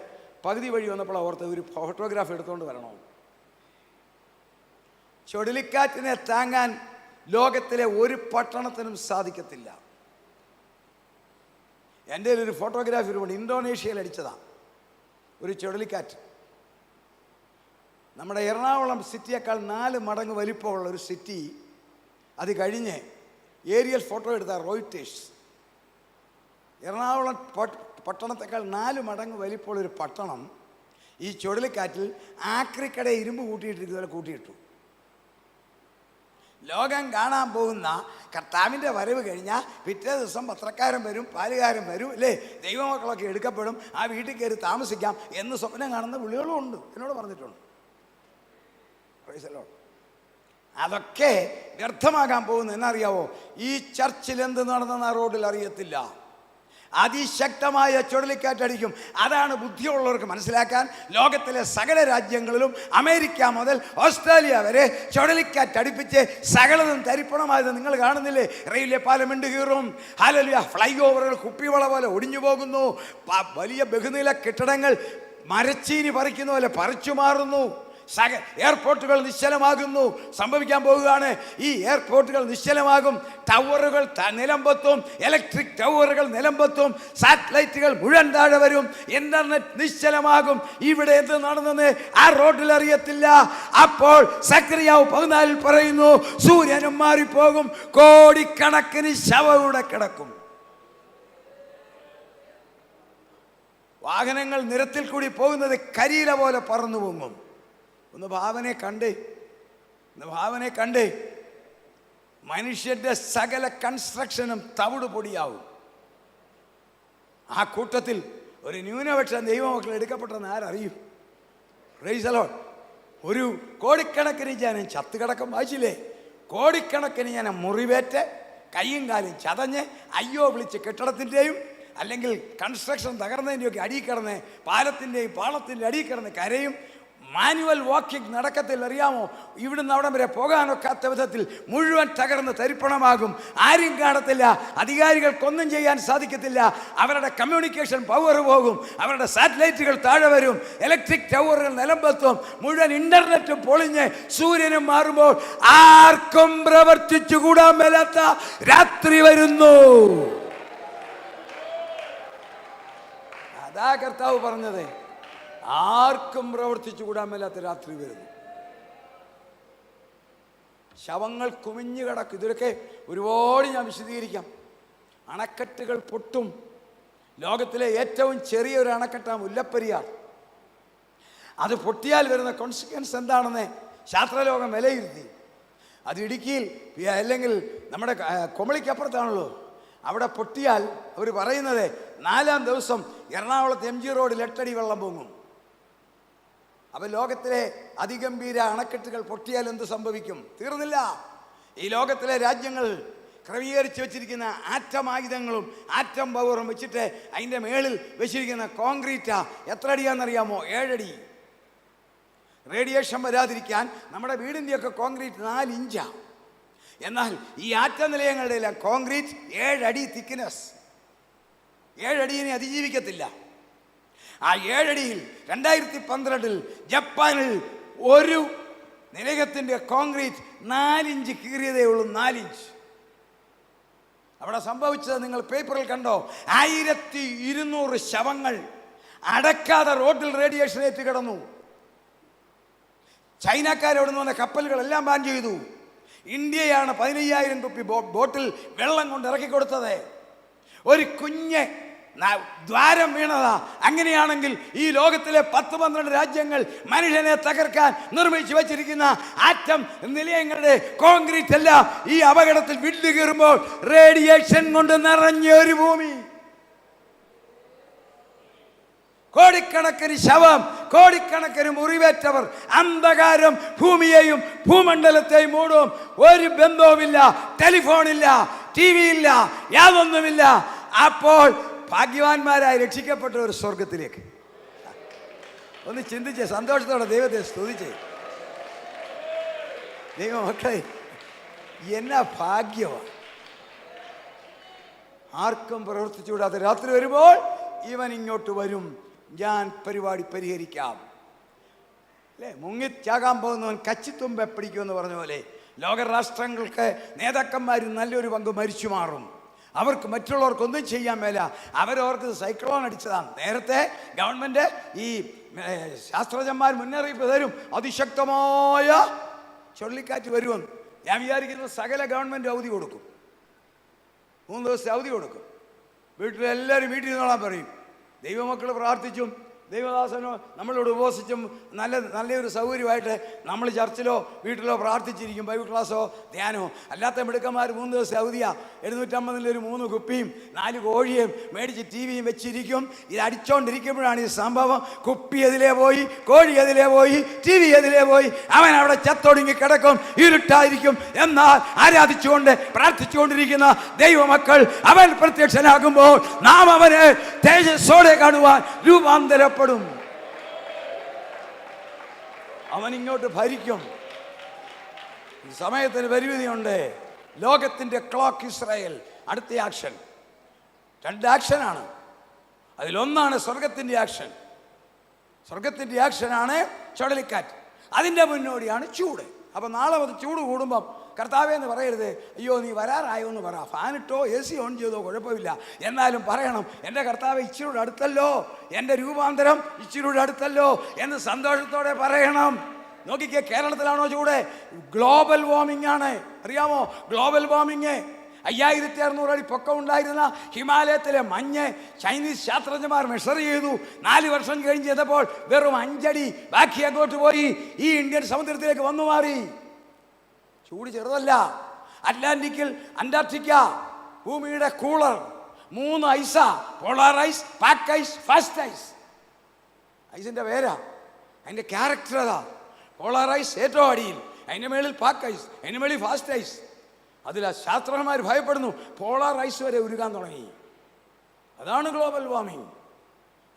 പകുതി വഴി വന്നപ്പോൾ ഓർത്ത് ഒരു ഫോട്ടോഗ്രാഫ് എടുത്തുകൊണ്ട് വരണോ. ചുഴലിക്കാറ്റിനെ താങ്ങാൻ ലോകത്തിലെ ഒരു പട്ടണത്തിനും സാധിക്കത്തില്ല. എൻ്റെ ഒരു ഫോട്ടോഗ്രാഫി ഒരുപാട് ഇന്തോനേഷ്യയിൽ അടിച്ചതാണ് ഒരു ചുഴലിക്കാറ്റ്. നമ്മുടെ എറണാകുളം സിറ്റിയേക്കാൾ 4 മടങ്ങ് വലിപ്പമുള്ള ഒരു സിറ്റി. അത് കഴിഞ്ഞ് ഏരിയൽ ഫോട്ടോ എടുത്ത റോയിറ്റേഴ്സ്. എറണാകുളം പട്ടണത്തെക്കാൾ 4 മടങ്ങ് വലിപ്പമുള്ളൊരു പട്ടണം ഈ ചുഴലിക്കാറ്റിൽ ആക്രിക്കട ഇരുമ്പ് കൂട്ടിയിട്ടിരിക്കുന്നതുപോലെ കൂട്ടിയിട്ടു. ലോകം കാണാൻ പോകുന്ന കർത്താവിൻ്റെ വരവ് കഴിഞ്ഞാൽ പിറ്റേ ദിവസം പത്രക്കാരൻ വരും, പാലുകാരൻ വരും, അല്ലേ, ദൈവമക്കളൊക്കെ എടുക്കപ്പെടും, ആ വീട്ടിൽ കയറി താമസിക്കാം എന്ന് സ്വപ്നം കാണുന്ന വിളികളും ഉണ്ട്, എന്നോട് പറഞ്ഞിട്ടുണ്ട്. അതൊക്കെ വ്യർത്ഥമാകാൻ പോകുന്നു. എന്നറിയാവോ? ഈ ചർച്ചിൽ എന്ത് നടന്നെന്ന് ആ റോഡിൽ അറിയത്തില്ല. അതിശക്തമായ ചുഴലിക്കാറ്റടിക്കും. അതാണ് ബുദ്ധിയുള്ളവർക്ക് മനസ്സിലാക്കാൻ. ലോകത്തിലെ സകല രാജ്യങ്ങളിലും അമേരിക്ക മുതൽ ഓസ്ട്രേലിയ വരെ ചുഴലിക്കാറ്റടിപ്പിച്ച് സകലതും തരിപ്പണമായത് നിങ്ങൾ കാണുന്നില്ലേ? റെയിൽവേ പാലം ഇണ്ട് കീറും, ഹല്ലേലൂയ, ഫ്ലൈ ഓവറുകൾ കുപ്പിവള പോലെ ഒടിഞ്ഞു പോകുന്നു, വലിയ ബഹുനില കെട്ടിടങ്ങൾ മരച്ചീനി പറിക്കുന്ന പോലെ പറിച്ചു മാറുന്നു, എയർപോർട്ടുകൾ നിശ്ചലമാകുന്നു. സംഭവിക്കാൻ പോവുകയാണ്. ഈ എയർപോർട്ടുകൾ നിശ്ചലമാകും, ടവറുകൾ നിലംപൊത്തും, ഇലക്ട്രിക് ടവറുകൾ നിലംപൊത്തും, സാറ്റലൈറ്റുകൾ മുഴുവൻ താഴെ വരും, ഇന്റർനെറ്റ് നിശ്ചലമാകും. ഇവിടെ എന്ത് നടന്നെന്ന് ആ റോഡിൽ അറിയത്തില്ല. അപ്പോൾ സക്കറിയാവ് 14 പറയുന്നു, സൂര്യനും മാറിപ്പോകും, കോടിക്കണക്കിന് ശവവിടെ കിടക്കും. വാഹനങ്ങൾ നിരത്തിൽ കൂടി പോകുന്നത് കരിയില പോലെ പറന്നു പൊങ്ങും. ഒന്ന് ഭാവനെ കണ്ടേ, മനുഷ്യന്റെ സകല കൺസ്ട്രക്ഷനും തവിട് പൊടിയാവും. ആ കൂട്ടത്തിൽ ഒരു ന്യൂനപക്ഷം ദൈവമക്കൾ എടുക്കപ്പെട്ടെന്ന് ആരറിയും? Praise the lord. ഒരു കോടിക്കണക്കിന് ജനം ചത്തുകിടക്കും. വായിച്ചില്ലേ? കോടിക്കണക്കിന് ജനം മുറിവേറ്റ് കയ്യും കാലും ചതഞ്ഞ് അയ്യോ വിളിച്ച് കെട്ടിടത്തിൻ്റെയും അല്ലെങ്കിൽ കൺസ്ട്രക്ഷൻ തകർന്നതിൻ്റെയൊക്കെ അടിയിൽ കിടന്ന്, പാലത്തിൻ്റെയും പാളത്തിൻ്റെ അടിയിൽ കിടന്ന് കരയും. മാനുവൽ വാക്കിംഗ് നടക്കത്തില്ല. അറിയാമോ? ഇവിടുന്ന് അവിടം വരെ പോകാനൊക്കാത്ത വിധത്തിൽ മുഴുവൻ തകർന്ന് തരിപ്പണമാകും. ആരും കാണത്തില്ല, അധികാരികൾക്കൊന്നും ചെയ്യാൻ സാധിക്കത്തില്ല. അവരുടെ കമ്മ്യൂണിക്കേഷൻ പവർ പോകും, അവരുടെ സാറ്റലൈറ്റുകൾ താഴെ വരും, ഇലക്ട്രിക് ടവറുകൾ നിലംപൊത്തും, മുഴുവൻ ഇന്റർനെറ്റും പൊളിഞ്ഞ് സൂര്യനും മാറുമ്പോൾ ആർക്കും പ്രവർത്തിച്ചുകൂടാൻ മേലാത്ത രാത്രി വരുന്നു. അതാ കർത്താവ് പറഞ്ഞത്, ആർക്കും പ്രവർത്തിച്ചു കൂടാൻ മേലാത്ത രാത്രി വരുന്നു. ശവങ്ങൾ കുമിഞ്ഞു കിടക്കും. ഇതിലൊക്കെ ഒരുപാട് ഞാൻ വിശദീകരിക്കാം. അണക്കെട്ടുകൾ പൊട്ടും. ലോകത്തിലെ ഏറ്റവും ചെറിയൊരു അണക്കെട്ടാണ് മുല്ലപ്പെരിയാർ. അത് പൊട്ടിയാൽ വരുന്ന കോൺസിക്വൻസ് എന്താണെന്ന് ശാസ്ത്രലോകം വിലയിരുത്തി. അത് ഇടുക്കിയിൽ അല്ലെങ്കിൽ നമ്മുടെ കുമളിക്കപ്പുറത്താണല്ലോ. അവിടെ പൊട്ടിയാൽ അവർ പറയുന്നത് 4-ാം ദിവസം എറണാകുളത്ത് MG റോഡിൽ 8 അടി വെള്ളം പൊങ്ങും. അപ്പോൾ ലോകത്തിലെ അതിഗംഭീര അണക്കെട്ടുകൾ പൊട്ടിയാൽ എന്ത് സംഭവിക്കും? തീർന്നില്ല. ഈ ലോകത്തിലെ രാജ്യങ്ങൾ ക്രമീകരിച്ച് വെച്ചിരിക്കുന്ന ആറ്റം ആയുധങ്ങളും ആറ്റം പവറും വെച്ചിട്ട് അതിൻ്റെ മേളിൽ വെച്ചിരിക്കുന്ന കോൺക്രീറ്റാ എത്ര അടിയാണെന്നറിയാമോ? 7 അടി. റേഡിയേഷൻ വരാതിരിക്കാൻ നമ്മുടെ വീടിൻ്റെയൊക്കെ കോൺക്രീറ്റ് 4 ഇഞ്ചാണ്. എന്നാൽ ഈ ആറ്റ നിലയങ്ങളുടെ എല്ലാം കോൺക്രീറ്റ് 7 അടി തിക്നെസ്. 7 അടിയെ അതിജീവിക്കത്തില്ല. ആ 7 അടിയിൽ 2012 ജപ്പാനിൽ ഒരു നിലയത്തിൻ്റെ കോൺക്രീറ്റ് 4 ഇഞ്ച് കീറിയതേ ഉള്ളൂ. 4 ഇഞ്ച്. അവിടെ സംഭവിച്ചത് നിങ്ങൾ പേപ്പറിൽ കണ്ടോ? 1200 ശവങ്ങൾ അടക്കാതെ റോഡിൽ റേഡിയേഷൻ ഏറ്റ് കിടന്നു. ചൈനക്കാരോട് വന്ന കപ്പലുകളെല്ലാം ബാൻ ചെയ്തു. ഇന്ത്യയാണ് 15,000 കുപ്പി ബോട്ടിൽ വെള്ളം കൊണ്ട് ഇറക്കി കൊടുത്തത്. ഒരു കുഞ്ഞ് ദ്വാരം വീണതാ. അങ്ങനെയാണെങ്കിൽ ഈ ലോകത്തിലെ 10-12 രാജ്യങ്ങൾ മനുഷ്യനെ തകർക്കാൻ നിർമ്മിച്ചു വച്ചിരിക്കുന്ന ആറ്റം നിലയങ്ങളുടെ കോൺക്രീറ്റ് എല്ലാം ഈ അപകടത്തിൽ വിട്ടു കീറുമ്പോൾ റേഡിയേഷൻ കൊണ്ട് നിറഞ്ഞ ഒരു ഭൂമി, കോടിക്കണക്കിന് ശവം, കോടിക്കണക്കിന് മുറിവേറ്റവർ, അന്ധകാരം ഭൂമിയെയും ഭൂമണ്ഡലത്തെയും മൂടും. ഒരു ബന്ധവുമില്ല, ടെലിഫോണില്ല, TV ഇല്ല, യാതൊന്നുമില്ല. അപ്പോൾ ഭാഗ്യവാന്മാരായി രക്ഷിക്കപ്പെട്ട ഒരു സ്വർഗത്തിലേക്ക് ഒന്ന് ചിന്തിച്ച് സന്തോഷത്തോടെ ദൈവത്തെ സ്തുതിച്ച്. ദൈവമക്കളെ, എന്നാ ഭാഗ്യമാണ്. ആർക്കും പ്രവർത്തിച്ചുകൂടാത്ത രാത്രി വരുമ്പോൾ ഇവൻ ഇങ്ങോട്ട് വരും, ഞാൻ പരിപാടി പരിഹരിക്കാം. അല്ലേ, മുങ്ങിച്ചാകാൻ പോകുന്നവൻ കച്ചിത്തുമ്പ പിടിക്കുമെന്ന് പറഞ്ഞ പോലെ ലോകരാഷ്ട്രങ്ങൾക്ക് നേതാക്കന്മാർ നല്ലൊരു പങ്ക് മരിച്ചു മാറും. അവർക്ക് മറ്റുള്ളവർക്കൊന്നും ചെയ്യാൻ മേല. അവരവർക്ക് സൈക്ലോൺ അടിച്ചതാണ്. നേരത്തെ ഗവൺമെൻറ് ഈ ശാസ്ത്രജ്ഞന്മാർ മുന്നറിയിപ്പ് തരും, അതിശക്തമായ ചുഴലിക്കാറ്റ് വരുമെന്ന്. ഞാൻ വിചാരിക്കുന്നത് സകല ഗവൺമെൻറ് അവധി കൊടുക്കും, 3 ദിവസത്തെ അവധി കൊടുക്കും. വീട്ടിലെല്ലാവരും വീട്ടിൽ നിന്നോളാൻ പറയും. ദൈവമക്കൾ പ്രാർത്ഥിച്ചും ദൈവദാസനോ നമ്മളോട് ഉപവസിച്ചും നല്ലൊരു സൗകര്യമായിട്ട് നമ്മൾ ചർച്ചിലോ വീട്ടിലോ പ്രാർത്ഥിച്ചിരിക്കും, ബൈബിൾ ക്ലാസ്സോ ധ്യാനമോ. അല്ലാത്ത മിടുക്കന്മാർ 3 ദിവസം അവധിയാ, 750 3 കുപ്പിയും 4 കോഴിയും മേടിച്ച് TVയും വെച്ചിരിക്കും. ഇത് അടിച്ചോണ്ടിരിക്കുമ്പോഴാണ് ഈ സംഭവം. കുപ്പി എതിലേ പോയി, കോഴി എതിലേ പോയി, TV എതിലേ പോയി. അവൻ അവിടെ ചത്തൊടുങ്ങി കിടക്കും, ഇരുട്ടായിരിക്കും. എന്നാൽ ആരാധിച്ചുകൊണ്ട് പ്രാർത്ഥിച്ചുകൊണ്ടിരിക്കുന്ന ദൈവമക്കൾ അവൻ പ്രത്യക്ഷനാകുമ്പോൾ നാം അവനെ തേജസ്സോടെ കാണുവാൻ രൂപാന്തരപ്പെടും. അവൻ ഇങ്ങോട്ട് ഭരിക്കും. സമയത്തിന് പരിമിതിയുണ്ട്. ലോകത്തിന്റെ ക്ലോക്ക് ഇസ്രായേൽ. അടുത്ത ആക്ഷൻ, 2 ആക്ഷനാണ്. അതിലൊന്നാണ് സ്വർഗത്തിന്റെ ആക്ഷൻ. സ്വർഗത്തിന്റെ ആക്ഷനാണ് ചുഴലിക്കാറ്റ്. അതിൻ്റെ മുന്നോടിയാണ് ചൂട്. അപ്പം നാളെ അത് ചൂട് കൂടുമ്പം കർത്താവേ എന്ന് പറയരുത്, അയ്യോ നീ വരാറായോ എന്ന് പറ, ഫാനിട്ടോ AC ഓൺ ചെയ്തോ കുഴപ്പമില്ല, എന്നാലും പറയണം എൻ്റെ കർത്താവ് ഇച്ചിരൂടെ അടുത്തല്ലോ, എൻ്റെ രൂപാന്തരം ഇച്ചിരൂടെ അടുത്തല്ലോ എന്ന് സന്തോഷത്തോടെ പറയണം. നോക്കിക്കേ, കേരളത്തിലാണോ ചൂട്? ഗ്ലോബൽ വാർമിംഗ് ആണ്. അറിയാമോ ഗ്ലോബൽ വാർമിംഗ്? 5600 അടി പൊക്കം ഉണ്ടായിരുന്ന ഹിമാലയത്തിലെ മഞ്ഞ് ചൈനീസ് ശാസ്ത്രജ്ഞന്മാർ മെഷർ ചെയ്തു. 4 വർഷം കഴിഞ്ഞ് ചെയ്തപ്പോൾ വെറും 5 അടി ബാക്കി അങ്ങോട്ട് പോയി ഈ ഇന്ത്യൻ സമുദ്രത്തിലേക്ക് വന്നു മാറി. ചൂട് ചെറുതല്ല. അറ്റ്ലാന്റിക്കിൽ അന്റാർട്ടിക്ക ഭൂമിയുടെ കൂളർ 3 ഐസാ, polar ice, pack ice, fast ice. ഐസിൻ്റെ പേരാ, അതിൻ്റെ ക്യാരക്ടർ അതാ. പോളാർ ഐസ് ഏറ്റവും അടിയിൽ, അതിൻ്റെ മേളിൽ പാക്ക് ഐസ്, അതിൻ്റെ മേളിൽ ഫാസ്റ്റ് ഐസ്. അതിൽ ശാസ്ത്രജ്ഞന്മാർ ഭയപ്പെടുന്നു, പോളാർ ഐസ് വരെ ഉരുകാൻ തുടങ്ങി. അതാണ് ഗ്ലോബൽ വാർമിംഗ്.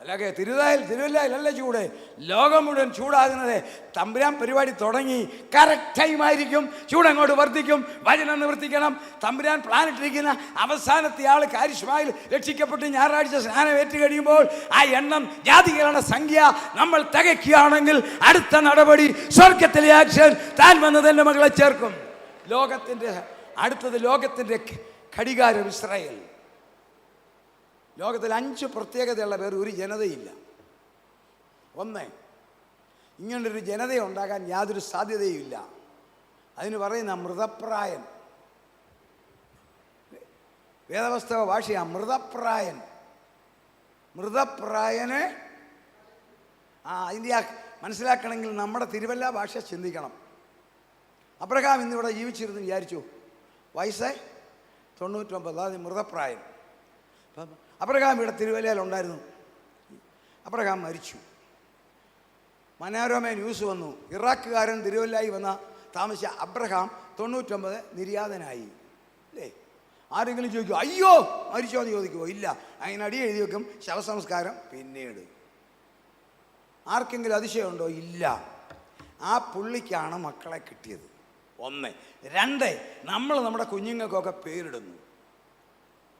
അല്ലാതെ തിരുവല്ലയിലല്ല ചൂട്, ലോകം മുഴുവൻ ചൂടാകുന്നത്. തമ്പുരാൻ പരിപാടി തുടങ്ങി, കറക്റ്റ് ടൈമായിരിക്കും, ചൂടങ്ങോട്ട് വർദ്ധിക്കും. വചനം നിവർത്തിക്കണം. തമ്പുരാൻ പ്ലാനിട്ടിരിക്കുന്ന അവസാനത്തെ ആൾ കാരിഷ്മായിൽ രക്ഷിക്കപ്പെട്ട് ഞായറാഴ്ച സ്നാനം ഏറ്റു കഴിയുമ്പോൾ ആ എണ്ണം ജാതികളുടെ സംഖ്യ നമ്മൾ തികയ്ക്കുകയാണെങ്കിൽ അടുത്ത നടപടി സ്വർഗത്തിലെ ആക്ഷൻ. താൻ വന്നത് എൻ്റെ മകളെ ചേർക്കും. അടുത്തത് ലോകത്തിൻ്റെ ഘടികാരം ഇസ്രായേൽ. ലോകത്തിൽ 5 പ്രത്യേകതയുള്ള വേറെ ഒരു ജനതയില്ല. 1, ഇങ്ങനൊരു ജനത ഉണ്ടാകാൻ യാതൊരു സാധ്യതയുമില്ല. അതിന് പറയുന്ന മൃതപ്രായൻ. വേദപുസ്തക ഭാഷയാ മൃതപ്രായൻ. മൃതപ്രായന് അതിൻ്റെ മനസ്സിലാക്കണമെങ്കിൽ നമ്മുടെ തിരുവല്ല ഭാഷ ചിന്തിക്കണം. അബ്രഹാം ഇന്നിവിടെ ജീവിച്ചിരുന്നു വിചാരിച്ചു, വയസ്സ് 99, അതായത് മൃതപ്രായൻ. അബ്രഹാം ഇവിടെ തിരുവല്ലയിലുണ്ടായിരുന്നു. അബ്രഹാം മരിച്ചു. മനോരമ ന്യൂസ് വന്നു, ഇറാഖുകാരൻ തിരുവല്ലായി വന്ന താമസിച്ച അബ്രഹാം 99 നിര്യാതനായി. അല്ലേ? ആരെങ്കിലും ചോദിക്കുമോ അയ്യോ മരിച്ചോ എന്ന് ചോദിക്കുമോ? ഇല്ല. അങ്ങനെ അടി എഴുതി വെക്കും, ശവസംസ്കാരം പിന്നീട്. ആർക്കെങ്കിലും അതിശയമുണ്ടോ? ഇല്ല. ആ പുള്ളിക്കാണ് മക്കളെ കിട്ടിയത്. 1. 2, നമ്മൾ നമ്മുടെ കുഞ്ഞുങ്ങൾക്കൊക്കെ പേരിടുന്നു.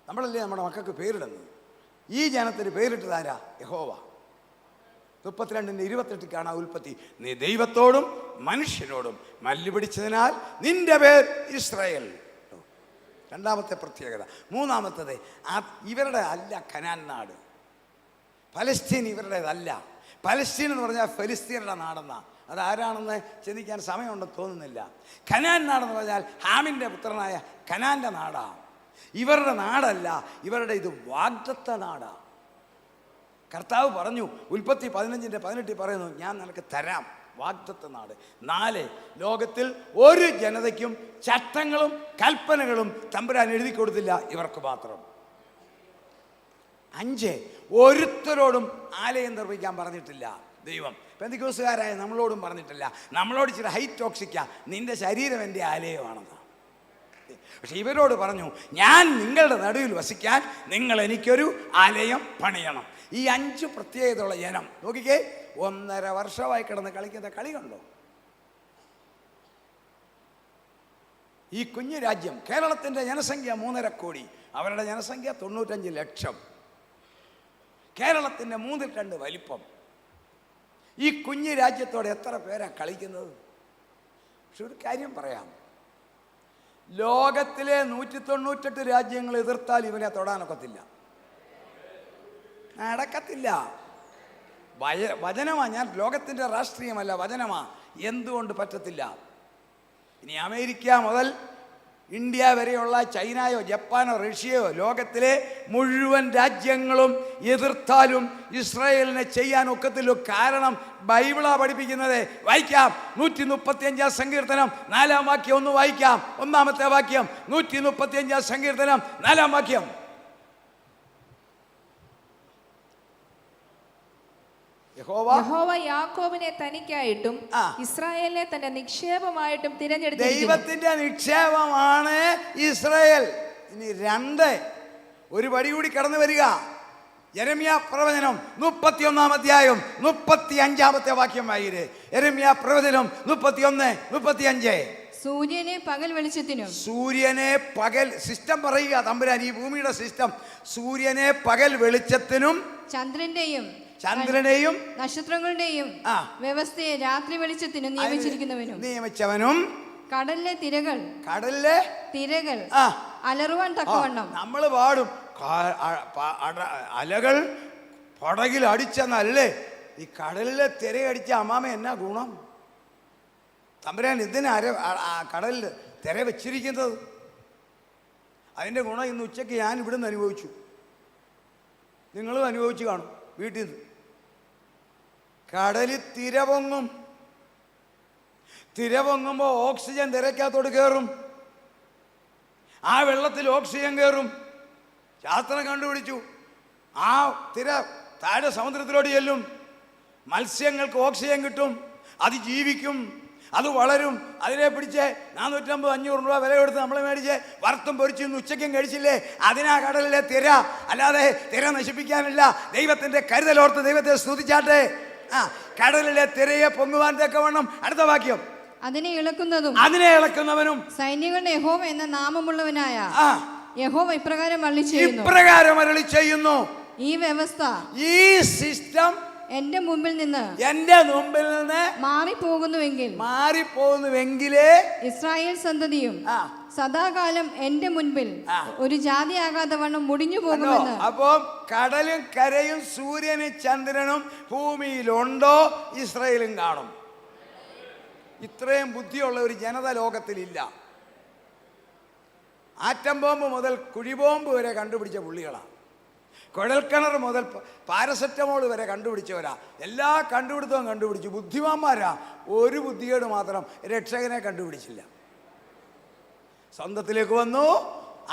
നമ്മളല്ലേ നമ്മുടെ മക്കൾക്ക് പേരിടുന്നത്. ഈ ജനത്തിന് പേരിട്ടതാരാ? യഹോവ. 32:28 ആ ഉൽപ്പത്തി. നീ ദൈവത്തോടും മനുഷ്യനോടും മല്ല് പിടിച്ചതിനാൽ നിന്റെ പേർ ഇസ്രായേൽ. 2ാമത്തെ പ്രത്യേകത. 3ാമത്തത്, ഇവരുടെ അല്ല കനാൻ നാട്. പലസ്തീൻ ഇവരുടേതല്ല. പലസ്തീൻ എന്ന് പറഞ്ഞാൽ ഫെലിസ്തീനയുടെ നാടെന്നാ. അതാരാണെന്ന് ചിന്തിക്കാൻ സമയമുണ്ടെന്ന് തോന്നുന്നില്ല. കനാൻ നാടെന്ന് പറഞ്ഞാൽ ഹാമിൻ്റെ പുത്രനായ കനാൻ്റെ നാടാണ്. ഇവരുടെ നാടല്ല, ഇവരുടെ ഇത് വാഗ്ദത്ത നാടാ. കർത്താവ് പറഞ്ഞു, ഉൽപ്പത്തി 15:18 പറയുന്നു, ഞാൻ നിനക്ക് തരാം വാഗ്ദത്ത നാട്. 4, ലോകത്തിൽ ഒരു ജനതയ്ക്കും ചട്ടങ്ങളും കൽപ്പനകളും തമ്പുരാൻ എഴുതി കൊടുത്തില്ല, ഇവർക്ക് മാത്രം. 5, ഒരുത്തരോടും ആലയം നിർമ്മിക്കാൻ പറഞ്ഞിട്ടില്ല ദൈവം. പെന്തിക്കോസുകാരായ നമ്മളോടും പറഞ്ഞിട്ടില്ല. നമ്മളോട് ഇച്ചിരി ഹൈ ടോക്സിക്കാ, നിന്റെ ശരീരം എൻ്റെ ആലയമാണെന്ന്. പക്ഷെ ഇവരോട് പറഞ്ഞു, ഞാൻ നിങ്ങളുടെ നടുവിൽ വസിക്കാൻ നിങ്ങൾ എനിക്കൊരു ആലയം പണിയണം. ഈ 5 പ്രത്യേകതയുള്ള ജനം നോക്കിക്കേ, 1.5 വർഷമായി കിടന്ന് കളിക്കുന്ന കളി കണ്ടോ? ഈ കുഞ്ഞു രാജ്യം, കേരളത്തിൻ്റെ ജനസംഖ്യ 3.5 കോടി, അവരുടെ ജനസംഖ്യ 95 ലക്ഷം. കേരളത്തിൻ്റെ 3-2 വലിപ്പം. ഈ കുഞ്ഞു രാജ്യത്തോടെ എത്ര പേരാ കളിക്കുന്നത്? പക്ഷെ ഒരു കാര്യം പറയാം, ലോകത്തിലെ 198 രാജ്യങ്ങൾ എതിർത്താൽ ഇവനെ തൊടാനൊക്കത്തില്ല, നടക്കത്തില്ല. വചനമാ, ഞാൻ ലോകത്തിൻ്റെ രാഷ്ട്രീയമല്ല, വചനമാ. എന്തുകൊണ്ട് പറ്റത്തില്ല? ഇനി അമേരിക്ക മുതൽ ഇന്ത്യ വരെയുള്ള ചൈനയോ ജപ്പാനോ റഷ്യയോ ലോകത്തിലെ മുഴുവൻ രാജ്യങ്ങളും എതിർത്താലും ഇസ്രായേലിനെ ചെയ്യാൻ ഒക്കത്തില്ല. കാരണം ബൈബിളാ പഠിപ്പിക്കുന്നത്. വായിക്കാം, 135 സങ്കീർത്തനം 4 വാക്യം ഒന്ന് വായിക്കാം. 1-ാമത്തെ വാക്യം, 135 സങ്കീർത്തനം 4 വാക്യം. യഹോവ യാക്കോബിനെ തനിക്കായിട്ടും ഇസ്രായേലിനെ തന്റെ നിക്ഷേപമായിട്ടും തിരഞ്ഞെടുത്തിരിക്കുന്നു. ദൈവത്തിന്റെ നിക്ഷേപമാണ് ഇസ്രായേൽ. ഇനി 2, ഒരു പടി കൂടി കടന്നു വരിക. യെരമ്യാ പ്രവചനം 31-ാം അധ്യായം 35-ാമത്തെ വാക്യം വായിരേ. യെരമ്യാ പ്രവചനം 31:35. സൂര്യനെ പകൽ വെളിച്ചത്തിനും. സൂര്യനെ പകൽ സിസ്റ്റം പറയുക തമ്പുരാൻ, ഈ ഭൂമിയുടെ സിസ്റ്റം. സൂര്യനെ പകൽ വെളിച്ചത്തിനും ചന്ദ്രനെയും നക്ഷത്രങ്ങളുടെയും വ്യവസ്ഥയെ രാത്രി വെളിച്ചത്തിനും നിയമിച്ചവനും കടലിലെ തിരകൾ അലറുവാൻ തക്കവണ്ണം. നമ്മൾ പാടും, അലകൾ പടകിൽ അടിച്ചെന്നല്ലേ. ഈ കടലിലെ തിരയടിച്ച അമ്മാമ എന്നാ ഗുണം? തമ്പുരാൻ ഇതിന് കടലിൽ തിര വെച്ചിരിക്കുന്നത്. അതിൻ്റെ ഗുണം ഇന്ന് ഉച്ചയ്ക്ക് ഞാൻ ഇവിടുന്ന് അനുഭവിച്ചു, നിങ്ങളും അനുഭവിച്ചു കാണും വീട്ടിൽ നിന്ന്. കടലിൽ തിര പൊങ്ങുമ്പോൾ ഓക്സിജൻ തിരക്കകത്തോട് കയറും. ആ വെള്ളത്തിൽ ഓക്സിജൻ കയറും. ശാസ്ത്രം കണ്ടുപിടിച്ചു, ആ തിര താഴെ സമുദ്രത്തിലോട്ട് ചെല്ലും. മത്സ്യങ്ങൾക്ക് ഓക്സിജൻ കിട്ടും, അത് ജീവിക്കും, അത് വളരും. അതിനെ പിടിച്ച് 450-500 രൂപ വില കൊടുത്ത് നമ്മൾ മേടിച്ച് വറുത്തും പൊരിച്ചു ഉച്ചയ്ക്കും കഴിച്ചില്ലേ? അതിനാ കടലിലെ തിര, അല്ലാതെ തിര നശിപ്പിക്കാനില്ല. ദൈവത്തിൻ്റെ കരുതലോർത്ത് ദൈവത്തെ സ്തുതിച്ചാട്ടെ. കടലിലെ തിരയെ പൊങ്ങുവാൻ തക്കവണ്ണം. അടുത്ത വാക്യം, അതിനെ ഇളക്കുന്നവനും സൈന്യങ്ങളുടെ യഹോവ എന്ന നാമമുള്ളവനായ യഹോവ ഇപ്രകാരം അരുളി ചെയ്യുന്നു. ഈ വ്യവസ്ഥ, ഈ സിസ്റ്റം എന്റെ മുമ്പിൽ നിന്ന് മാറിപ്പോകുന്നുവെങ്കിലേ ഇസ്രായേൽ സന്തതിയും സദാകാലം എന്റെ മുൻപിൽ ഒരു ജാതിയാകാതെ വണ്ണം മുടിഞ്ഞു പോകുമെന്ന്. അപ്പോൾ കടലും കരയും സൂര്യനും ചന്ദ്രനും ഭൂമിയിലുണ്ടോ, ഇസ്രായേലും കാണും. ഇത്രയും ബുദ്ധിയുള്ള ഒരു ജനത ലോകത്തിലില്ല. ആറ്റം ബോംബ് മുതൽ കുഴിബോംബ് വരെ കണ്ടുപിടിച്ച പുള്ളികളാണ്. കുഴൽക്കിണർ മുതൽ പാരസെറ്റമോൾ വരെ കണ്ടുപിടിച്ചവരാ. എല്ലാ കണ്ടുപിടുത്തവും കണ്ടുപിടിച്ചു. ബുദ്ധിമാന്മാരാ. ഒരു ബുദ്ധികേട് മാത്രം, രക്ഷകനെ കണ്ടുപിടിച്ചില്ല. സ്വന്തത്തിലേക്ക് വന്നു.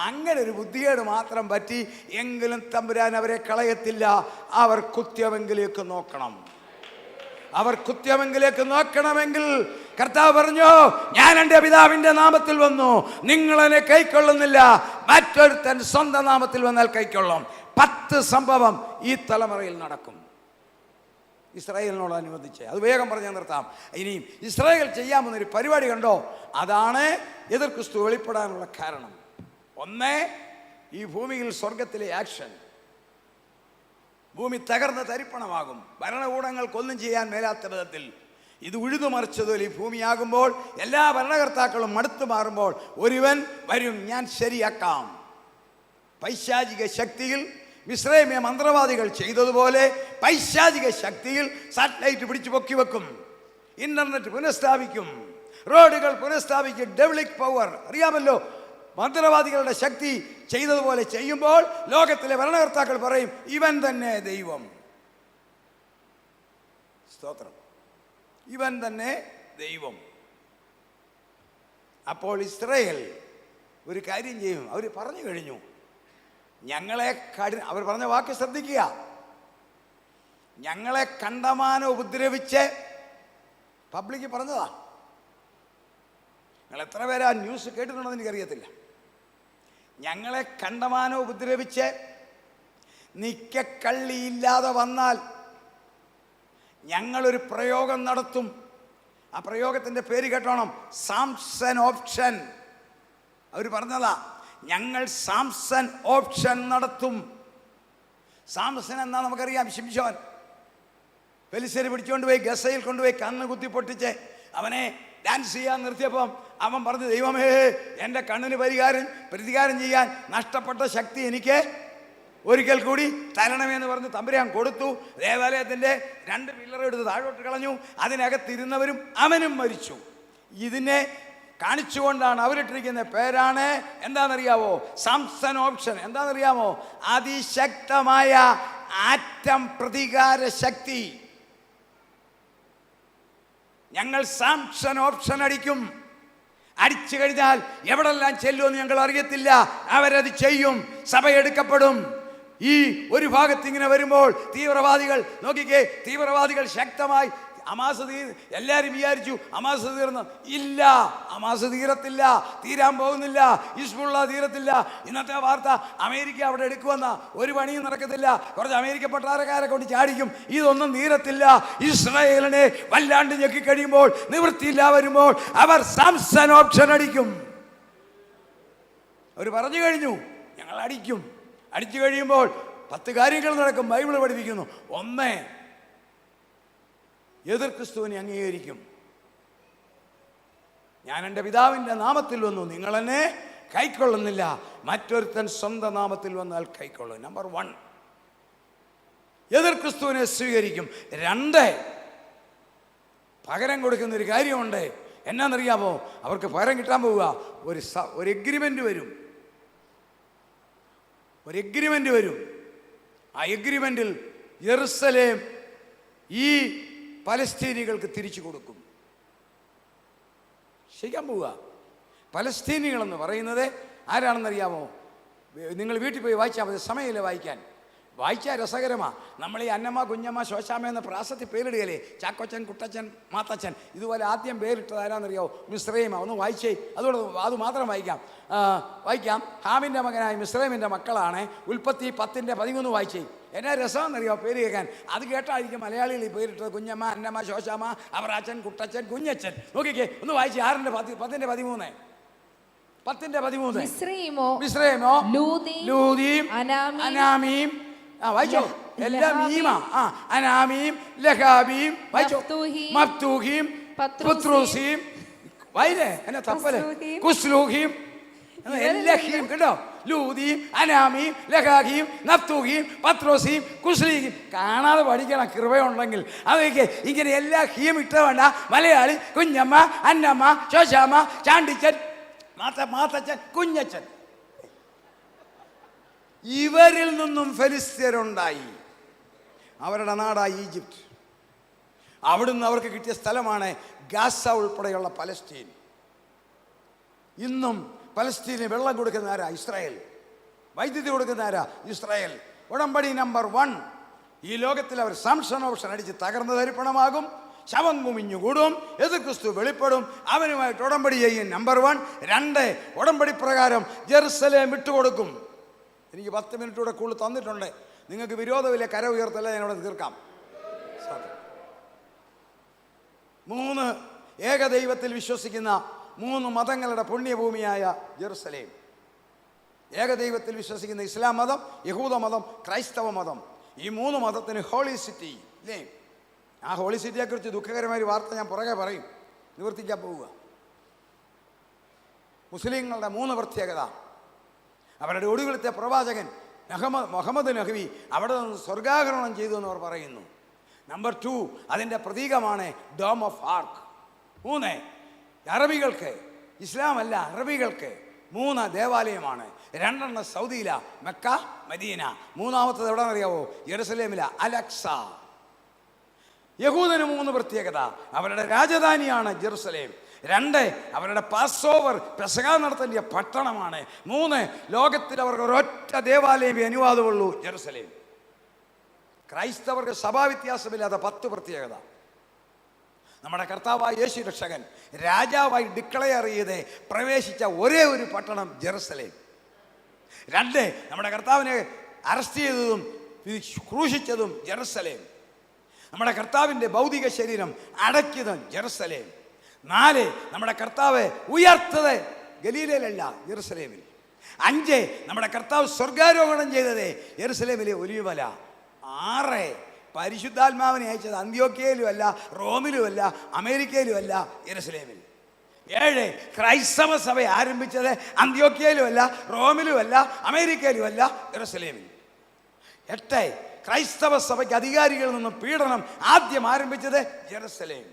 അങ്ങനെ ഒരു ബുദ്ധികേട് മാത്രം പറ്റി. എങ്കിലും തമ്പുരാൻ അവരെ കളയത്തില്ല. അവർ കുത്യമെങ്കിലേക്ക് നോക്കണം. നോക്കണമെങ്കിൽ കർത്താവ് പറഞ്ഞു, ഞാൻ എൻ്റെ പിതാവിൻ്റെ നാമത്തിൽ വന്നു, നിങ്ങളെന്നെ കൈക്കൊള്ളുന്നില്ല, മറ്റൊരുത്തൻ സ്വന്തം നാമത്തിൽ വന്നാൽ കൈക്കൊള്ളും. 10 സംഭവം ഈ തലമുറയിൽ നടക്കും. ഇസ്രായേലിനോടനുബന്ധിച്ച് അത് വേഗം പറഞ്ഞ് നിർത്താം. ഇനിയും ഇസ്രായേൽ ചെയ്യാമെന്നൊരു പരിപാടി കണ്ടോ? അതാണ് എതിർ ക്രിസ്തു വെളിപ്പെടാനുള്ള കാരണം. 1, ഈ ഭൂമിയിൽ സ്വർഗത്തിലെ ആക്ഷൻ. ഭൂമി തകർന്ന് തരിപ്പണമാകും. ഭരണകൂടങ്ങൾക്കൊന്നും ചെയ്യാൻ മേലാത്ത വിധത്തിൽ ഇത് ഉഴുതുമറിച്ചതുപോലെ ഈ ഭൂമിയാകുമ്പോൾ എല്ലാ ഭരണകർത്താക്കളും മടുത്തു മാറുമ്പോൾ ഒരുവൻ വരും, ഞാൻ ശരിയാക്കാം. പൈശാചിക ശക്തിയിൽ മിസ്രൈമ്യ മന്ത്രവാദികൾ ചെയ്തതുപോലെ പൈശാചിക ശക്തിയിൽ സാറ്റലൈറ്റ് പിടിച്ചു പൊക്കി വെക്കും, ഇന്റർനെറ്റ് പുനഃസ്ഥാപിക്കും, റോഡുകൾ പുനഃസ്ഥാപിക്കും. ഡെവലിക് പവർ അറിയാമല്ലോ. മന്ത്രവാദികളുടെ ശക്തി ചെയ്തതുപോലെ ചെയ്യുമ്പോൾ ലോകത്തിലെ ഭരണകർത്താക്കൾ പറയും ഇവൻ തന്നെ ദൈവം. സ്തോത്രം. ഇവൻ തന്നെ ദൈവം. അപ്പോൾ ഇസ്രായേൽ ഒരു കാര്യം ചെയ്യും. അവർ പറഞ്ഞു കഴിഞ്ഞു, ഞങ്ങളെ അവർ പറഞ്ഞ വാക്ക് ശ്രദ്ധിക്കുക, ഞങ്ങളെ കണ്ടമാനം ഉപദ്രവിച്ച് പബ്ലിക്ക് പറഞ്ഞതാ. നിങ്ങൾ എത്ര പേര് ആ ന്യൂസ് കേട്ടിട്ടുണ്ടെന്ന് എനിക്കറിയത്തില്ല. ഞങ്ങളെ കണ്ടമാനം ഉപദ്രവിച്ച് നിക്കക്കള്ളിയില്ലാതെ വന്നാൽ ഞങ്ങളൊരു പ്രയോഗം നടത്തും. ആ പ്രയോഗത്തിൻ്റെ പേര് കേട്ടോണം, സാംസൺ ഓപ്ഷൻ. അവർ പറഞ്ഞതാ, ഞങ്ങൾ സാംസൺ ഓപ്ഷൻ നടത്തും. സാംസൺ എന്നാ നമുക്കറിയാം, ശിംശോൻ. പെലിസ്ത്യരെ പിടിച്ചുകൊണ്ട് പോയി ഗസയിൽ കൊണ്ടുപോയി കണ്ണ് കുത്തി പൊട്ടിച്ച് അവനെ ഡാൻസ് ചെയ്യാൻ നിർത്തിയപ്പം അവൻ പറഞ്ഞു, ദൈവമേ, എൻ്റെ കണ്ണിന് പ്രതികാരം ചെയ്യാൻ നഷ്ടപ്പെട്ട ശക്തി എനിക്ക് ഒരിക്കൽ കൂടി തരണമേന്ന് പറഞ്ഞ് തമ്പുരാൻ കൊടുത്തു. ദേവാലയത്തിൻ്റെ 2 പില്ലർ എടുത്ത് താഴോട്ട് കളഞ്ഞു. അതിനകത്തിരുന്നവരും അവനും മരിച്ചു. ഇതിനെ കാണിച്ചുകൊണ്ടാണ് അവരിട്ടിരിക്കുന്ന പേരാണ് എന്താണെന്നറിയാമോ? സാംസൺ ഓപ്ഷൻ. എന്താണെന്നറിയാമോ? അതിശക്തമായ ആറ്റം പ്രതികാര ശക്തി. ഞങ്ങൾ സാംസൺ ഓപ്ഷൻ അടിക്കും. അടിച്ചു കഴിഞ്ഞാൽ എവിടെല്ലാം ചെല്ലുമെന്ന് ഞങ്ങൾ അറിയത്തില്ല. അവരത് ചെയ്യും. സഭ എടുക്കപ്പെടും. ഈ ഒരു ഭാഗത്ത് ഇങ്ങനെ വരുമ്പോൾ തീവ്രവാദികൾ നോക്കിക്കേ, തീവ്രവാദികൾ ശക്തമായി അമാസ് എല്ലാവരും വിചാരിച്ചു അമാസ് തീർന്നു. ഇല്ല, അമാസ് തീരത്തില്ല, തീരാൻ പോകുന്നില്ല. ഹിസ്ബുള്ള തീരത്തില്ല. ഇന്നത്തെ വാർത്ത അമേരിക്ക അവിടെ എടുക്കുമെന്ന ഒരു പണിയും നടക്കത്തില്ല. കുറച്ച് അമേരിക്ക പട്ടാളക്കാരെ കൊണ്ട് ചാടിക്കും. ഇതൊന്നും തീരത്തില്ല. ഇസ്രായേലിനെ വല്ലാണ്ട് ഞെക്കിക്കഴിയുമ്പോൾ, നിവൃത്തിയില്ല വരുമ്പോൾ അവർ സാംസൺ ഓപ്ഷൻ അടിക്കും. അവർ പറഞ്ഞു കഴിഞ്ഞു, ഞങ്ങൾ അടിക്കും. അടിച്ചു കഴിയുമ്പോൾ 10 കാര്യങ്ങൾ നടക്കും. ബൈബിൾ പഠിപ്പിക്കുന്നു. 1, എതിർ ക്രിസ്തുവിനെ അംഗീകരിക്കും. ഞാൻ എൻ്റെ പിതാവിൻ്റെ നാമത്തിൽ വന്നു, നിങ്ങൾ എന്നെ കൈക്കൊള്ളുന്നില്ല. മറ്റൊരുത്തൻ സ്വന്തം നാമത്തിൽ വന്നാൽ കൈക്കൊള്ളും. നമ്പർ 1, എതിർ ക്രിസ്തുവിനെ സ്വീകരിക്കും. 2, പകരം കൊടുക്കുന്നൊരു കാര്യമുണ്ട്. എന്നാന്നറിയാമോ? അവർക്ക് പകരം കിട്ടാൻ പോവുക. ഒരു എഗ്രിമെൻ്റ് വരും. ഒരു എഗ്രിമെൻ്റ് വരും. ആ എഗ്രിമെൻറ്റിൽ യെരുസലേം ഈ പലസ്തീനികൾക്ക് തിരിച്ചു കൊടുക്കും. ചെയ്യാൻ പോവുക. പലസ്തീനികളെന്ന് പറയുന്നത് ആരാണെന്നറിയാമോ? നിങ്ങൾ വീട്ടിൽ പോയി വായിച്ചാൽ മതി, സമയമില്ല വായിക്കാൻ. വായിച്ചാൽ രസകരമാണ്. നമ്മൾ ഈ അന്നമ്മ, കുഞ്ഞമ്മ, ശോശാമ്മ എന്ന പ്രാസത്തിൽ പേരിടുകയല്ലേ? ചാക്കോച്ചൻ, കുട്ടച്ചൻ, മാത്തച്ചൻ. ഇതുപോലെ ആദ്യം പേരിട്ടത് ആരാന്നറിയാമോ? മിസ്രൈമ. ഒന്ന് വായിച്ചേ. അതുകൊണ്ട് അത് മാത്രം വായിക്കാം. ഹാമിൻ്റെ മകനായ മിസ്രൈമിൻ്റെ മക്കളാണ്. ഉൽപ്പത്തി 10:13 വായിച്ചേ. എന്നാ രസമെന്നറിയാമോ പേര് കേൾക്കാൻ? അത് കേട്ടായിരിക്കും മലയാളികൾ ഈ പേരിട്ടത്. കുഞ്ഞമ്മ, അന്നമ്മ, ശോശാമ്മ, അവറാച്ചൻ, കുട്ടച്ചൻ, കുഞ്ഞച്ചൻ. നോക്കിക്കേ, ഒന്ന് വായിച്ചേ. 10:13. മിസ്രൈമോ, ലൂദീം, അനാമീം. വായിച്ചോ? എല്ലാം മീമ. അനാമീം, ലഹാബീം. വായിച്ചോ? മഫ്തൂഹീം, പത്രൂസീം. വായില്ലേ? എന്നാ തപ്പല്? കുസ്ലൂഹീം. എല്ലാം കേട്ടോ. ലൂദീം, അനാമീം, ലഹാഖീം, നഫ്തൂഹീം, പത്രോസീം, കുസ്ലീഹീം. കാണാതെ പഠിക്കണം കൃപയുണ്ടെങ്കിൽ. അതൊക്കെ ഇങ്ങനെ എല്ലാ ഹീം ഇട്ട വേണ്ട. മലയാളി, കുഞ്ഞമ്മ, അന്നമ്മ, ശോശാമ്മ, ചാണ്ടിച്ചൻ, മാത്തച്ചൻ, കുഞ്ഞച്ചൻ. ഇവരിൽ നിന്നും ഫെലിസ്ത്യരുണ്ടായി. അവരുടെ നാടായി ഈജിപ്റ്റ്. അവിടുന്ന് അവർക്ക് കിട്ടിയ സ്ഥലമാണ് ഗാസ ഉൾപ്പെടെയുള്ള പലസ്തീൻ. ഇന്നും പലസ്തീന് വെള്ളം കൊടുക്കുന്ന ആരാ? ഇസ്രായേൽ. വൈദ്യുതി കൊടുക്കുന്ന ആരാ? ഇസ്രായേൽ. ഉടമ്പടി നമ്പർ 1. ഈ ലോകത്തിൽ അവർ സാംസൺ ഓപ്ഷൻ അടിച്ച് തകർന്ന തരിപ്പണമാകും. ശവം കുമിഞ്ഞുകൂടും. എതിർ ക്രിസ്തു വെളിപ്പെടും. അവനുമായിട്ട് ഉടമ്പടി ചെയ്യും. നമ്പർ 1. 2, ഉടമ്പടി പ്രകാരം ജെറുസലേം വിട്ടുകൊടുക്കും. എനിക്ക് 10 മിനിറ്റ് കൂടെ കൂടുതൽ തന്നിട്ടുണ്ട്. നിങ്ങൾക്ക് വിരോധമില്ല, കര ഉയർത്തല്ല, ഞാനിവിടെ തീർക്കാം. 3, ഏകദൈവത്തിൽ വിശ്വസിക്കുന്ന 3 മതങ്ങളുടെ പുണ്യഭൂമിയായ ജെറുസലേം. ഏകദൈവത്തിൽ വിശ്വസിക്കുന്ന ഇസ്ലാം മതം, യഹൂദ മതം, ക്രൈസ്തവ മതം. ഈ 3 മതത്തിന് ഹോളി സിറ്റി ഇല്ലേ? ആ ഹോളി സിറ്റിയെക്കുറിച്ച് ദുഃഖകരമായ ഒരു വാർത്ത ഞാൻ പുറകെ പറയും. നിവർത്തിക്കാൻ പോവുക. മുസ്ലിങ്ങളുടെ 3 പ്രത്യേകത. അവരുടെ ഒടുവിലത്തെ പ്രവാചകൻ മുഹമ്മദ് നബി അവിടെ നിന്ന് സ്വർഗാരോഹണം ചെയ്തു എന്ന് അവർ പറയുന്നു. നമ്പർ 2, അതിൻ്റെ പ്രതീകമാണ് ഡോം ഓഫ് ആർക്ക്. 3, അറബികൾക്ക്, ഇസ്ലാം അല്ല, അറബികൾക്ക് 3 ദേവാലയമാണ്. 2 സൗദിയില, മെക്ക, മദീന. 3-മത്തത് എവിടെ അറിയാവോ? യെരുസലേമില, അലക്സ. യഹൂദന് 3 പ്രത്യേകത. അവരുടെ രാജധാനിയാണ് ജെറുസലേം. 2, അവരുടെ പാസ്ഓവർ പെസഹ നടത്തേണ്ട പട്ടണമാണ്. 3, ലോകത്തിൽ അവർക്ക് ഒരൊറ്റ ദേവാലയമേ അനുവാദമുള്ളൂ, ജെറുസലേം. ക്രൈസ്തവർക്ക് സഭാവ്യത്യാസമില്ലാത്ത 10 പ്രത്യേകത. നമ്മുടെ കർത്താവായ യേശു രക്ഷകൻ രാജാവായി ഡിക്ലെയർ ചെയ്ത് പ്രവേശിച്ച ഒരേ ഒരു പട്ടണം ജെറുസലേം. 2, നമ്മുടെ കർത്താവിനെ അറസ്റ്റ് ചെയ്തതും ക്രൂശിച്ചതും ജെറുസലേം. നമ്മുടെ കർത്താവിൻ്റെ ഭൗതിക ശരീരം അടക്കിയതും ജെറുസലേം. 4, നമ്മുടെ കർത്താവ് ഉയർത്തത് ഗലീലയിലല്ല, ജെറുസലേമിൽ. 5, നമ്മുടെ കർത്താവ് സ്വർഗാരോഹണം ചെയ്തത് യെരുസലേമിലെ ഒലിവുമല. 6, പരിശുദ്ധാത്മാവിനെ അയച്ചത് അന്ത്യോക്യയിലുമല്ല, റോമിലുമല്ല, അമേരിക്കയിലുമല്ല, യെരുസലേമിൽ. 7, ക്രൈസ്തവ സഭ ആരംഭിച്ചത് അന്ത്യോക്യയിലുമല്ല, റോമിലുമല്ല, അമേരിക്കയിലുമല്ല, യെരുസലേമിൽ. 8, ക്രൈസ്തവ സഭയ്ക്ക് അധികാരികളിൽ നിന്നും പീഡനം ആദ്യം ആരംഭിച്ചത് ജെറുസലേം.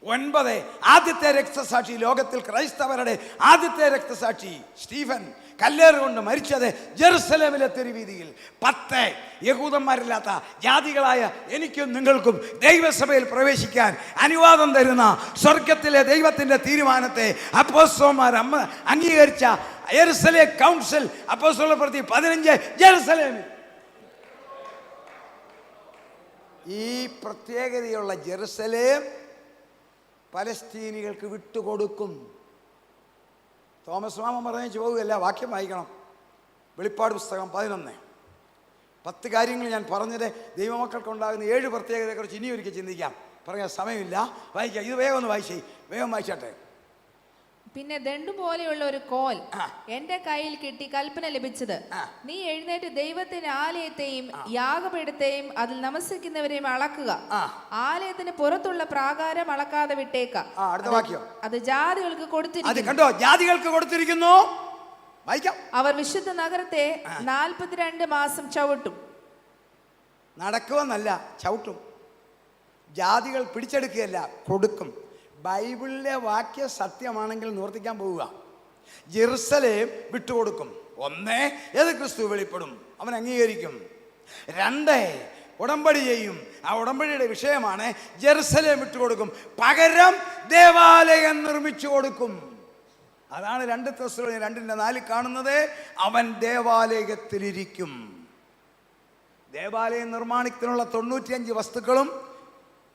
9, ആദ്യത്തെ രക്തസാക്ഷി, ലോകത്തിൽ ക്രൈസ്തവരുടെ ആദ്യത്തെ രക്തസാക്ഷി സ്റ്റീഫൻ കല്ലേറുകൊണ്ട് മരിച്ചത് ജെറുസലേമിലെ തെരുവീതിയിൽ. 10, യഹൂദന്മാരില്ലാത്ത ജാതികളായ എനിക്കും നിങ്ങൾക്കും ദൈവസഭയിൽ പ്രവേശിക്കാൻ അനുവാദം തരുന്ന സ്വർഗത്തിലെ ദൈവത്തിൻ്റെ തീരുമാനത്തെ അപ്പോസ്തലന്മാർ അംഗീകരിച്ച യെരുസലേം കൗൺസിൽ, അപ്പോസ്തല പ്രവൃത്തി 15, ജെറുസലേമിൽ. ഈ പ്രത്യേകതയുള്ള ജെറുസലേം പലസ്തീനികൾക്ക് വിട്ടുകൊടുക്കും. തോമസ് മാമൻ പറഞ്ഞു പോവുകയല്ല, വാക്യം വായിക്കണം. വെളിപ്പാട് പുസ്തകം 11. 10 കാര്യങ്ങൾ ഞാൻ പറഞ്ഞത് ദൈവമക്കൾക്കുണ്ടാകുന്ന 7 പ്രത്യേകതയെക്കുറിച്ച് ഇനി ഒരിക്കൽ ചിന്തിക്കാം. പറയാൻ സമയമില്ല, വായിക്കാം. ഇത് വേഗം ഒന്ന് വേഗം വായിച്ചാട്ടെ. പിന്നെ ദണ്ഡു പോലെയുള്ള ഒരു കോൽ എന്റെ കയ്യിൽ കിട്ടി കൽപ്പന ലഭിച്ചത്, നീ എഴുന്നേറ്റ് ദൈവത്തിന്റെ ആലയത്തെയും യാഗപീഠത്തെയും അതിൽ നമസ്കരിക്കുന്നവരെയും അളക്കുക. ആലയത്തിന് പുറത്തുള്ള പ്രാകാരം അളക്കാതെ വിട്ടേക്കാം. അടുത്ത വാക്യം. അത് ജാതികൾക്ക് കൊടുത്തിരിക്കുന്നു. കണ്ടോ, ജാതികൾക്ക് കൊടുത്തിരിക്കുന്നു. വായിക്കാം. അവർ വിശുദ്ധ നഗരത്തെ 42 മാസം ചവിട്ടും. നടക്കുമെന്നല്ല, ചവിട്ടും. ജാതികൾ പിടിച്ചെടുക്കുകയല്ല, കൊടുക്കും. ബൈബിളിലെ വാക്യ സത്യമാണെങ്കിൽ നിവർത്തിക്കാൻ പോവുക. ജെറുസലേം വിട്ടുകൊടുക്കും. 1, ഏത് ക്രിസ്തു വെളിപ്പെടും, അവൻ അംഗീകരിക്കും. 2, ഉടമ്പടി ചെയ്യും. ആ ഉടമ്പടിയുടെ വിഷയമാണ് ജെറുസലേം വിട്ടുകൊടുക്കും, പകരം ദേവാലയം നിർമ്മിച്ചു കൊടുക്കും. അതാണ് 2 തെസ്സലോനിക്കർ 2:4 കാണുന്നത്. അവൻ ദേവാലയത്തിലിരിക്കും. ദേവാലയ നിർമ്മാണത്തിനുള്ള 95 വസ്തുക്കളും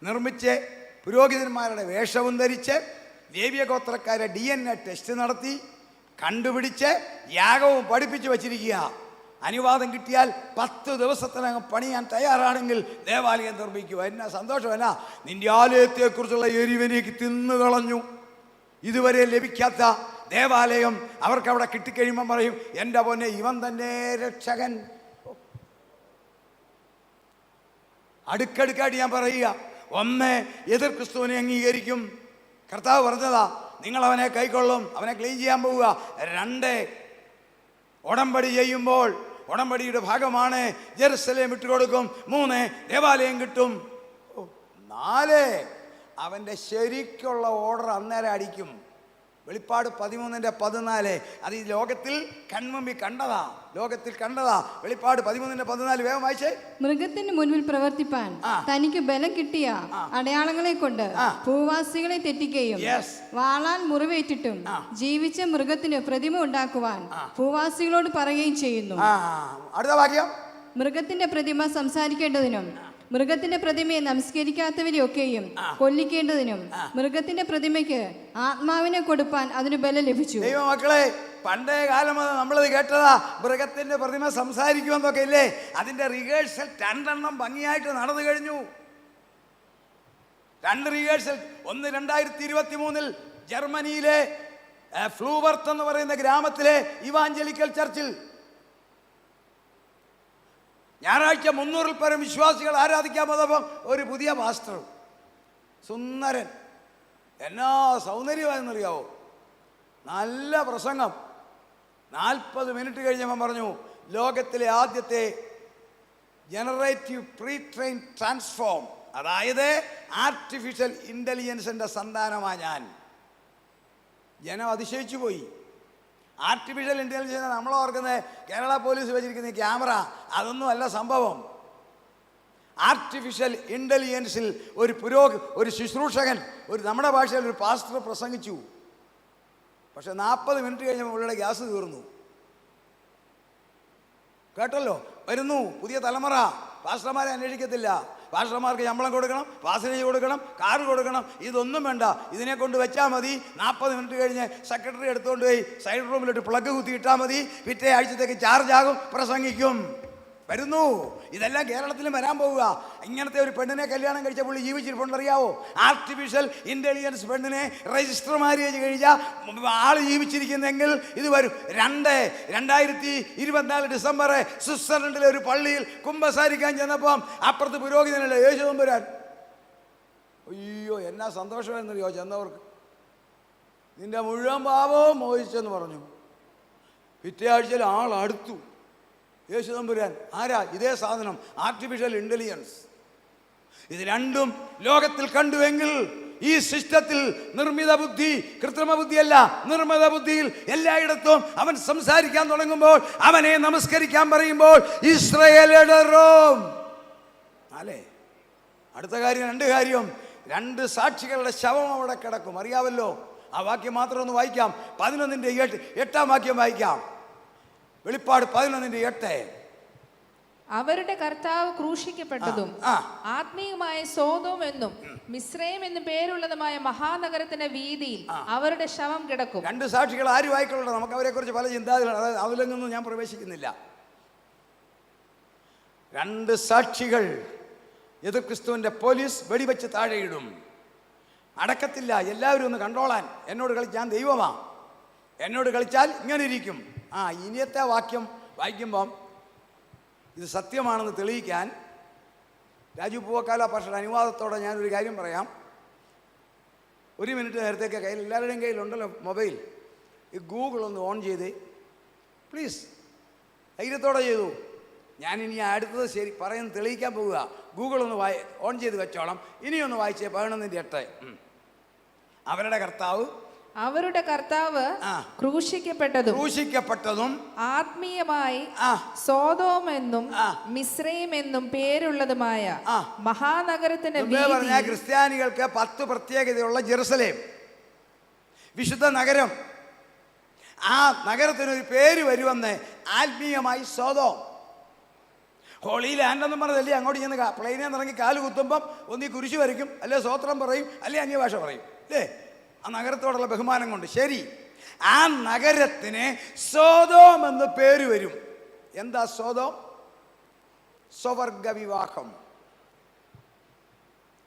നിർമ്മിച്ച് പുരോഹിതന്മാരുടെ വേഷവും ധരിച്ച് ലേവ്യഗോത്രക്കാരെ DNA ടെസ്റ്റ് നടത്തി കണ്ടുപിടിച്ച് യാഗവും പഠിപ്പിച്ച് വച്ചിരിക്കുക. അനുവാദം കിട്ടിയാൽ 10 ദിവസത്തിനകം പണിയാൻ തയ്യാറാണെങ്കിൽ ദേവാലയം നിർമ്മിക്കുക. എന്നാ സന്തോഷമല്ല, നിന്റെ ആലയത്തെക്കുറിച്ചുള്ള എരിവനേക്ക് തിന്നു കളഞ്ഞു. ഇതുവരെ ലഭിക്കാത്ത ദേവാലയം അവർക്ക് അവിടെ കിട്ടിക്കഴിയുമ്പം പറയും, എൻ്റെ പൊന്നെ, ഇവൻ തന്നെ രക്ഷകൻ. അടുക്കടുക്കായിട്ട് ഞാൻ പറയുക. 1, എതിർ ക്രിസ്തുവിനെ അംഗീകരിക്കും. കർത്താവ് പറഞ്ഞതാ, നിങ്ങൾ അവനെ കൈക്കൊള്ളും, അവനെ ക്ലീൻ ചെയ്യാൻ പോവുക. 2, ഉടമ്പടി ചെയ്യുമ്പോൾ ഉടമ്പടിയുടെ ഭാഗമാണ് ജെറുസലേം വിട്ടുകൊടുക്കും. 3, ദേവാലയം കിട്ടും. 4, അവൻ്റെ ശരിക്കുള്ള ഓർഡർ അന്നേരം അടിക്കും. വെളിപ്പാട് 13:14. അത് ഈ ലോകത്തിൽ കൺമുമ്പിൽ കണ്ടതാ, വെളിപ്പാട് 13:14. വേഗം വായിച്ചേ. മൃഗത്തിന് മുൻപിൽ പ്രവർത്തിപ്പാൻ തനിക്ക് ബലം കിട്ടിയ അടയാളങ്ങളെ കൊണ്ട് ഭൂവാസികളെ തെറ്റിക്കുകയും വാളാൽ മുറിവേറ്റിട്ടും ജീവിച്ച മൃഗത്തിന് പ്രതിമ ഉണ്ടാക്കുവാൻ ഭൂവാസികളോട് പറയുകയും ചെയ്യുന്നു. അടുത്ത വാക്യം. മൃഗത്തിന്റെ പ്രതിമ സംസാരിക്കേണ്ടതിനും മൃഗത്തിന്റെ പ്രതിമയെ നമസ്കരിക്കാത്തവരെയൊക്കെയും കൊല്ലിക്കേണ്ടതിനും മൃഗത്തിന്റെ പ്രതിമയ്ക്ക് ആത്മാവിനെ കൊടുപ്പാൻ അതിന് ബലം ലഭിച്ചു. ദൈവമക്കളെ, പണ്ടേ കാലം നമ്മളത് കേട്ടതാ, മൃഗത്തിന്റെ പ്രതിമ സംസാരിക്കുമെന്നൊക്കെ ഇല്ലേ. അതിന്റെ റിഹേഴ്സൽ 2 ഭംഗിയായിട്ട് നടന്നു കഴിഞ്ഞു. 2 റിഹേഴ്സൽ. 1 2023 ജർമ്മനിയിലെ ഫ്ലൂവർത്ത് എന്ന് പറയുന്ന ഗ്രാമത്തിലെ ഇവാഞ്ചലിക്കൽ ചർച്ചിൽ ഞായറാഴ്ച 300-ൽ പരം വിശ്വാസികൾ ആരാധിക്കാൻ വന്നപ്പം ഒരു പുതിയ പാസ്റ്റർ, സുന്ദരൻ, എന്നാ സൗന്ദര്യമായെന്നറിയാവോ, നല്ല പ്രസംഗം. 40 മിനിറ്റ് കഴിഞ്ഞപ്പോൾ പറഞ്ഞു, ലോകത്തിലെ ആദ്യത്തെ ജനറേറ്റീവ് പ്രീ ട്രെയിൻ ട്രാൻസ്ഫോം, അതായത് ആർട്ടിഫിഷ്യൽ ഇൻ്റലിജൻസിൻ്റെ സന്താനമാണ് ഞാൻ. ജനം അതിശയിച്ചു പോയി. ആർട്ടിഫിഷ്യൽ ഇൻ്റലിജൻസ് നമ്മൾ ഓർക്കുന്നത് കേരള പോലീസ് വെച്ചിരിക്കുന്ന ഈ ക്യാമറ, അതൊന്നും അല്ല സംഭവം. ആർട്ടിഫിഷ്യൽ ഇൻ്റലിജൻസിൽ ഒരു ശുശ്രൂഷകൻ, നമ്മുടെ ഭാഷയിൽ ഒരു പാസ്റ്റർ പ്രസംഗിച്ചു. പക്ഷെ 40 മിനിറ്റ് കഴിഞ്ഞപ്പോൾ പുള്ളിയുടെ ഗ്യാസ് തീർന്നു. കേട്ടല്ലോ, വരുന്നു പുതിയ തലമുറ. പാസ്റ്റർമാരെ അന്വേഷിക്കത്തില്ല. പാസ്റ്റർമാർക്ക് ശമ്പളം കൊടുക്കണം, പാസേജ് കൊടുക്കണം, കാറ് കൊടുക്കണം, ഇതൊന്നും വേണ്ട. ഇതിനെ കൊണ്ട് വെച്ചാൽ മതി. 40 മിനിറ്റ് കഴിഞ്ഞ് സെക്രട്ടറി എടുത്തുകൊണ്ട് പോയി സൈഡ് റൂമിലിട്ട് പ്ലഗ് കുത്തിയിട്ടാൽ മതി. പിറ്റേ ആഴ്ചത്തേക്ക് ചാർജ് ആകും, പ്രസംഗിക്കും. വരുന്നു. ഇതെല്ലാം കേരളത്തിലും വരാൻ പോവുക. ഇങ്ങനത്തെ ഒരു പെണ്ണിനെ കല്യാണം കഴിച്ച പുള്ളി ജീവിച്ചിരിപ്പുണ്ടറിയാവോ? ആർട്ടിഫിഷ്യൽ ഇൻ്റലിജൻസ് പെണ്ണിനെ രജിസ്റ്റർ മാരേജ് കഴിച്ചാൽ ആൾ ജീവിച്ചിരിക്കുന്നെങ്കിൽ ഇത് വരും. 2024 ഡിസംബർ സ്വിറ്റ്സർലൻഡിലെ ഒരു പള്ളിയിൽ കുമ്പസാരിക്കാൻ ചെന്നപ്പം അപ്പുറത്ത് പുരോഹിതനല്ലേ യേശു തമ്പുരാൻ. അയ്യോ, എന്നാ സന്തോഷമെന്നറിയോ ചെന്നവർക്ക്. നിന്റെ മുഴുവൻ പാപവും മോഹിച്ചെന്ന് പറഞ്ഞു. പിറ്റേ ആഴ്ചയിൽ ആൾ അടുത്തു. യേശു തമ്പുരാൻ ആരാ? ഇതേ സാധനം, ആർട്ടിഫിഷ്യൽ ഇൻ്റലിജൻസ്. ഇത് രണ്ടും ലോകത്തിൽ കണ്ടുവെങ്കിൽ ഈ സിസ്റ്റത്തിൽ നിർമ്മിത ബുദ്ധി, കൃത്രിമ ബുദ്ധിയല്ല, നിർമ്മിത ബുദ്ധിയിൽ എല്ലായിടത്തും അവൻ സംസാരിക്കാൻ തുടങ്ങുമ്പോൾ, അവനെ നമസ്കരിക്കാൻ പറയുമ്പോൾ ഇസ്രായേലിടറും. അല്ലേ? അടുത്ത കാര്യം, 2 കാര്യം. 2 സാക്ഷികളുടെ ശവം അവിടെ കിടക്കും. അറിയാമല്ലോ. ആ വാക്യം മാത്രം ഒന്ന് വായിക്കാം. 11:8 വാക്യം വായിക്കാം. വെളിപ്പാട് 11:8. അവരുടെ കർത്താവ് ക്രൂശിക്കപ്പെട്ടതും ആത്മീയമായ സോദോം എന്നും മിസ്രൈം എന്നും പേരുള്ളതുമായ മഹാനഗരത്തിന്റെ വീതിയിൽ അവരുടെ ശവം കിടക്കും. 2 സാക്ഷികൾ ആരും ആയിക്കൊള്ളട്ടെ, നമുക്ക് അവരെ കുറിച്ച് പല ചിന്താതികളാണ്. അതായത് അതിലൊന്നും ഞാൻ പ്രവേശിക്കുന്നില്ല. 2 സാക്ഷികൾ എതിർ ക്രിസ്തുവിന്റെ പോലീസ് വെടിവെച്ച് താഴെയിടും. അടക്കത്തില്ല. എല്ലാവരും ഒന്ന് കണ്ടോളാൻ. എന്നോട് കളിച്ചാൽ ദൈവമാ, എന്നോട് കളിച്ചാൽ ഇങ്ങനെ ഇരിക്കും. ഇനിയത്തെ വാക്യം വായിക്കുമ്പം ഇത് സത്യമാണെന്ന് തെളിയിക്കാൻ രാജു പൂവക്കാല പാഷയുടെ അനുവാദത്തോടെ ഞാനൊരു കാര്യം പറയാം. 1 മിനിറ്റ് നേരത്തേക്ക് എല്ലാവരുടെയും കയ്യിലുണ്ടല്ലോ മൊബൈൽ. ഈ ഗൂഗിൾ ഒന്ന് ഓൺ ചെയ്ത് പ്ലീസ്, ധൈര്യത്തോടെ ചെയ്തു. ഞാനിനി അടുത്തത് ശരി പറയുന്നത് തെളിയിക്കാൻ പോവുക. ഗൂഗിൾ ഒന്ന് ഓൺ ചെയ്ത് വെച്ചോളാം. ഇനിയൊന്ന് വായിച്ചേ 11:8. അവരുടെ കർത്താവ് ക്രൂശിക്കപ്പെട്ടതും ആത്മീയമായി സോദോം എന്നും മിസ്രൈം എന്നും പേരുള്ളതുമായ മഹാനഗരത്തിന്റെ ക്രിസ്ത്യാനികൾക്ക് 10 പ്രത്യേകതയുള്ള ജെറുസലേം വിശുദ്ധ നഗരം. ആ നഗരത്തിനൊരു പേര് വരുമെന്ന്. ആത്മീയമായി സോദോം. ഹോളി ലാൻഡ് എന്നും പറഞ്ഞതല്ലേ അങ്ങോട്ട് ചെന്ന് പ്ലെയിനിൽ നിന്ന് ഇറങ്ങി കാല് കുത്തുമ്പം ഒന്നീ കുരിശ് വരയ്ക്കും, അല്ലെ സ്വോത്രം പറയും, അല്ലെ അന്യഭാഷ പറയും. അല്ലേ? ആ നഗരത്തോടുള്ള ബഹുമാനം കൊണ്ട്. ശരി, ആ നഗരത്തിന് സോദോം എന്ന് പേര് വരും. എന്താ സോദോം? സ്വവർഗ വിവാഹം.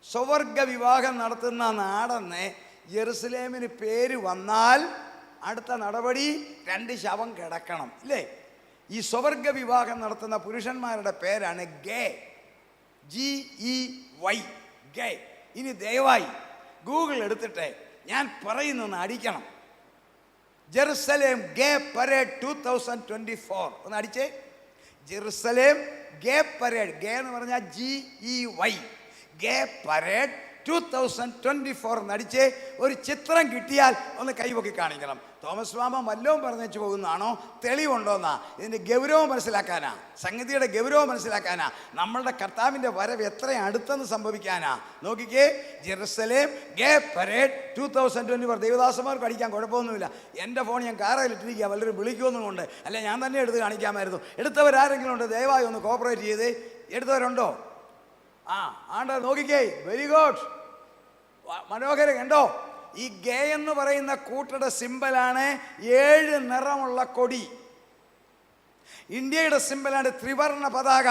സ്വവർഗ വിവാഹം നടത്തുന്ന നാടെന്ന് ജെറുസലേമിന് പേര് വന്നാൽ അടുത്ത നടപടി 2 ശവം കിടക്കണം. ഇല്ലേ? ഈ സ്വവർഗ വിവാഹം നടത്തുന്ന പുരുഷന്മാരുടെ പേരാണ് ഗേ. GEY, ഗേ. ഇനി ദയവായി ഗൂഗിൾ എടുത്തിട്ട് ഞാൻ പറയുന്നൊന്ന് അടിക്കണം. ജെറുസലേം ഗേ പരേഡ് 2024 ഒന്ന് അടിച്ചേ. ജെറുസലേം ഗേ പരേഡ്, ഗേ എന്ന് പറഞ്ഞാൽ GEY, ഗേ പരേഡ് 2024 നടിച്ച് ഒരു ചിത്രം കിട്ടിയാൽ ഒന്ന് കൈപൊക്കി കാണിക്കണം. തോമസ് മാമൻ വല്ലവും പറഞ്ഞു പോകുന്നതാണോ? തെളിവുണ്ടോന്നാ? ഇതിൻ്റെ ഗൗരവം മനസ്സിലാക്കാനാ, സംഗതിയുടെ ഗൗരവം മനസ്സിലാക്കാനാ, നമ്മളുടെ കർത്താവിൻ്റെ വരവ് എത്ര അടുത്തെന്ന് സംഭവിക്കാനാ. നോക്കിക്കേ, ജെറുസലേം ഗേ പരേഡ് 2024. ദേവദാസന്മാർക്ക് അടിക്കാൻ കുഴപ്പമൊന്നുമില്ല. എൻ്റെ ഫോൺ ഞാൻ കാറിലിട്ടിരിക്കുക, വല്ലവരും വിളിക്കുമെന്നും കൊണ്ട്, അല്ലെ ഞാൻ തന്നെ എടുത്ത് കാണിക്കാമായിരുന്നു. എടുത്തവരാരെങ്കിലും ഉണ്ട്? ദയവായി ഒന്ന് കോപ്പറേറ്റ് ചെയ്ത്. എടുത്തവരുണ്ടോ? ആണ്ട നോക്കിക്കേ. വെരി ഗുഡ്, മനോഹരം. കണ്ടോ? ഈ ഗേ എന്ന് പറയുന്ന കൂട്ടയുടെ സിമ്പലാണ് 7 നിറമുള്ള കൊടി. ഇന്ത്യയുടെ സിമ്പലാണ് ത്രിവർണ പതാക.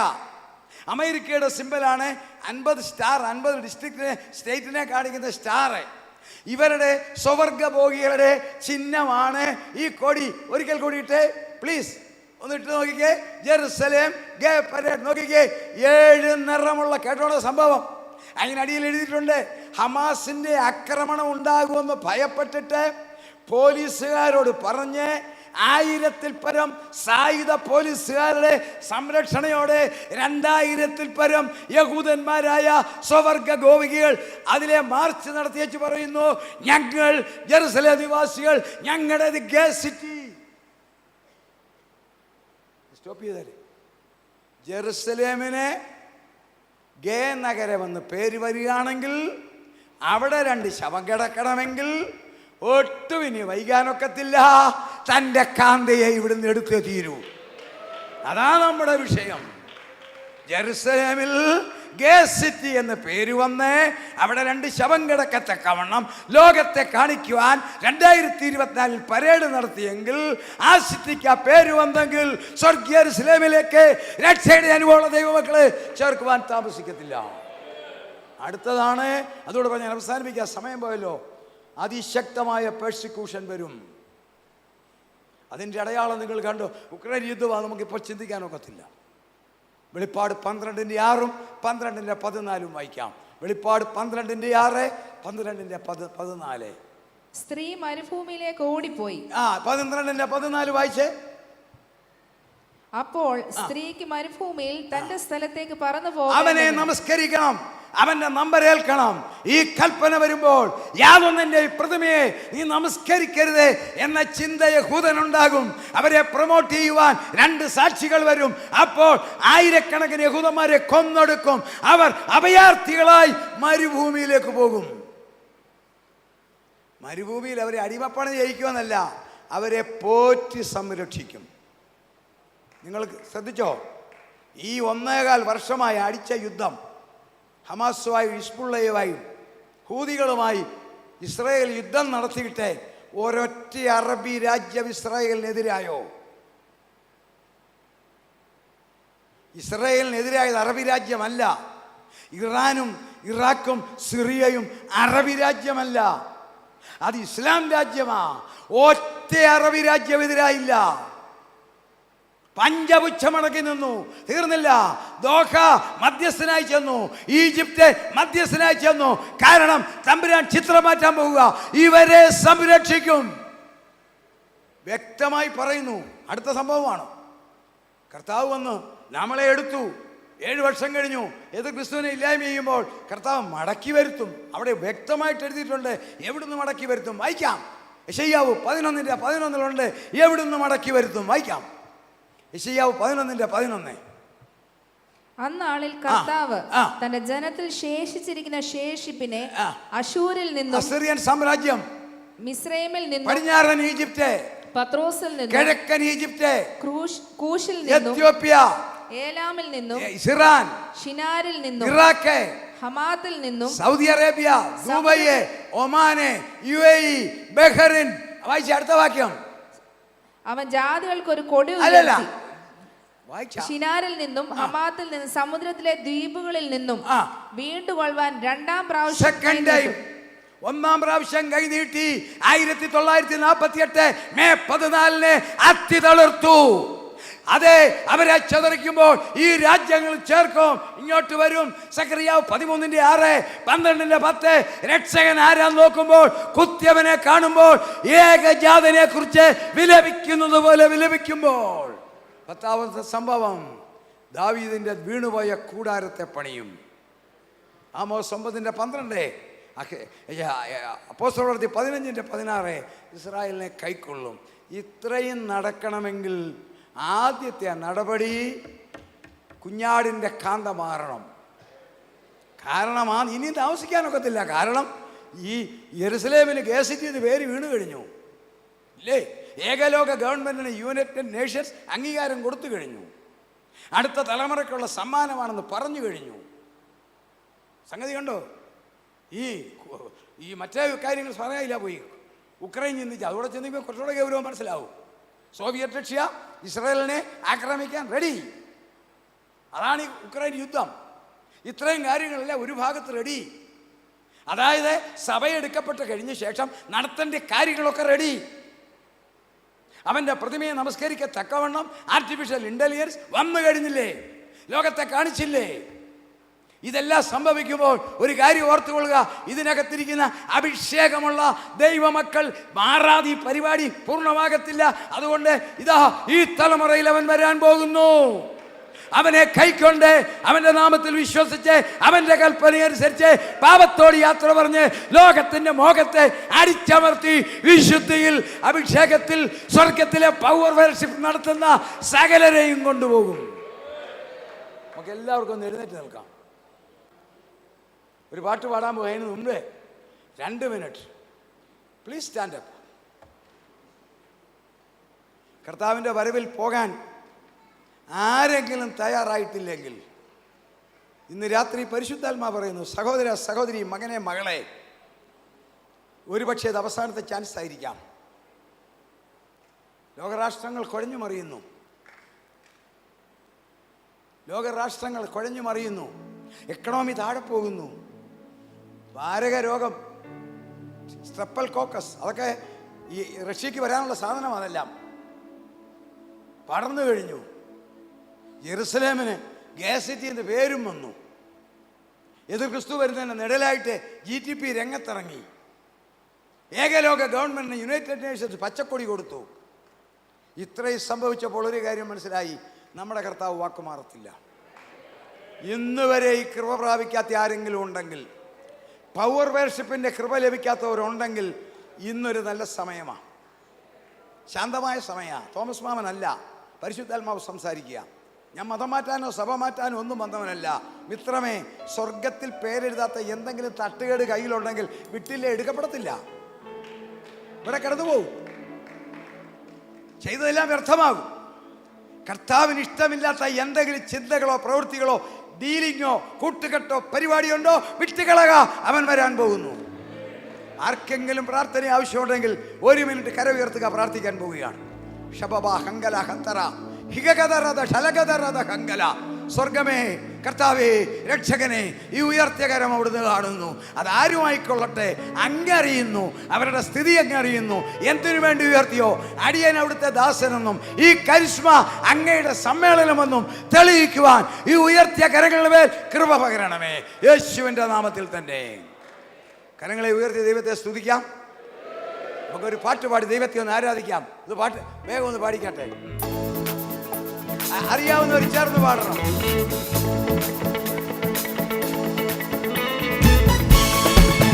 അമേരിക്കയുടെ സിമ്പലാണ് 50 സ്റ്റാർ, 50 ഡിസ്ട്രിക്റ്റിനെ സ്റ്റേറ്റിനെ കാണിക്കുന്ന സ്റ്റാർ. ഇവരുടെ സ്വവർഗഭോഗികളുടെ ചിഹ്നമാണ് ഈ കൊടി. ഒരിക്കൽ കൂടിയിട്ട് പ്ലീസ് ഒന്ന് ഇട്ട് നോക്കിക്കേ. ജെറുസലേം ഗേ പരേഡ്. നോക്കിക്കേ, 7 നിറമുള്ള, കേട്ടോളൂ സംഭവം. അതിനടിയിൽ എഴുതിയിട്ടുണ്ട്, ഹമാസിന്റെ ആക്രമണം ഉണ്ടാകുമെന്ന് ഭയപ്പെട്ടിട്ട് പോലീസുകാരോട് പറഞ്ഞ് 1000-ൽ പരം സായുധ പോലീസുകാരുടെ സംരക്ഷണയോടെ 2000-ൽ പരം യഹൂദന്മാരായ സ്വവർഗ ഗോപികൾ അതിലെ മാർച്ച് നടത്തിയേച്ച് പറയുന്നു, ഞങ്ങൾ ജെറുസലേം നിവാസികൾ, ഞങ്ങളുടേത് ഗേ സിറ്റി. സ്റ്റോപ്പ് ചെയ്താൽ ജെറുസലേമിനെ ഗേ നഗരമെന്ന് പേര് വരികയാണെങ്കിൽ അവിടെ 2 ശവം കിടക്കണമെങ്കിൽ ഒട്ടും ഇനി വൈകാനൊക്കത്തില്ല. തൻ്റെ കാന്തയെ ഇവിടുന്ന് എടുത്തേ തീരൂ. അതാ നമ്മുടെ വിഷയം. ജെറുസലേമിൽ ഗേ സിറ്റി എന്ന പേര് വന്ന് അവിടെ 2 ശവം കിടക്കത്തക്കവണ്ണം ലോകത്തെ കാണിക്കുവാൻ 2024 പരേഡ് നടത്തിയെങ്കിൽ ആ സിറ്റിക്ക് ആ പേര് വന്നെങ്കിൽ സ്വർഗീയ ജെറുസലേമിലേക്ക് രക്ഷയുടെ അനുഭവമുള്ള ദൈവമക്കളെ ചേർക്കുവാൻ താമസിക്കത്തില്ല. അടുത്തതാണ്, അതോടെ പറഞ്ഞാൽ അവസാനിപ്പിക്കാൻ സമയം പോയല്ലോ, അതിശക്തമായ പെർസിക്യൂഷൻ വരും. അതിൻ്റെ അടയാളം നിങ്ങൾ കണ്ടു. ഉക്രൈൻ യുദ്ധമാണ്, നമുക്കിപ്പോൾ ചിന്തിക്കാനൊക്കത്തില്ല. വെളിപ്പാട് 12:6 12:14 വായിക്കാം. വെളിപ്പാട് 12:6 12:14. സ്ത്രീ മരുഭൂമിയിലേക്ക് ഓടിപ്പോയി. 12:14 വായിച്ചേ. അപ്പോൾ സ്ത്രീക്ക് മരുഭൂമിയിൽ തന്റെ സ്ഥലത്തേക്ക് പറന്നു പോകും. അവനെ നമസ്കരിക്കണം, അവന്റെ നമ്പർ ഏൽക്കണം. ഈ കൽപ്പന വരുമ്പോൾ യാതൊന്നിന്റെ പ്രതിമയെ നീ നമസ്കരിക്കരുത് എന്ന ചിന്ത യഹൂദനുണ്ടാകും. അവരെ പ്രൊമോട്ട് ചെയ്യുവാൻ 2 സാക്ഷികൾ വരും. അപ്പോൾ ആയിരക്കണക്കിന് യഹൂദന്മാരെ കൊന്നൊടുക്കും. അവർ അഭയാർത്ഥികളായി മരുഭൂമിയിലേക്ക് പോകും. മരുഭൂമിയിൽ അവരെ അടിമപ്പണി ചെയ്യിക്കുമെന്നല്ല, അവരെ പോറ്റി സംരക്ഷിക്കും. നിങ്ങൾ ശ്രദ്ധിച്ചോ, ഈ 1.25 വർഷമായി അടിച്ച യുദ്ധം ഹമാസുമായും ഹിസ്ബുള്ളയുമായും ഹൂതികളുമായി ഇസ്രായേൽ യുദ്ധം നടത്തിയിട്ട് ഒരൊറ്റ അറബി രാജ്യം ഇസ്രായേലിനെതിരായോ? ഇസ്രായേലിനെതിരായത് അറബി രാജ്യമല്ല. ഇറാനും ഇറാഖും സിറിയയും അറബി രാജ്യമല്ല, അത് ഇസ്ലാം രാജ്യമാ. ഒറ്റ അറബി രാജ്യം എതിരായില്ല. പഞ്ചപുച്ഛമടക്കി നിന്നു, തീർന്നില്ല. ദോഹ മധ്യസ്ഥനായി ചെന്നു, ഈജിപ്റ്റ് മധ്യസ്ഥനായി ചെന്നു. കാരണം തമ്പുരാൻ ചിത്രം മാറ്റാൻ പോവുക, ഇവരെ സംരക്ഷിക്കും. വ്യക്തമായി പറയുന്നു. അടുത്ത സംഭവമാണ്, കർത്താവ് വന്ന് നമ്മളെ എടുത്തു. 7 വർഷം കഴിഞ്ഞു. ഏത് ക്രിസ്തുവിനെ ഇല്ലായ്മ ചെയ്യുമ്പോൾ കർത്താവ് മടക്കി വരുത്തും. അവിടെ വ്യക്തമായിട്ട് എഴുതിയിട്ടുണ്ട് എവിടുന്ന് മടക്കി വരുത്തും. വായിക്കാം. യെശയ്യാവ് 11:11 എവിടുന്ന് മടക്കി വരുത്തും. വായിക്കാം. യെശയ്യാവ് 11:11. അന്നാളിൽ കർത്താവ് തന്റെ ജനത്തിൽ ശേഷിച്ചിരിക്കുന്ന ശേഷിപ്പിനെ അശൂരിൽ നിന്നും, അസിറിയൻ സാമ്രാജ്യം, മിസ്രൈമിൽ നിന്നും, പടിഞ്ഞാറൻ ഈജിപ്റ്റ്, പത്രോസിൽ നിന്നും, കിഴക്കൻ ഈജിപ്റ്റ്, കൂഷിൽ നിന്നും, എത്യോപ്യ, ഏലാമിൽ നിന്നും, ഇറാൻ, ഷിനാരിൽ നിന്നും, ഇറാഖ്, ഹമാത്തിൽ നിന്നും, സൗദി അറേബ്യ, ദുബൈ, ഒമാന്, UAE, ബഹ്റിൻ. വായിച്ച അടുത്ത വാക്യം. അവൻ ജാതികൾക്ക് ഒരു കൊടി അല്ലല്ല, ഉയർത്തി ഷിനാരിൽ നിന്നും ഹമാത്തിൽ നിന്നും സമുദ്രത്തിലെ ദ്വീപുകളിൽ നിന്നും വീണ്ടുകൊള്ളുവാൻ 2ാം പ്രാവശ്യം, 1ാം പ്രാവശ്യം കൈനീട്ടി 1948 മെയ് 14 അത്തി തളിർത്തു. അതെ, അവരെ ചതറിക്കുമ്പോൾ ഈ രാജ്യങ്ങൾ ചേർക്കും, ഇങ്ങോട്ട് വരും. സക്കറിയാവ് 13:6 12:10 രക്ഷകൻ ആരാന്ന് നോക്കുമ്പോൾ കുത്യവനെ കാണുമ്പോൾ ഏകജാതനെ കുറിച്ച് വിലപിക്കുന്നത് പോലെ വിലപിക്കുമ്പോൾ 10ാമത്തെ സംഭവം, ദാവീദിന്റെ വീണുപോയ കൂടാരത്തെ പണിയും. ആമോസ് 9:12 അപ്പോസ്തലപ്രവൃത്തി 15:16 ഇസ്രായേലിനെ കൈക്കൊള്ളും. ഇത്രയും നടക്കണമെങ്കിൽ ആദ്യത്തെ നടപടി കുഞ്ഞാടിൻ്റെ കാന്ത മാറണം. കാരണം ഇനി താമസിക്കാനൊക്കത്തില്ല. കാരണം ഈ യെരുസലേമിന് ഗേസിറ്റിന് പേര് വീണ് കഴിഞ്ഞു ഇല്ലേ? ഏകലോക ഗവൺമെൻറ്റിന് യുണൈറ്റഡ് നേഷൻസ് അംഗീകാരം കൊടുത്തു കഴിഞ്ഞു. അടുത്ത തലമുറയ്ക്കുള്ള സമ്മാനമാണെന്ന് പറഞ്ഞു കഴിഞ്ഞു. സംഗതി കണ്ടോ? ഈ മറ്റേ കാര്യങ്ങൾ പറയാനില്ല. പോയി ഉക്രൈൻ ചിന്തിച്ച് അതോടെ ചിന്തിക്കുമ്പോൾ കുറച്ചുകൂടെ ഗൗരവം മനസ്സിലാവും. സോവിയറ്റ് റഷ്യ ഇസ്രായേലിനെ ആക്രമിക്കാൻ റെഡി. അതാണ് ഈ ഉക്രൈൻ യുദ്ധം. ഇത്രയും കാര്യങ്ങളെല്ലാം ഒരു ഭാഗത്ത് റെഡി. അതായത് സഭയെടുക്കപ്പെട്ട് കഴിഞ്ഞ ശേഷം നടത്തേണ്ട കാര്യങ്ങളൊക്കെ റെഡി. അവൻ്റെ പ്രതിമയെ നമസ്കരിക്കത്തക്കവണ്ണം ആർട്ടിഫിഷ്യൽ ഇൻ്റലിജൻസ് വന്നു കഴിഞ്ഞില്ലേ? ലോകത്തെ കാണിച്ചില്ലേ? ഇതെല്ലാം സംഭവിക്കുമ്പോൾ ഒരു കാര്യം ഓർത്തുകൊള്ളുക, ഇതിനകത്തിരിക്കുന്ന അഭിഷേകമുള്ള ദൈവമക്കൾ മാറാതെ ഈ പരിപാടി പൂർണ്ണമാകത്തില്ല. അതുകൊണ്ട് ഇതാ ഈ തലമുറയിൽ അവൻ വരാൻ പോകുന്നു. അവനെ കൈക്കൊണ്ട് അവന്റെ നാമത്തിൽ വിശ്വസിച്ച് അവന്റെ കൽപ്പനയനുസരിച്ച് പാപത്തോട് യാത്ര പറഞ്ഞ് ലോകത്തിന്റെ മോഹത്തെ അടിച്ചമർത്തി വിശുദ്ധിയിൽ അഭിഷേകത്തിൽ സ്വർഗത്തിലെ പവർ വർഷിപ്പ് നടത്തുന്ന സകലരെയും കൊണ്ടുപോകും. നമുക്ക് എല്ലാവർക്കും ഒന്ന് എഴുന്നേറ്റ് നിൽക്കാം. ഒരു പാട്ട് പാടാൻ പോകുന്നതിന് മുമ്പേ 2 മിനിറ്റ് പ്ലീസ് സ്റ്റാൻഡ് അപ്പ്. കർത്താവിൻ്റെ വരവിൽ പോകാൻ ആരെങ്കിലും തയ്യാറായിട്ടില്ലെങ്കിൽ ഇന്ന് രാത്രി പരിശുദ്ധാത്മാ പറയുന്നു, സഹോദര സഹോദരി, മകനെ മകളെ, ഒരുപക്ഷെ ഇത് അവസാനത്തെ ചാൻസ് ആയിരിക്കാം. ലോകരാഷ്ട്രങ്ങൾ കുഴഞ്ഞു മറിയുന്നു, ലോകരാഷ്ട്രങ്ങൾ കുഴഞ്ഞു മറിയുന്നു, എക്കണോമി താഴെ പോകുന്നു, മാരക രോഗം സ്ട്രെപ്പൽ കോക്കസ് അതൊക്കെ ഈ റഷ്യക്ക് വരാനുള്ള സാധനം അതെല്ലാം പടർന്നു കഴിഞ്ഞു. ജെറുസലേമിന് ഗ്യാസിറ്റി എന്ന് പേരും വന്നു. എതിർ ക്രിസ്തു വരുന്നതിന് നിഴലായിട്ട് GTP രംഗത്തിറങ്ങി. ഏകലോക ഗവൺമെന്റിന് യുണൈറ്റഡ് നേഷൻസ് പച്ചക്കൊടി കൊടുത്തു. ഇത്രയും സംഭവിച്ചപ്പോൾ ഒരു കാര്യം മനസ്സിലായി, നമ്മുടെ കർത്താവ് വാക്കുമാറത്തില്ല. ഇന്ന് വരെ ഈ കൃപ പ്രാപിക്കാത്ത ആരെങ്കിലും ഉണ്ടെങ്കിൽ, പവർ വേർഷിപ്പിൻ്റെ കൃപ ലഭിക്കാത്തവരുണ്ടെങ്കിൽ ഇന്നൊരു നല്ല സമയമാണ്, ശാന്തമായ സമയമാണ്. തോമസ് മാമനല്ല, പരിശുദ്ധാത്മാവ് സംസാരിക്കുക. ഞാൻ മതം മാറ്റാനോ സഭ മാറ്റാനോ ഒന്നും വന്നവനല്ല. മിത്രമേ, സ്വർഗത്തിൽ പേരെഴുതാത്ത എന്തെങ്കിലും തട്ടുകേട് കയ്യിലുണ്ടെങ്കിൽ വിട്ടില്ല, എടുക്കപ്പെടത്തില്ല, ഇവിടെ കിടന്നുപോകും, ചെയ്തതെല്ലാം വ്യർത്ഥമാകും. കർത്താവിന് ഇഷ്ടമില്ലാത്ത എന്തെങ്കിലും ചിന്തകളോ പ്രവൃത്തികളോ ഡീലിങ്ങോ കൂട്ടുകെട്ടോ പരിപാടിയുണ്ടോ വിട്ടുകളക, അവൻ വരാൻ പോകുന്നു. ആർക്കെങ്കിലും പ്രാർത്ഥന ആവശ്യമുണ്ടെങ്കിൽ 1 മിനിറ്റ് കര ഉയർത്തുക, പ്രാർത്ഥിക്കാൻ പോവുകയാണ്. സ്വർഗമേ, കർത്താവേ, രക്ഷകനെ, ഈ ഉയർത്തിയ കരം അവിടുന്ന് കാണുന്നു. അതാരുമായിക്കൊള്ളട്ടെ, അങ്ങറിയുന്നു, അവരുടെ സ്ഥിതി അങ്ങറിയുന്നു. എന്തിനു വേണ്ടി ഉയർത്തിയോ അടിയൻ അവിടുത്തെ ദാസനെന്നും ഈ കരിസ്മ അങ്ങയുടെ സമ്മേളനമെന്നും തെളിയിക്കുവാൻ ഈ ഉയർത്തിയ കരങ്ങളുടെ മേൽ കൃപ പകരണമേ, യേശുവിൻ്റെ നാമത്തിൽ തന്നെ. കരങ്ങളെ ഉയർത്തിയ ദൈവത്തെ സ്തുതിക്കാം. നമുക്കൊരു പാട്ട് പാടി ദൈവത്തെ ഒന്ന് ആരാധിക്കാം. ഇത് പാട്ട് വേഗം ഒന്ന് പാടിക്കട്ടെ, അറിയാവുന്നവർ ചേർന്ന് പാടണം.